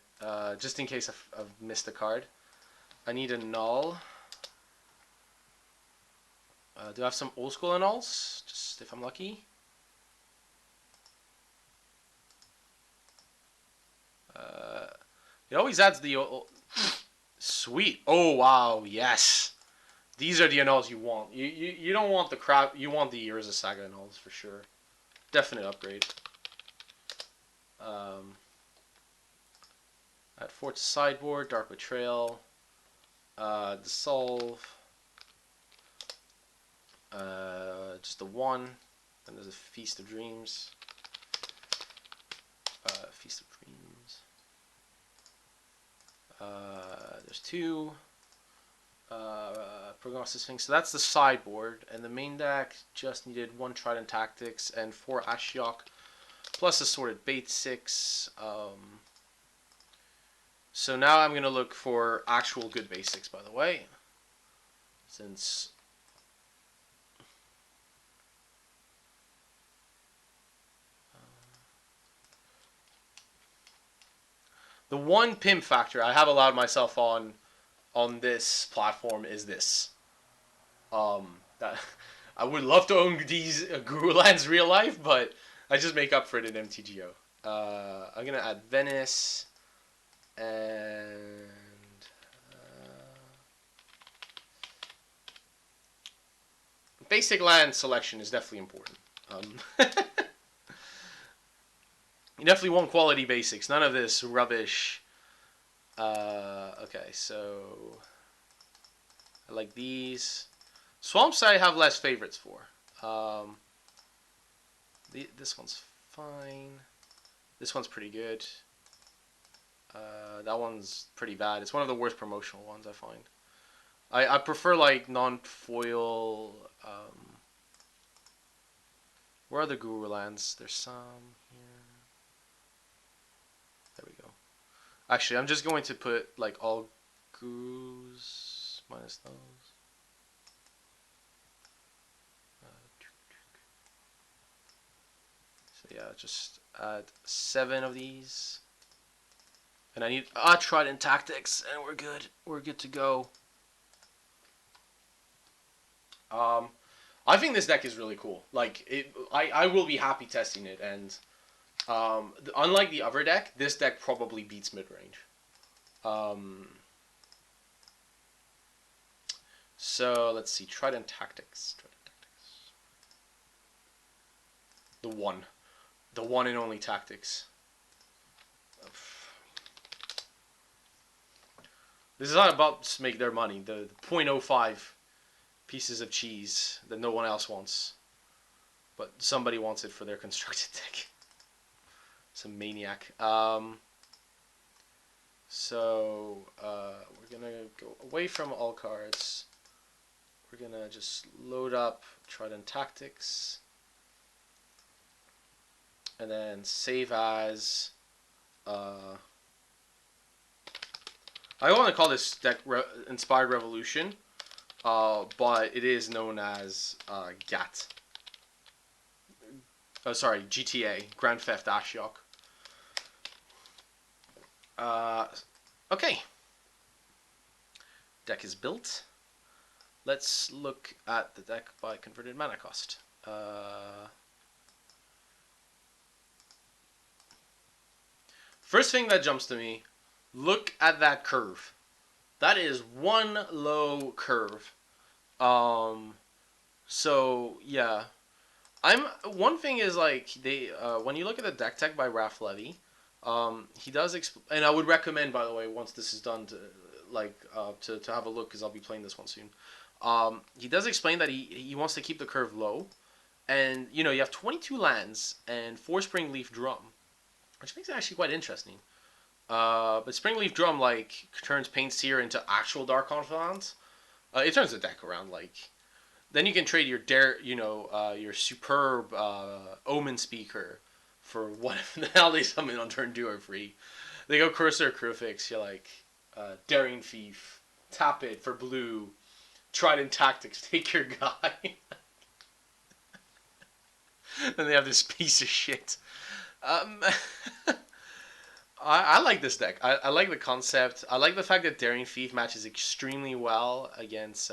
Just in case I've missed a card. I need a null. Do I have some old school nulls? Just if I'm lucky. It always adds the... Sweet. Oh, wow. Yes. These are the annuls you want. You don't want the crap. You want the Urza Saga annuls for sure. Definite upgrade. Add 4 to sideboard. Dark Betrayal. Dissolve. Just the 1. Then there's a Feast of Dreams. Feast of Dreams. There's 2 Prognostic Sphinx. So that's the sideboard, and the main deck just needed 1 Trident Tactics and 4 Ashiok, plus Assorted Bait 6. So now I'm gonna look for actual good basics. By the way, since the one pimp factor I have allowed myself on this platform is this. That I would love to own these Guru Lands real life, but I just make up for it in MTGO. I'm gonna add Venice and basic land selection is definitely important. You definitely want quality basics. None of this rubbish. Okay, so I like these. Swamps I have less favorites for. Um, this one's fine. This one's pretty good. That one's pretty bad. It's one of the worst promotional ones I find. I prefer like non-foil. Where are the Guru lands? There's some here. There we go. Actually, I'm just going to put like all Gurus minus those. So yeah, just add 7 of these. And I need Trident Tactics, and we're good. We're good to go. I think this deck is really cool. Like, I will be happy testing it, and unlike the other deck, this deck probably beats mid-range. So, let's see. Trident Tactics. The one. The one and only Tactics. This is not about to make their money. The 0.05 pieces of cheese that no one else wants. But somebody wants it for their constructed deck. Some maniac. So, we're going to go away from all cards. We're going to just load up Trident Tactics. And then save as... I want to call this deck Inspired Revolution, but it is known as GAT. Oh, sorry, GTA, Grand Theft Ashiok. Okay. Deck is built. Let's look at the deck by converted mana cost. First thing that jumps to me, look at that curve. That is one low curve. So yeah, one thing is like they when you look at the deck tech by Raph Levy, he does and I would recommend, by the way, once this is done, to to have a look, because I'll be playing this one soon. He does explain that he wants to keep the curve low, and you have 22 lands and 4 Springleaf Drum, which makes it actually quite interesting. But Springleaf Drum like turns Pain Seer into actual Dark Confidant. It turns the deck around. Like, then you can trade your your superb Omen Speaker for whatever the hell they summon on turn 2 or 3. They go Cursor Crucifix. You're like Daring Thief, tap it for blue. Trident Tactics, take your guy. Then they have this piece of shit. I like this deck. I like the concept. I like the fact that Daring Thief matches extremely well against...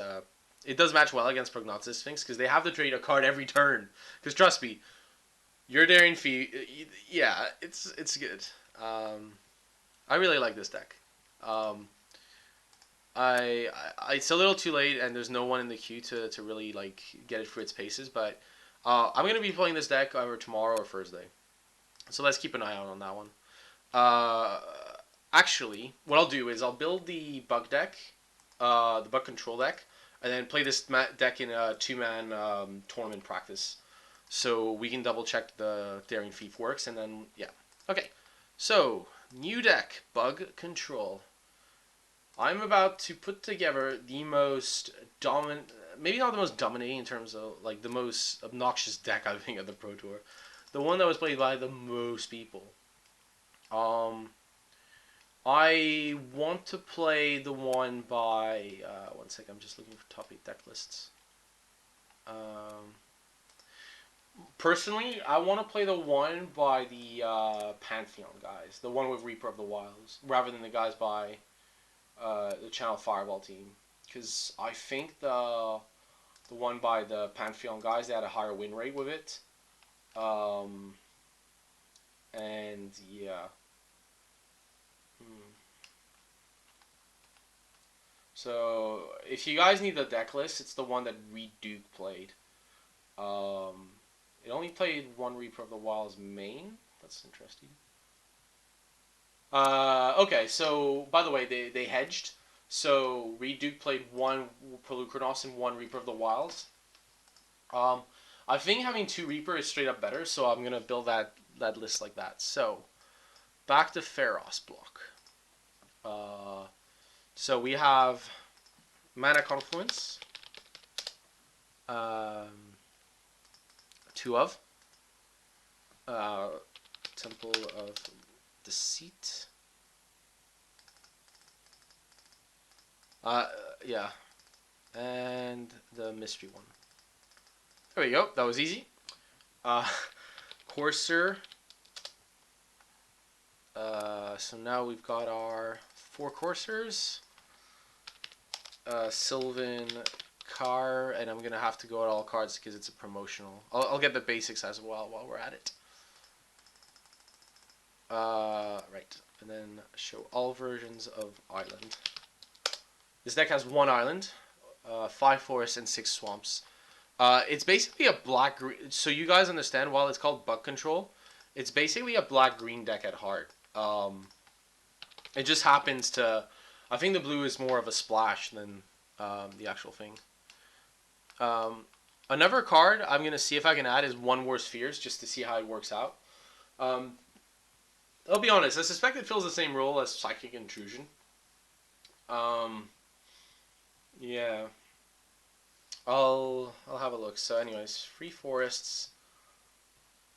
it does match well against Prognosis Sphinx, because they have to trade a card every turn. Because trust me, your Daring Thief... Yeah, it's good. I really like this deck. It's a little too late, and there's no one in the queue to really like get it through its paces, but I'm going to be playing this deck either tomorrow or Thursday. So let's keep an eye out on that one. Actually, what I'll do is I'll build the bug deck, the bug control deck, and then play this deck in a 2-man tournament practice, so we can double check the Daring Thief works, and then yeah. Okay, so new deck, bug control. I'm about to put together the most dominant, maybe not the most dominating in terms of like the most obnoxious deck I think at the Pro Tour, the one that was played by the most people. I want to play the one by, one sec, I'm just looking for top 8 deck lists. Personally, I want to play the one by the Pantheon guys, the one with Reaper of the Wilds, rather than the guys by the Channel Fireball team, because I think the one by the Pantheon guys, they had a higher win rate with it. And yeah. Hmm. So if you guys need the deck list, it's the one that Duke played. Um, it only played one Reaper of the Wild's main. That's interesting. Okay, so by the way, they hedged. So Reed Duke played one Pelucranos and one Reaper of the Wilds. Um, I think having two Reaper is straight up better, so I'm gonna build that list like that. So back to Pharos block. Uh, so we have Mana Confluence, um, two of uh, Temple of Deceit. Uh, yeah, and the mystery one. There we go. That was easy. Uh, Courser. So now we've got our four coursers. Sylvan Car, and I'm gonna have to go at all cards because it's a promotional. I'll get the basics as well while we're at it. Right, and then show all versions of Island. This deck has one island, 5 forests, and 6 swamps. It's basically a black-green. So you guys understand, while it's called Bug Control, it's basically a black-green deck at heart. It just happens to. I think the blue is more of a splash than the actual thing. Another card I'm going to see if I can add is One War Spheres, just to see how it works out. Um, I'll be honest, I suspect it fills the same role as Psychic Intrusion. Um, yeah. I'll have a look. So anyways, 3 forests,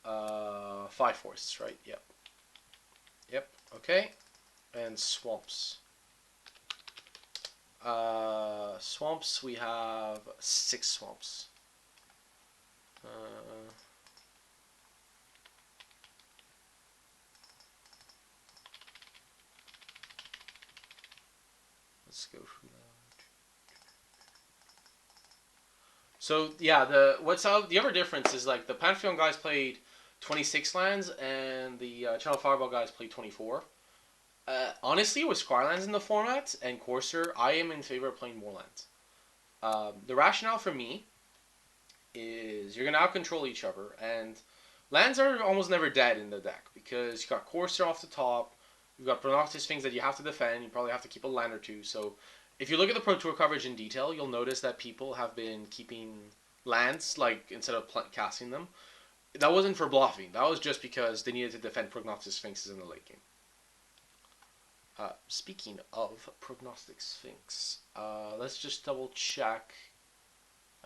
5 forests, right? Yep. Yep. Okay. And swamps. Swamps, we have 6 swamps. Let's go through that. So yeah, the other difference is like the Pantheon guys played 26 lands and the Channel Fireball guys played 24. Honestly, with Squirelands in the format and Courser, I am in favor of playing more lands. The rationale for me is you're gonna out control each other, and lands are almost never dead in the deck because you got Courser off the top, you've got Pronoctis things that you have to defend. You probably have to keep a land or two. So if you look at the Pro Tour coverage in detail, you'll notice that people have been keeping lands like instead of casting them. That wasn't for bluffing. That was just because they needed to defend Prognostic Sphinxes in the late game. Speaking of Prognostic Sphinx, let's just double check.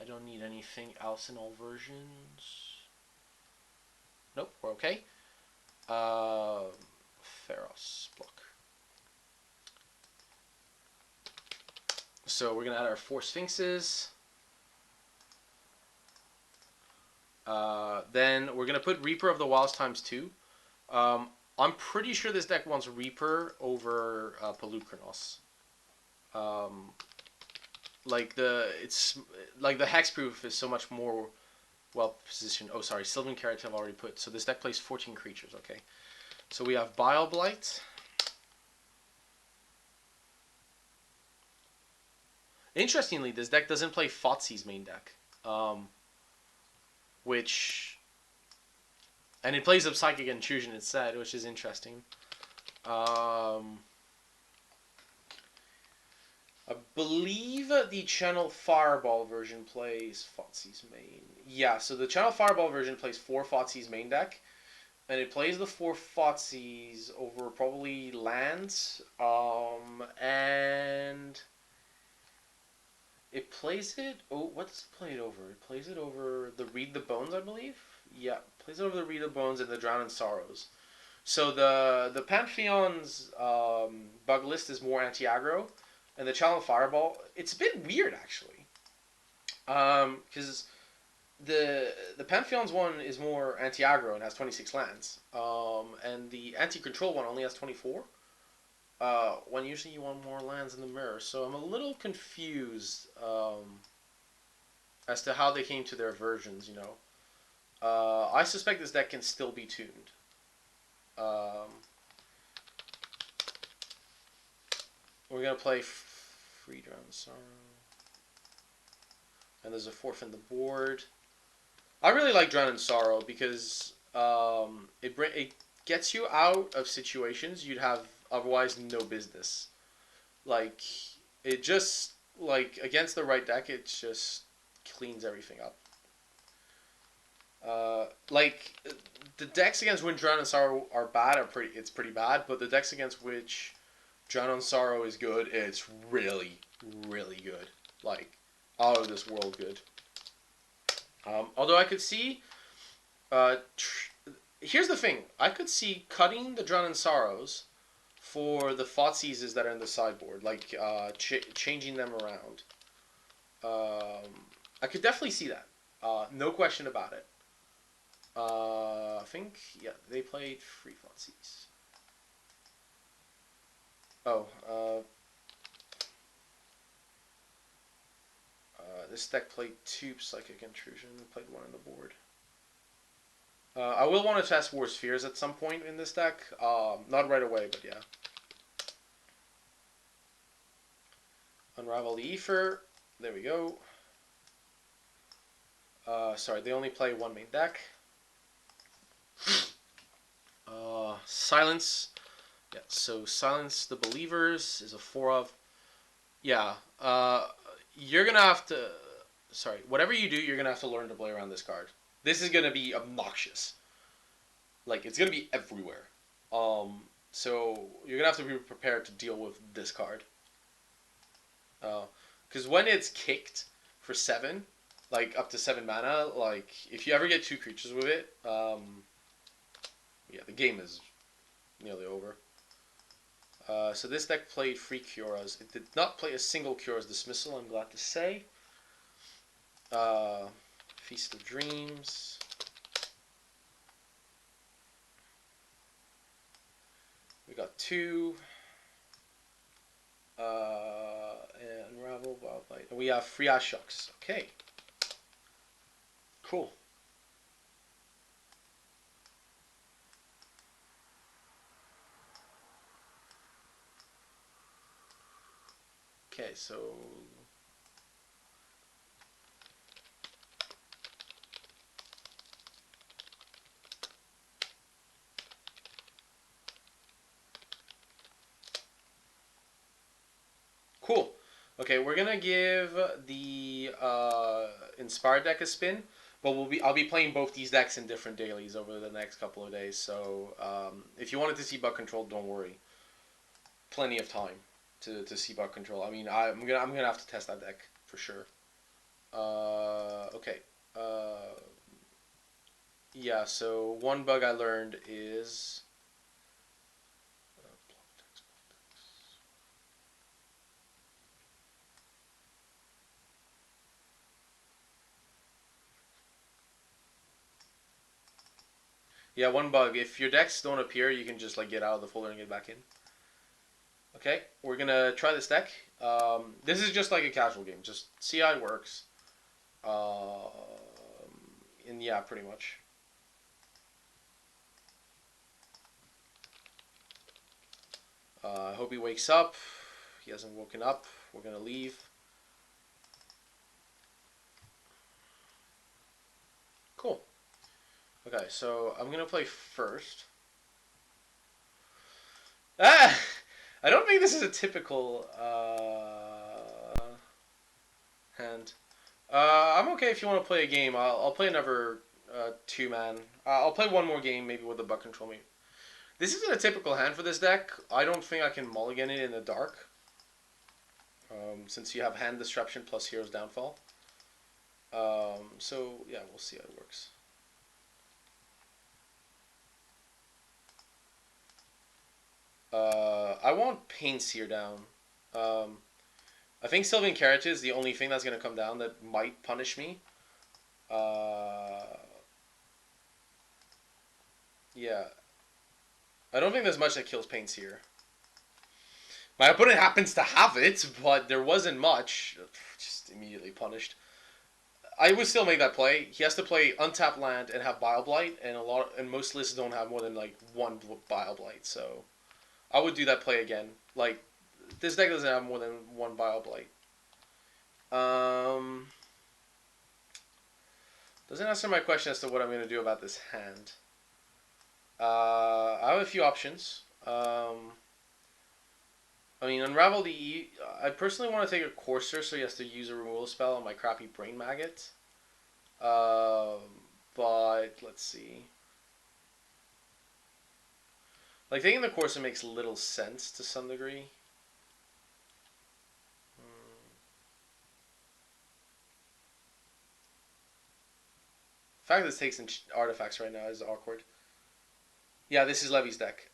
I don't need anything else in all versions. Nope, we're okay. Pharos block. So we're going to add our 4 Sphinxes. Then we're going to put Reaper of the Wilds times 2. I'm pretty sure this deck wants Reaper over Pelucranos. It's like the hexproof is so much more well positioned. Oh, sorry, Sylvan Carrot I've already put. So this deck plays 14 creatures. Okay, so we have Bile Blight. Interestingly, this deck doesn't play Fotzi's main deck, and it plays up Psychic Intrusion instead, which is interesting. I believe the Channel Fireball version plays Fotzi's main. Yeah, so the Channel Fireball version plays 4 Fotzi's main deck, and it plays the 4 Fotzi's over probably lands, and it plays it. Oh, what does it play it over? It plays it over the Read the Bones, I believe. Yeah, plays it over the Read the Bones and the Drown in Sorrows. So the Pantheon's bug list is more anti-aggro, and the Channel Fireball, it's a bit weird actually, because the Pantheon's one is more anti-aggro and has 26 lands, and the anti-control one only has 24. When usually you want more lands in the mirror, so I'm a little confused as to how they came to their versions. I suspect this deck can still be tuned. We're gonna play Free Drown Sorrow, and there's a 4th in the board. I really like Drown in Sorrow because it gets you out of situations you'd have otherwise no business. Like it just like against the right deck, it just cleans everything up. Like the decks against which Drown in Sorrow are bad it's pretty bad, but the decks against which Drown in Sorrow is good, it's really really good. Like out of this world good. Although I could see, here's the thing: I could see cutting the Drown in Sorrows for the Thoughtseizes that are in the sideboard, like changing them around. I could definitely see that. No question about it. I think, yeah, they played Free Thoughtseize. Oh, this deck played 2 Psychic Intrusion and played 1 on the board. I will want to test War Spheres at some point in this deck. Not right away, but yeah. Unravel the Ether. There we go. Sorry, they only play 1 main deck. Silence. Yeah, so Silence the Believers is a 4 of. Yeah. You're going to have to... Sorry, whatever you do, you're going to have to learn to play around this card. This is going to be obnoxious. Like, it's going to be everywhere. So you're going to have to be prepared to deal with this card. Because when it's kicked for 7, like up to 7 mana, like if you ever get 2 creatures with it, yeah, the game is nearly over. So this deck played 3 Kioras. It did not play a single Kiora's Dismissal, I'm glad to say. Feast of Dreams. We got 2. And Unravel, Wildlight. And we have 3 Ashocks. Okay. Cool. Okay, so... Cool. Okay, we're gonna give the Inspired deck a spin, but I'll be playing both these decks in different dailies over the next couple of days. So if you wanted to see Bug Control, don't worry. Plenty of time to see Bug Control. I mean, I'm gonna have to test that deck for sure. Okay. Yeah. So one bug I learned is. Yeah, one bug. If your decks don't appear, you can just like get out of the folder and get back in. Okay, we're gonna try this deck. This is just like a casual game. Just see how it works. And yeah, pretty much. I hope he wakes up. He hasn't woken up. We're gonna leave. Cool. Okay, so I'm gonna play first. Ah! I don't think this is a typical hand. I'm okay if you want to play a game. I'll play another 2-man. I'll play one more game, maybe with the Buck Control me. This isn't a typical hand for this deck. I don't think I can mulligan it in the dark. Since you have Hand Disruption plus Hero's Downfall. So, yeah, we'll see how it works. I want Painseer down. I think Sylvan Carriage is the only thing that's going to come down that might punish me. Yeah. I don't think there's much that kills Painseer. My opponent happens to have it, but there wasn't much. Just immediately punished. I would still make that play. He has to play untapped land and have Bile Blight, and most lists don't have more than like one Bile Blight. So I would do that play again. Like this deck doesn't have more than one Bile Blight. Um, doesn't answer my question as to what I'm going to do about this hand. I have a few options. I mean, Unravel the E. I personally want to take a Courser, so he has to use a removal spell on my crappy Brain Maggot. But let's see. Like taking the Courser makes little sense to some degree. The fact that this takes in artifacts right now is awkward. Yeah, this is Levy's deck.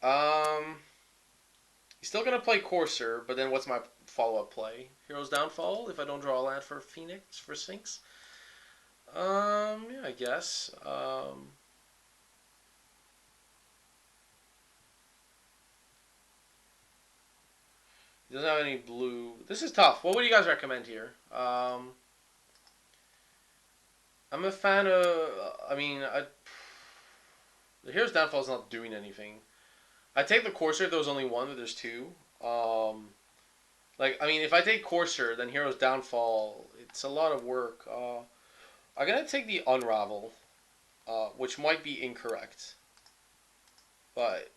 He's still gonna play Courser, but then what's my follow-up play? Hero's Downfall if I don't draw a land for Phoenix for Sphinx. Yeah, I guess. He doesn't have any blue. This is tough. What would you guys recommend here? I'm a fan of. The Hero's Downfall is not doing anything. I take the Courser if there was only one, but there's two. If I take Courser, then Hero's Downfall, it's a lot of work. I'm gonna take the Unravel, which might be incorrect, but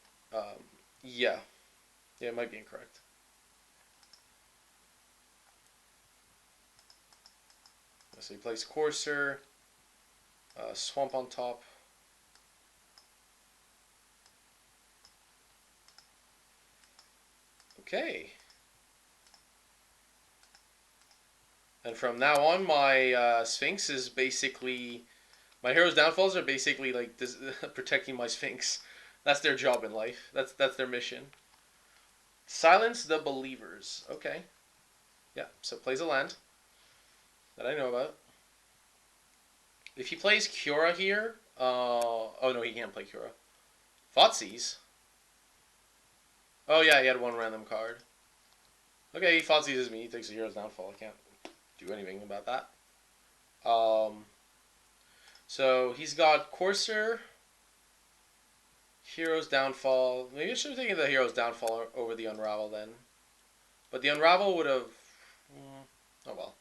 yeah, it might be incorrect. So he plays Courser, Swamp on top. Okay. And from now on, my Sphinx is basically... My Hero's Downfalls are basically like this, protecting my Sphinx. That's their job in life. That's their mission. Silence the Believers. Okay. Yeah, so plays a land that I know about. If he plays Cura here... oh no, he can't play Cura. Thoughtseize? Oh yeah, he had one random card. Okay, he Thoughtseizes me. He takes a Hero's Downfall. I can't do anything about that. So he's got Courser, Hero's Downfall. Maybe I should have taken the Hero's Downfall over the Unravel then. But the Unravel would have... oh well.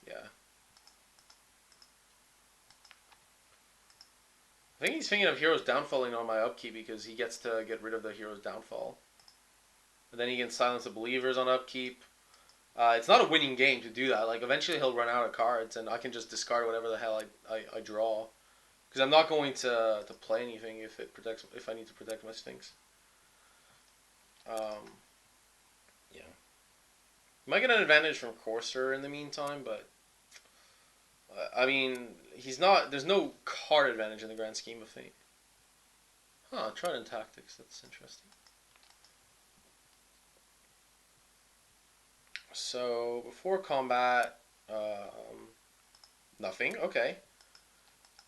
Yeah. I think he's thinking of Hero's Downfalling on my upkeep because he gets to get rid of the Hero's Downfall. And then he can silence the Believers on upkeep. It's not a winning game to do that. Like, eventually he'll run out of cards and I can just discard whatever the hell I draw. Because I'm not going to play anything if I need to protect my Sphinx. Yeah. Might get an advantage from Courser in the meantime, but I mean, he's not. There's no card advantage in the grand scheme of things. Huh? Trident Tactics. That's interesting. So before combat, nothing. Okay.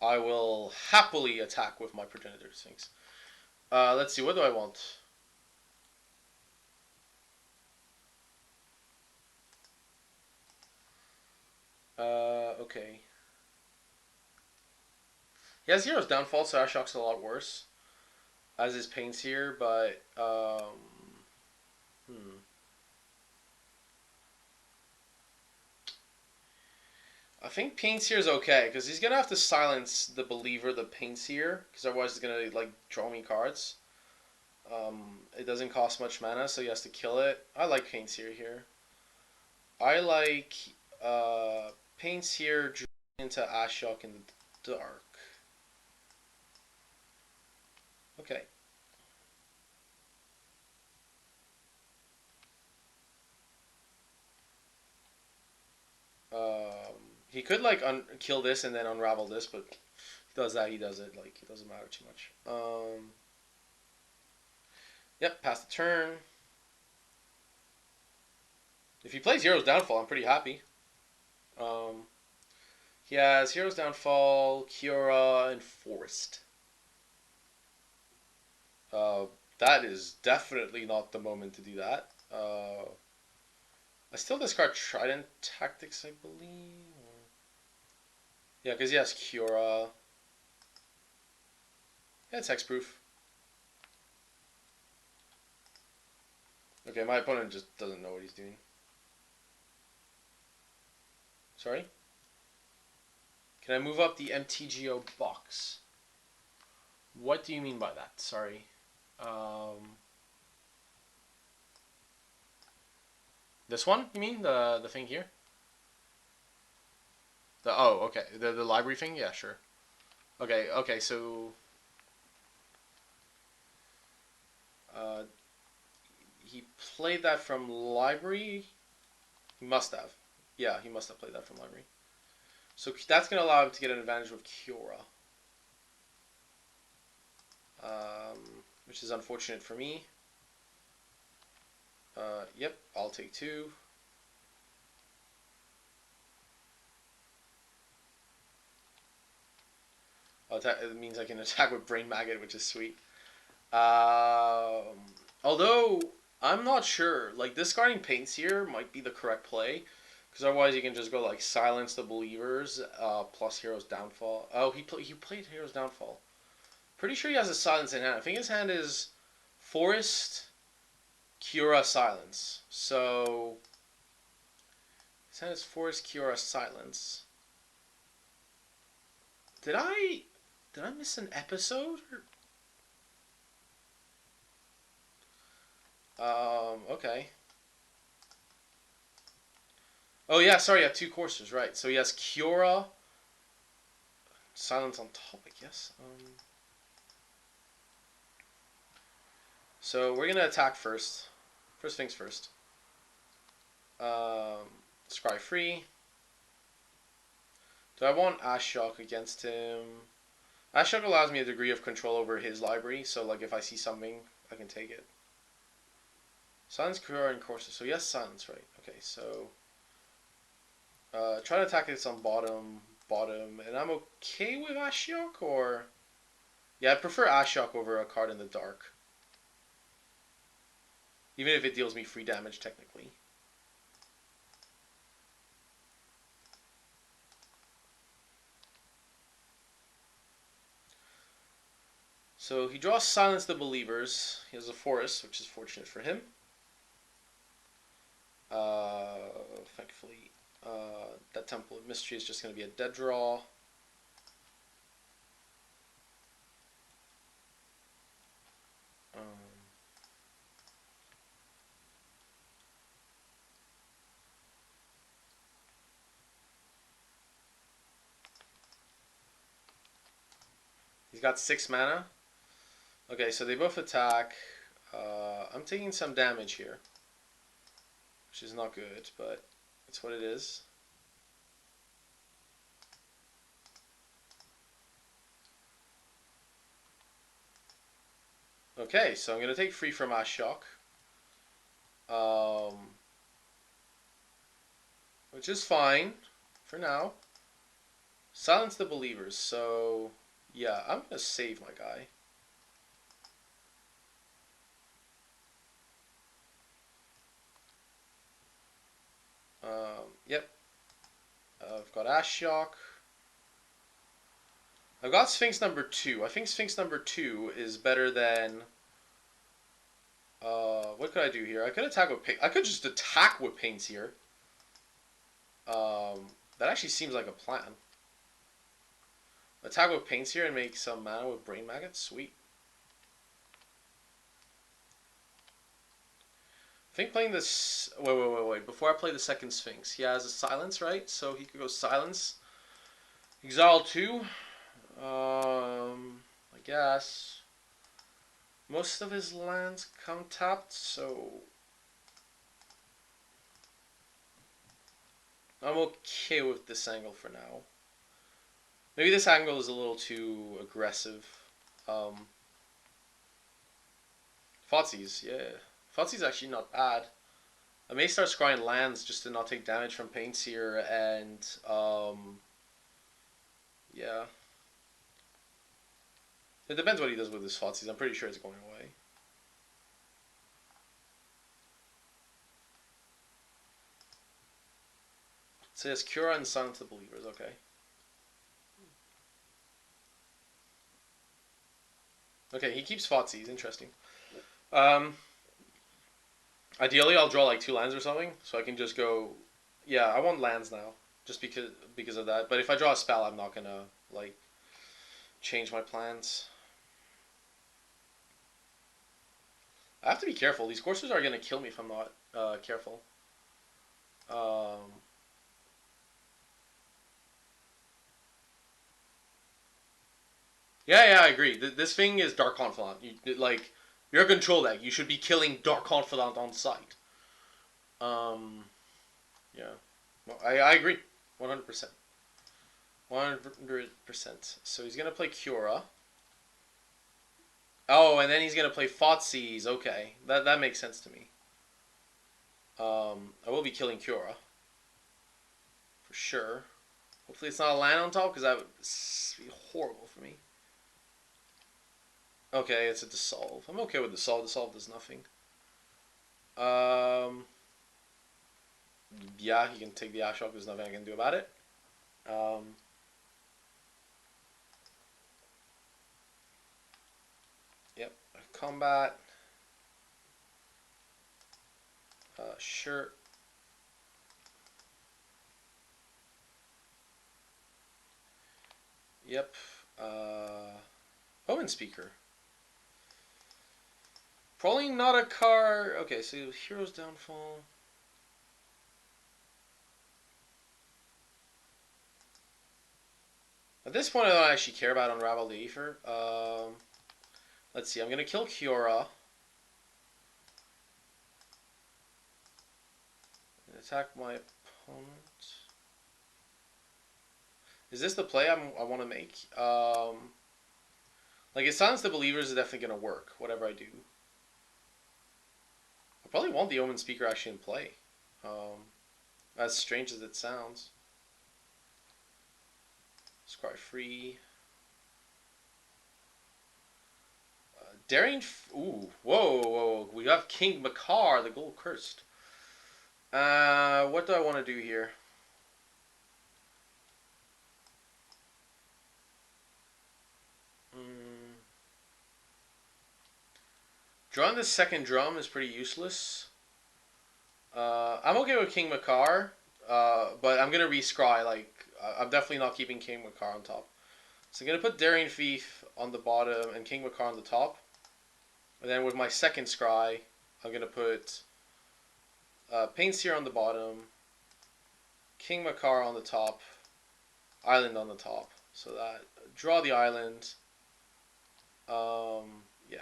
I will happily attack with my Progenitor Sphinx. Let's see. What do I want? Okay. He has Hero's Downfall, so Ashok's a lot worse. As is Pain's here, but I think Painseer is okay because he's gonna have to silence the Believer, the Painseer, because otherwise he's gonna like draw me cards. It doesn't cost much mana, so he has to kill it. I like Painseer here. I like Painseer into Ashok in the dark. Okay. He could like kill this and then unravel this, but he does that. He does it. Like it doesn't matter too much. Yep, pass the turn. If he plays Hero's Downfall, I'm pretty happy. He has Hero's Downfall, Cura, and Forest. That is definitely not the moment to do that. I still discard Trident Tactics, I believe. Yeah, because he has Cura. Yeah, it's hexproof. Okay, my opponent just doesn't know what he's doing. Sorry? Can I move up the MTGO box? What do you mean by that? Sorry. This one, you mean? The thing here? Oh, okay. The library thing? Yeah, sure. Okay, so he played that from library? He must have. Yeah, he must have played that from library. So that's going to allow him to get an advantage with Kiora. Which is unfortunate for me. Yep, I'll take 2. It means I can attack with Brain Maggot, which is sweet. Although, I'm not sure. Like, discarding Paints here might be the correct play. Because otherwise you can just go, like, Silence the Believers, plus Hero's Downfall. Oh, he played Hero's Downfall. Pretty sure he has a Silence in hand. I think his hand is Forest, Kiora, Silence. So, his hand is Forest, Kiora, Silence. Did I miss an episode? Okay. Oh yeah, sorry, I have 2 coursers, right. So he has Kiora, Silence on top, I guess. So we're gonna attack first. First things first. Scry free. Do I want Ashiok against him? Ashiok allows me a degree of control over his library, so like if I see something, I can take it. Silence, Kiora, and Corsa. So yes, Silence, right. Okay, so try to attack this on bottom, and I'm okay with Ashiok, or... Yeah, I prefer Ashiok over a card in the dark. Even if it deals me free damage, technically. So he draws Silence the Believers. He has a Forest, which is fortunate for him. Thankfully, that Temple of Mystery is just going to be a dead draw. He's got 6 mana. Okay, so they both attack. I'm taking some damage here, which is not good, but it's what it is. Okay, so I'm going to take free from Ashiok. Which is fine for now. Silence the Believers, so yeah, I'm going to save my guy. Yep. I've got Ashiok. I've got Sphinx number 2. I think Sphinx number 2 is better than... what could I do here? I could attack with paint. I could just attack with paints here. That actually seems like a plan. Attack with paints here and make some mana with Brain Maggots. Sweet. I think playing this... Wait. Before I play the second Sphinx, he has a Silence, right? So he could go Silence. Exile 2. I guess. Most of his lands come tapped, so... I'm okay with this angle for now. Maybe this angle is a little too aggressive. Thoughtseize, yeah. Thoughtseize is actually not bad. I may start scrying lands just to not take damage from paints here, and yeah. It depends what he does with his Thoughtseize. I'm pretty sure it's going away. So yes, Cura and Silence the Believers. Okay. Okay, he keeps Fotsies. Interesting. Um, Ideally, I'll draw like 2 lands or something, so I can just go. Yeah, I want lands now, just because of that. But if I draw a spell, I'm not gonna like change my plans. I have to be careful. These coursers are gonna kill me if I'm not careful. Um, yeah, I agree. This thing is Dark Confidant. You're a control deck. You should be killing Dark Confidant on sight. Um, yeah, well, I agree, 100%. 100%. So he's gonna play Cura. Oh, and then he's gonna play Thoughtseize. Okay, that makes sense to me. I will be killing Cura for sure. Hopefully it's not a land on top because that would be horrible for me. Okay, it's a dissolve. I'm okay with dissolve. Dissolve does nothing. Um, yeah, he can take the Ashock. There's nothing I can do about it. Um, yep. Combat. Sure. Yep. Omen Speaker. Probably not a card. Okay, so Hero's Downfall. At this point, I don't actually care about Unravel the Aether. Let's see. I'm gonna kill Kiora. And attack my opponent. Is this the play I want to make? Like, it Silence the Believers is definitely gonna work. Whatever I do. I probably want the Omen Speaker actually in play. As strange as it sounds. Scry free. Daring. Ooh, whoa. We have King Makar, the Gold Cursed. What do I want to do here? Drawing the second drum is pretty useless. I'm okay with King Makar, but I'm gonna rescry. I'm definitely not keeping King Makar on top. So I'm gonna put Daring Thief on the bottom and King Makar on the top. And then with my second scry, I'm gonna put Painseer on the bottom, King Makar on the top, Island on the top. So that draw the island. Yeah.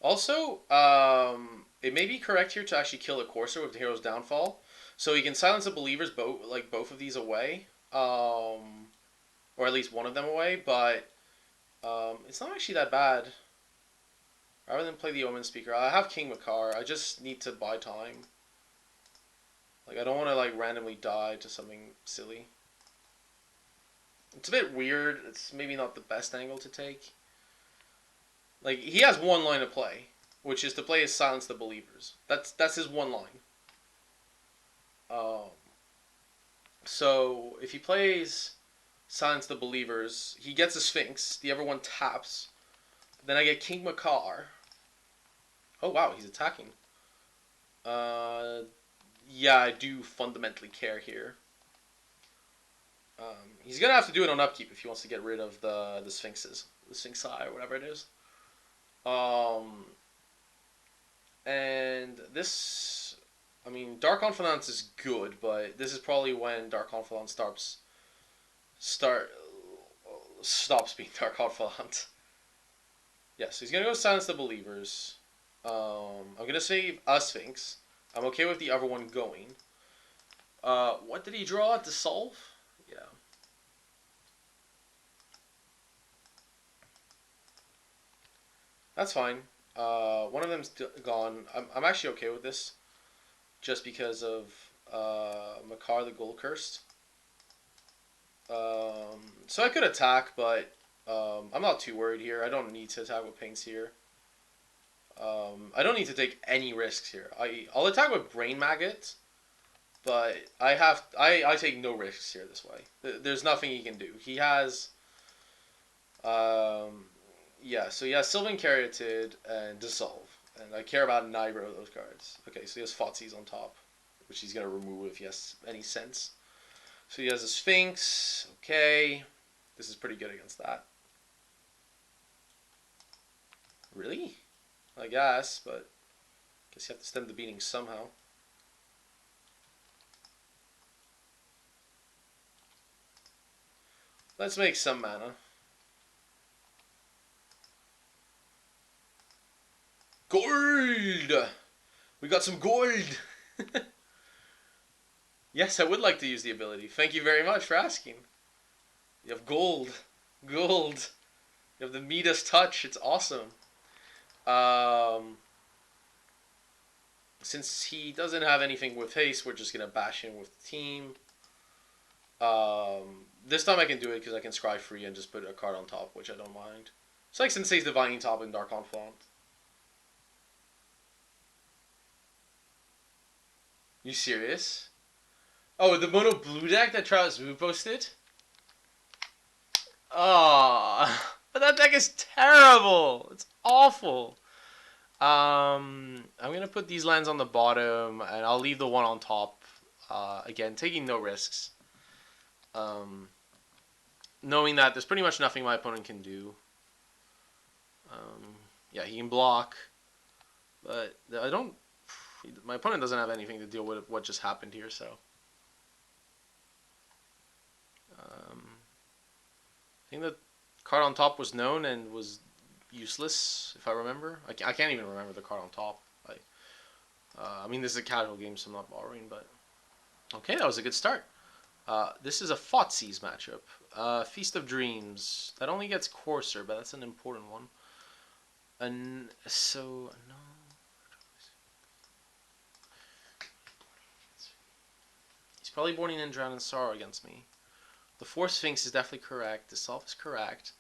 Also, it may be correct here to actually kill a Courser with the Hero's Downfall, so you can silence the Believers both of these away, or at least one of them away. But it's not actually that bad. Rather than play the Omen Speaker, I have King Makar. I just need to buy time. Like, I don't want to randomly die to something silly. It's a bit weird. It's maybe not the best angle to take. Like, he has one line of play, which is to play as Silence the Believers. That's his one line. Um, so if he plays Silence the Believers, he gets a Sphinx. The other one taps. Then I get King Makar. Oh wow, he's attacking. Uh, yeah, I do fundamentally care here. He's gonna have to do it on upkeep if he wants to get rid of the Sphinxes, the Sphinx Eye or whatever it is. Um, and this, I mean, Dark Confidant is good, but this is probably when Dark Confidant stops being Dark Confidant. Yeah, so he's gonna go Silence the Believers. I'm gonna save a Sphinx. I'm okay with the other one going. What did he draw? Dissolve? Yeah. That's fine. One of them's gone. I'm actually okay with this, just because of Makar the Gold Cursed. So I could attack, but I'm not too worried here. I don't need to attack with Paints here. I don't need to take any risks here. I'll attack with Brain Maggot, but I take no risks here this way. There's nothing he can do. He has yeah, so he has Sylvan Caryatid and Dissolve, and I care about neither of those cards. Okay, so he has Thoughtseize on top, which he's gonna remove if he has any sense. So he has a Sphinx. Okay, this is pretty good against that. Really? I guess, but guess you have to stem the beating somehow. Let's make some mana. Gold! We got some gold! Yes, I would like to use the ability. Thank you very much for asking. You have gold. Gold. You have the Midas touch. It's awesome. Since he doesn't have anything with haste, we're just going to bash him with the team. This time I can do it because I can scry free and just put a card on top, which I don't mind. It's like Sensei's Divining Top and Dark Confidant. You serious? Oh, the mono blue deck that Travis Wu posted? Oh, but that deck is terrible. It's awful. I'm going to put these lands on the bottom, and I'll leave the one on top. Again, taking no risks. Knowing that there's pretty much nothing my opponent can do. Yeah, he can block. But I don't... My opponent doesn't have anything to deal with what just happened here, so... I think the card on top was known and was useless, if I remember. I can't even remember the card on top. I mean, this is a casual game, so I'm not borrowing, but... Okay, that was a good start. This is a Thoughtseize matchup. Feast of Dreams. That only gets Courser, but that's an important one. And so, no... He's probably boarding in Drown in Sorrow against me. The Force Sphinx is definitely correct. Dissolve is correct.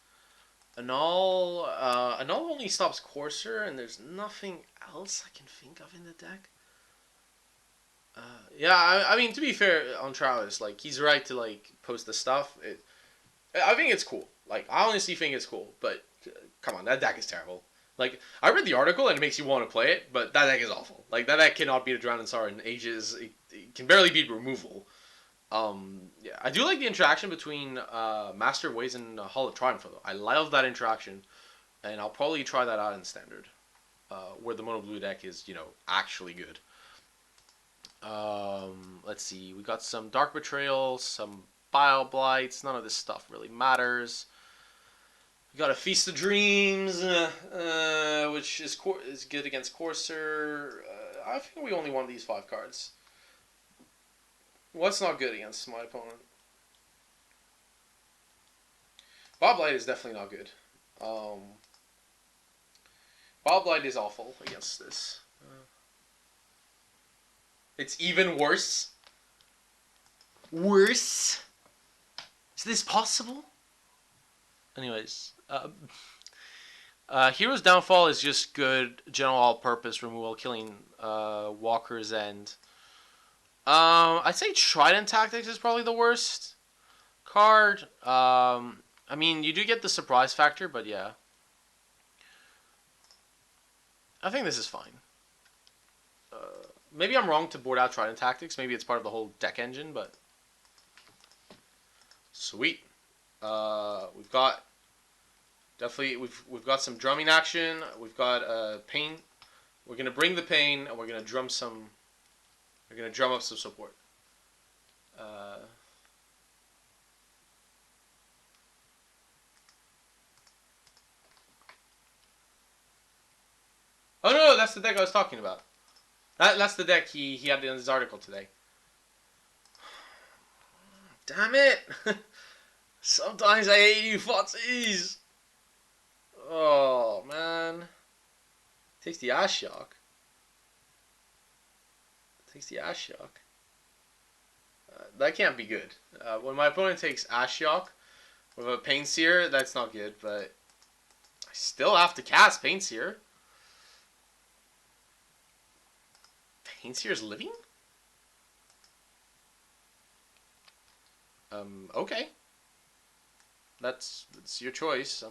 Annul only stops Courser, and there's nothing else I can think of in the deck. Yeah, I mean, to be fair on Travis, like, he's right to, like, post the stuff. I think it's cool. Like, I honestly think it's cool, but come on, that deck is terrible. Like, I read the article and it makes you want to play it, but that deck is awful. Like, that deck cannot beat a Drown in Sorrow in ages. It can barely beat removal. Yeah, I do like the interaction between Master of Ways and Hall of Triumph, though. I love that interaction, and I'll probably try that out in Standard, where the mono blue deck is, you know, actually good. Let's see, we got some Dark Betrayal, some Bile Blights. None of this stuff really matters. We got a Feast of Dreams, which is good against Courser. I think we only want these 5 cards. What's not good against my opponent? Bob Light is definitely not good. Bob Light is awful against this. It's even worse. Worse? Is this possible? Anyways, Hero's Downfall is just good general all-purpose removal, killing Walker's End. I'd say Trident Tactics is probably the worst card. I mean, you do get the surprise factor, but yeah. I think this is fine. Maybe I'm wrong to board out Trident Tactics. Maybe it's part of the whole deck engine, but... Sweet. We've got... Definitely, we've got some drumming action. We've got pain. We're going to bring the pain, and we're going to drum some... We're going to drum up some support. Oh no, that's the deck I was talking about. That's the deck he had in his article today. Damn it! Sometimes I hate you, Fotsies! Oh, man. Takes the Ashiok. Takes the Ashiok. That can't be good. When my opponent takes Ashiok with a Pain Seer, that's not good, but I still have to cast Pain Seer. Painseer's living? Okay. That's your choice.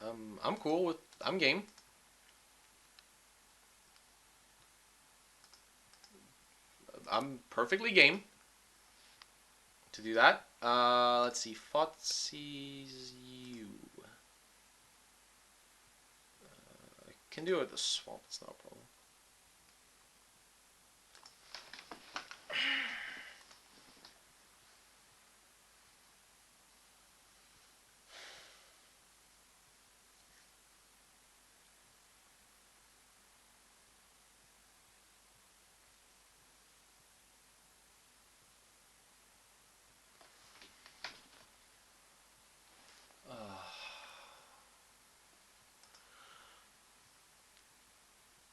I'm cool with. I'm game. I'm perfectly game to do that. Let's see. Fotsy's you. I can do it with the swamp. It's not a problem.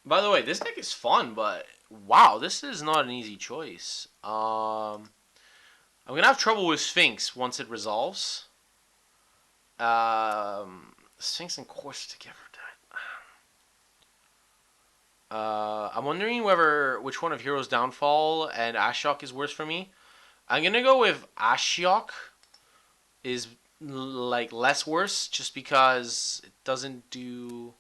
By the way, this deck is fun, but wow, this is not an easy choice. I'm gonna have trouble with Sphinx once it resolves. Sphinx and Course together. I'm wondering which one of Hero's Downfall and Ashiok is worse for me. I'm gonna go with Ashiok is like less worse, just because it doesn't do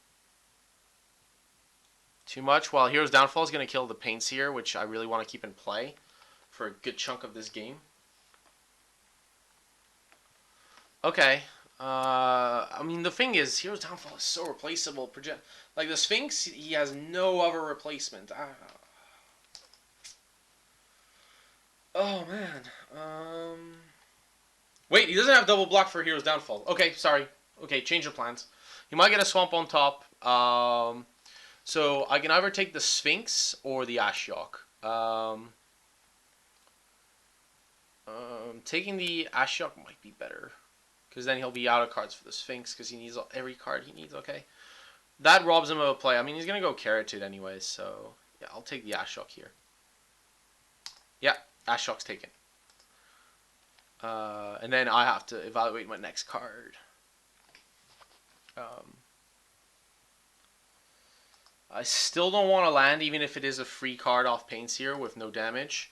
too much. While Hero's Downfall is gonna kill the Painseer, which I really want to keep in play for a good chunk of this game. Okay. I mean, the thing is, Hero's Downfall is so replaceable. Like the Sphinx, he has no other replacement. Oh man. Wait, he doesn't have double block for Hero's Downfall. Okay, sorry. Okay, change of plans. He might get a swamp on top. So I can either take the Sphinx or the Ashiok. Taking the Ashiok might be better, because then he'll be out of cards for the Sphinx, because he needs every card he needs. Okay, that robs him of a play. I mean, he's gonna go Carotid anyway, so yeah, I'll take the Ashiok here. Yeah, Ashiok's taken. And then I have to evaluate my next card. I still don't want to land, even if it is a free card off Painseer with no damage.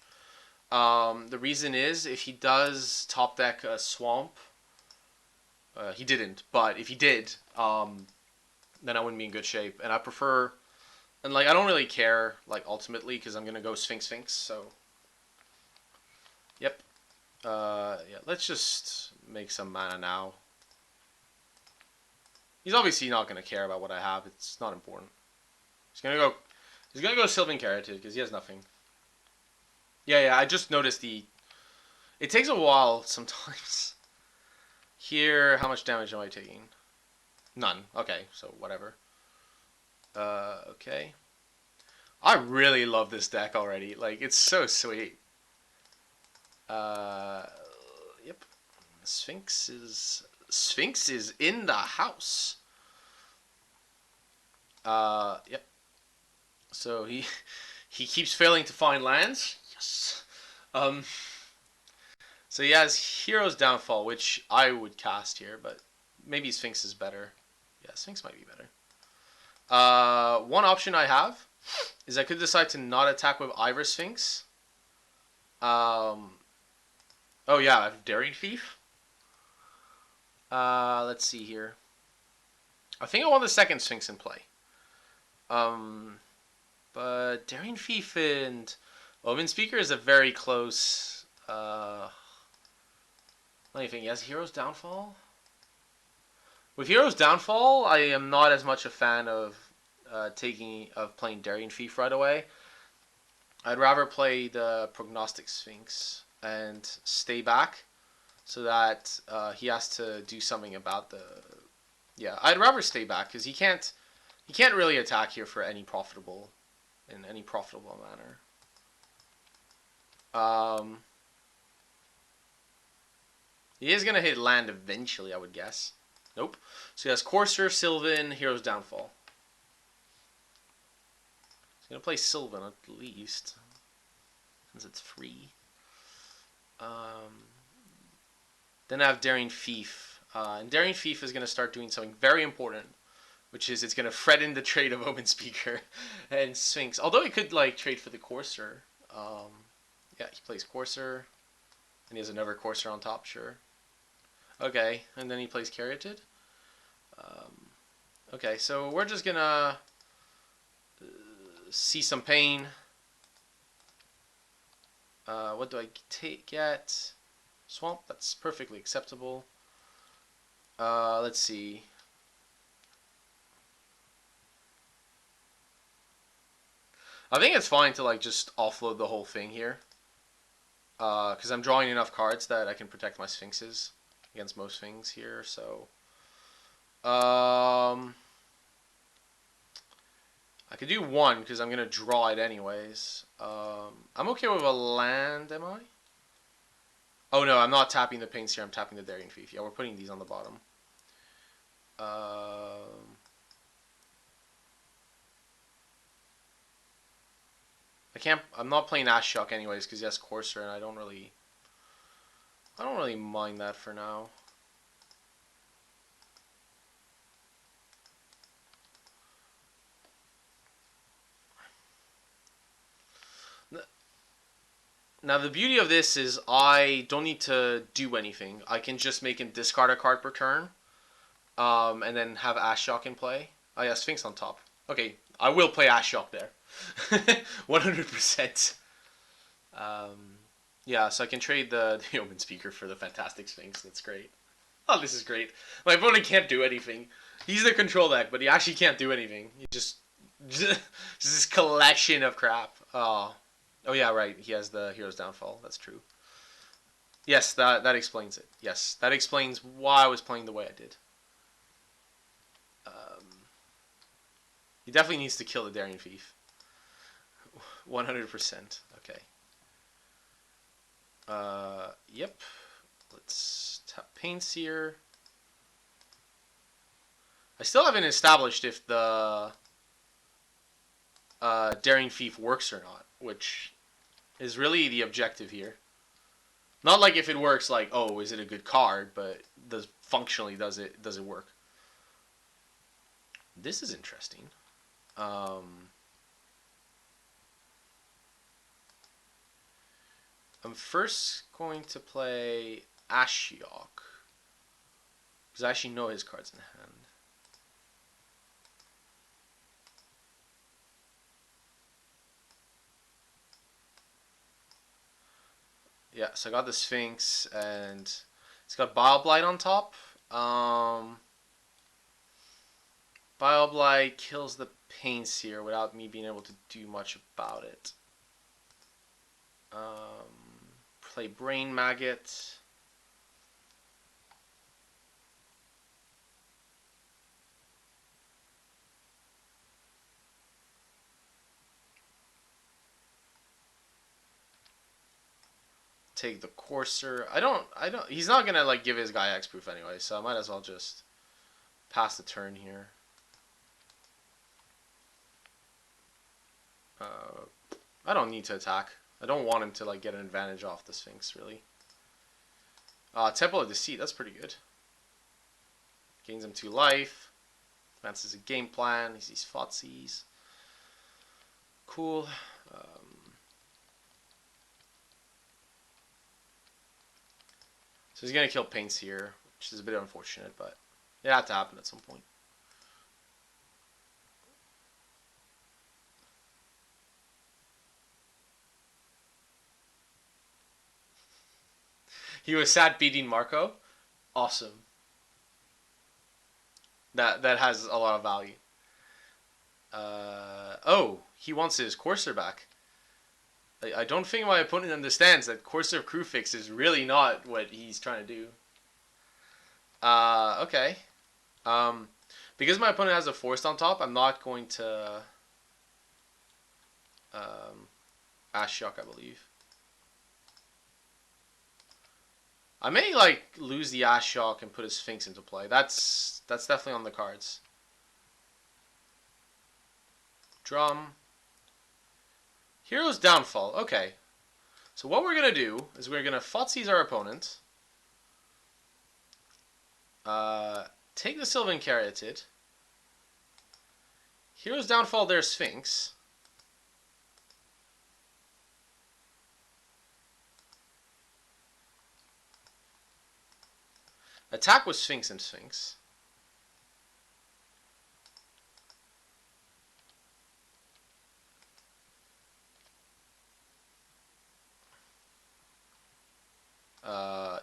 The reason is, if he does top deck a Swamp, he didn't, but if he did, then I wouldn't be in good shape. And I prefer, and like I don't really care, like ultimately, because I'm gonna go Sphinx. So, yep. Yeah, let's just make some mana now. He's obviously not gonna care about what I have. It's not important. He's gonna go Sylvan Carotid because he has nothing. Yeah. I just noticed it takes a while sometimes. Here, how much damage am I taking? None. Okay, so whatever. Okay. I really love this deck already. Like, it's so sweet. Yep. Sphinx is in the house. Yep. So he keeps failing to find lands. Yes. So he has Hero's Downfall, which I would cast here, but maybe Sphinx is better. Yeah, Sphinx might be better. One option I have is I could decide to not attack with either Sphinx. Oh yeah, I have Daring Thief. Let's see here. I think I want the second Sphinx in play. But Daring Thief and Omen Speaker is a very close. Let me think. Yes, Hero's Downfall. With Hero's Downfall, I am not as much a fan of playing Daring Thief right away. I'd rather play the Prognostic Sphinx and stay back, so that he has to do something about the. Yeah, I'd rather stay back because he can't really attack here for any profitable manner. He is gonna hit land eventually, I would guess. Nope. So he has Courser, Sylvan, Hero's Downfall. He's gonna play Sylvan at least, since it's free. Then I have Daring Thief. And Daring Thief is gonna start doing something very important which is it's gonna threaten the trade of Omen Speaker and Sphinx. Although it could like trade for the Courser. Yeah, he plays Courser, and he has another Courser on top. Sure. Okay, and then he plays Caryatid. Okay, so we're just gonna see some pain. What do I get? Swamp. That's perfectly acceptable. Let's see. I think it's fine to like just offload the whole thing here. Because I'm drawing enough cards that I can protect my Sphinxes against most things here. So, I could do one because I'm gonna draw it anyways. I'm okay with a land, am I? Oh no, I'm not tapping the Paints here. I'm tapping the Daring Thief. Yeah, we're putting these on the bottom. I can't. I'm not playing Ashiok anyways because he has Courser, and I don't really mind that for now. Now the beauty of this is I don't need to do anything. I can just make him discard a card per turn, and then have Ashiok in play. Oh yeah, Sphinx on top. Okay, I will play Ashiok there, 100%. Yeah, so I can trade the Omen Speaker for the Fantastic Sphinx. That's great. Oh, this is great. My opponent can't do anything. He's the control deck, but he actually can't do anything. He just this collection of crap. Oh yeah, right. He has the Hero's Downfall. That's true. Yes, that explains it. Yes, that explains why I was playing the way I did. He definitely needs to kill the Daring Thief. 100%. Okay. Yep. Let's tap Paints here. I still haven't established if the Daring Thief works or not, which is really the objective here. Not like if it works, like, oh, is it a good card, but does functionally does it work? This is interesting. I'm first going to play Ashiok, because I actually know his cards in hand. Yeah, so I got the Sphinx, and it's got Bile Blight on top. Bile Blight kills the Paints here without me being able to do much about it. Play Brain Maggot. Take the Courser. I don't. He's not gonna like give his guy X-Proof anyway, so I might as well just pass the turn here. I don't need to attack. I don't want him to like get an advantage off the Sphinx, really. Temple of Deceit, that's pretty good. Gains him 2 life. Advances a game plan. He sees Fotsies. Cool. So he's going to kill Paints here, which is a bit unfortunate, but it had to happen at some point. He was sad beating Marco. Awesome. That has a lot of value. Oh, he wants his Courser back. I don't think my opponent understands that Courser Crew Fix is really not what he's trying to do. Okay. Because my opponent has a Forest on top, I'm not going to Ashiok, I believe. I may like lose the Ashiok and put his Sphinx into play. That's definitely on the cards. Drum. Hero's Downfall. Okay. So what we're going to do is we're going to Fotsies our opponent. Take the Sylvan Caryatid. Hero's Downfall, there's Sphinx. Attack was Sphinx and Sphinx.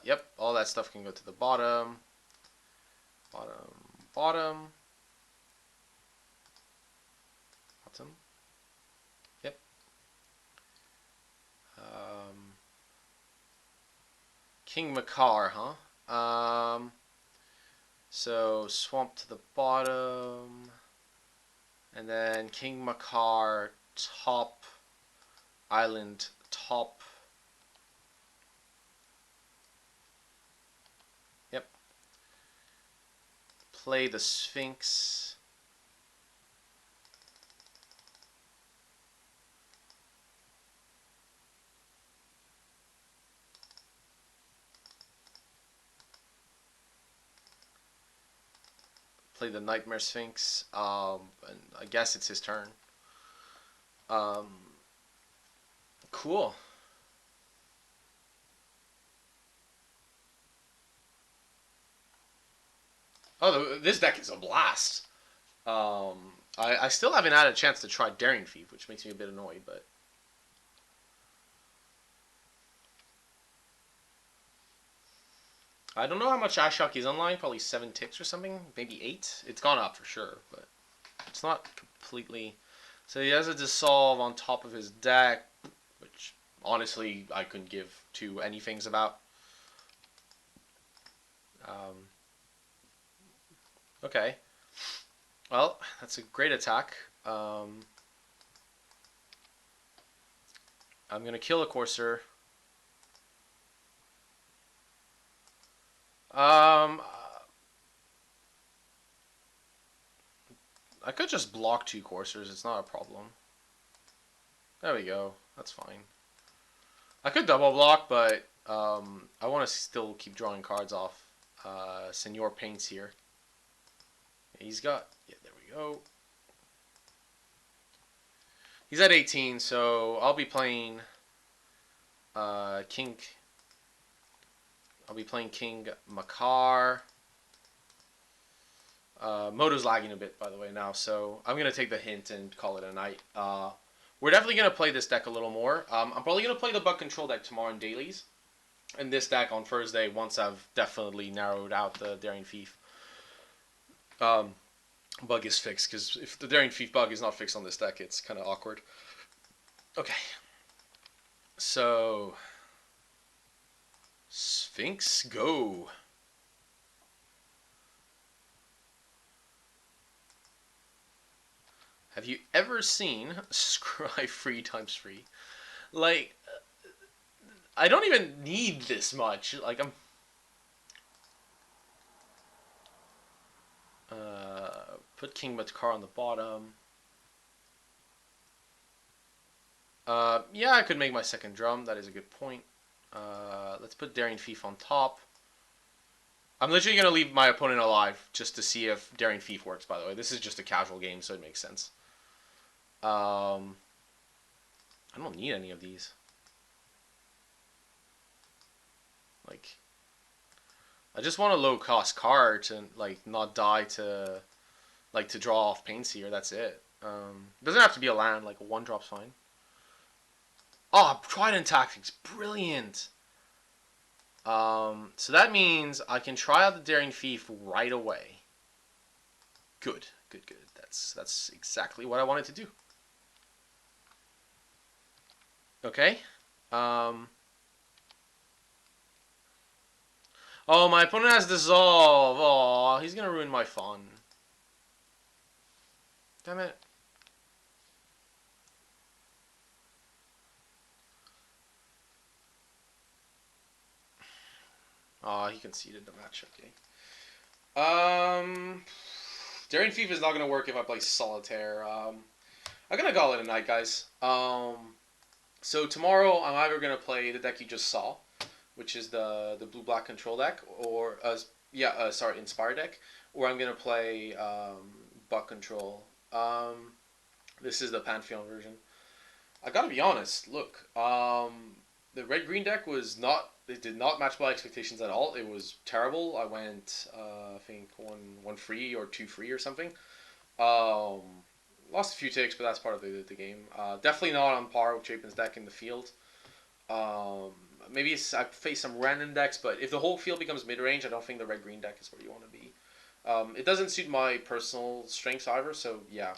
Yep, all that stuff can go to the bottom. Bottom. Bottom. Yep. King Makar, huh? So Swamp to the bottom. And then King Makar, top. Island, top. Yep. Play the Sphinx. Play the Nightmare Sphinx. And I guess it's his turn. Cool. Oh, this deck is a blast. I still haven't had a chance to try Daring Thief, which makes me a bit annoyed, but I don't know how much Ashok is online. Probably 7 ticks or something, maybe 8. It's gone up for sure, but it's not completely. So he has a Dissolve on top of his deck, which honestly I couldn't give two anythings about. Okay. Well, that's a great attack. I'm going to kill a Courser. I could just block 2 Coursers. It's not a problem. There we go. That's fine. I could double block, but I want to still keep drawing cards off. Senor Paints here. He's got... Yeah, there we go. He's at 18, so I'll be playing King... I'll be playing King Makar. Moto's lagging a bit, by the way, now, so I'm going to take the hint and call it a night. We're definitely going to play this deck a little more. I'm probably going to play the Bug Control deck tomorrow in dailies. And this deck on Thursday once I've definitely narrowed out the Daring Thief bug is fixed. Because if the Daring Thief bug is not fixed on this deck, it's kind of awkward. Okay. So... Sphinx, go. Have you ever seen Scry free times free? Like, I don't even need this much. Like, I'm... put King Makar on the bottom. Yeah, I could make my second drum. That is a good point. Let's put Daring Thief on top. I'm literally going to leave my opponent alive just to see if Daring Thief works, by the way. This is just a casual game, so it makes sense. I don't need any of these. Like, I just want a low-cost card to, like, not die to, like, to draw off Painseer. That's it. Doesn't have to be a land. Like, a 1-drop's fine. Oh, Trident Tactics. Brilliant. So that means I can try out the Daring Thief right away. Good. Good, good. That's exactly what I wanted to do. Okay. Oh, my opponent has Dissolve. Oh, he's gonna ruin my fun. Damn it. Oh, he conceded the match. Okay. Daring Thief is not gonna work if I play Solitaire. I'm gonna call it a night, guys. So tomorrow I'm either gonna play the deck you just saw, which is the blue-black control deck, or sorry, Inspire deck, or I'm gonna play Buck Control Um, this is the Pantheon version. I gotta be honest. Look, the red green deck was not. It did not match my expectations at all. It was terrible. I went, I think one free or two free or something. Um, Lost a few ticks, but that's part of the game. Definitely not on par with Chapin's deck in the field. Um, Maybe I face some random decks, but if the whole field becomes mid range, I don't think the red green deck is where you want to be. It doesn't suit my personal strengths either, so yeah.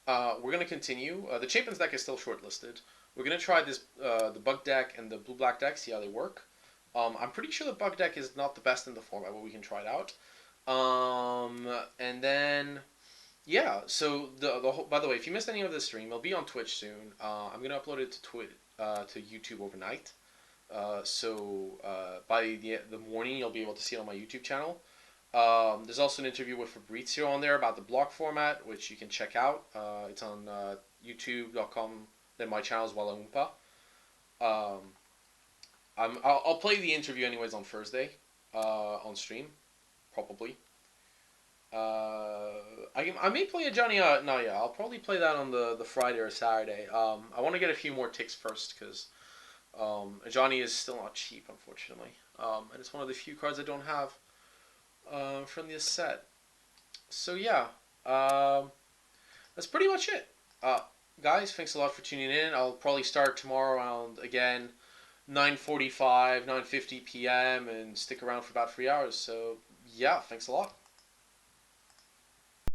We're gonna continue. The Chapin's deck is still shortlisted. We're gonna try this the bug deck and the blue black deck, see how they work. I'm pretty sure the bug deck is not the best in the format, but we can try it out. And then yeah. So by the way, if you missed any of this stream, it'll be on Twitch soon. I'm gonna upload it to YouTube overnight. By the morning, you'll be able to see it on my YouTube channel. There's also an interview with Fabrizio on there about the block format, which you can check out. It's on youtube.com. Then my channel is Walla Oompa. Um, I'll play the interview anyways on Thursday on stream, probably. I may play a Johnny. No, yeah, I'll probably play that on the Friday or Saturday. I want to get a few more ticks first because Johnny is still not cheap, unfortunately. And it's one of the few cards I don't have from this set. So yeah, that's pretty much it. Guys, thanks a lot for tuning in. I'll probably start tomorrow around again 9:45, 9:50 p.m. and stick around for about 3 hours. So yeah, thanks a lot.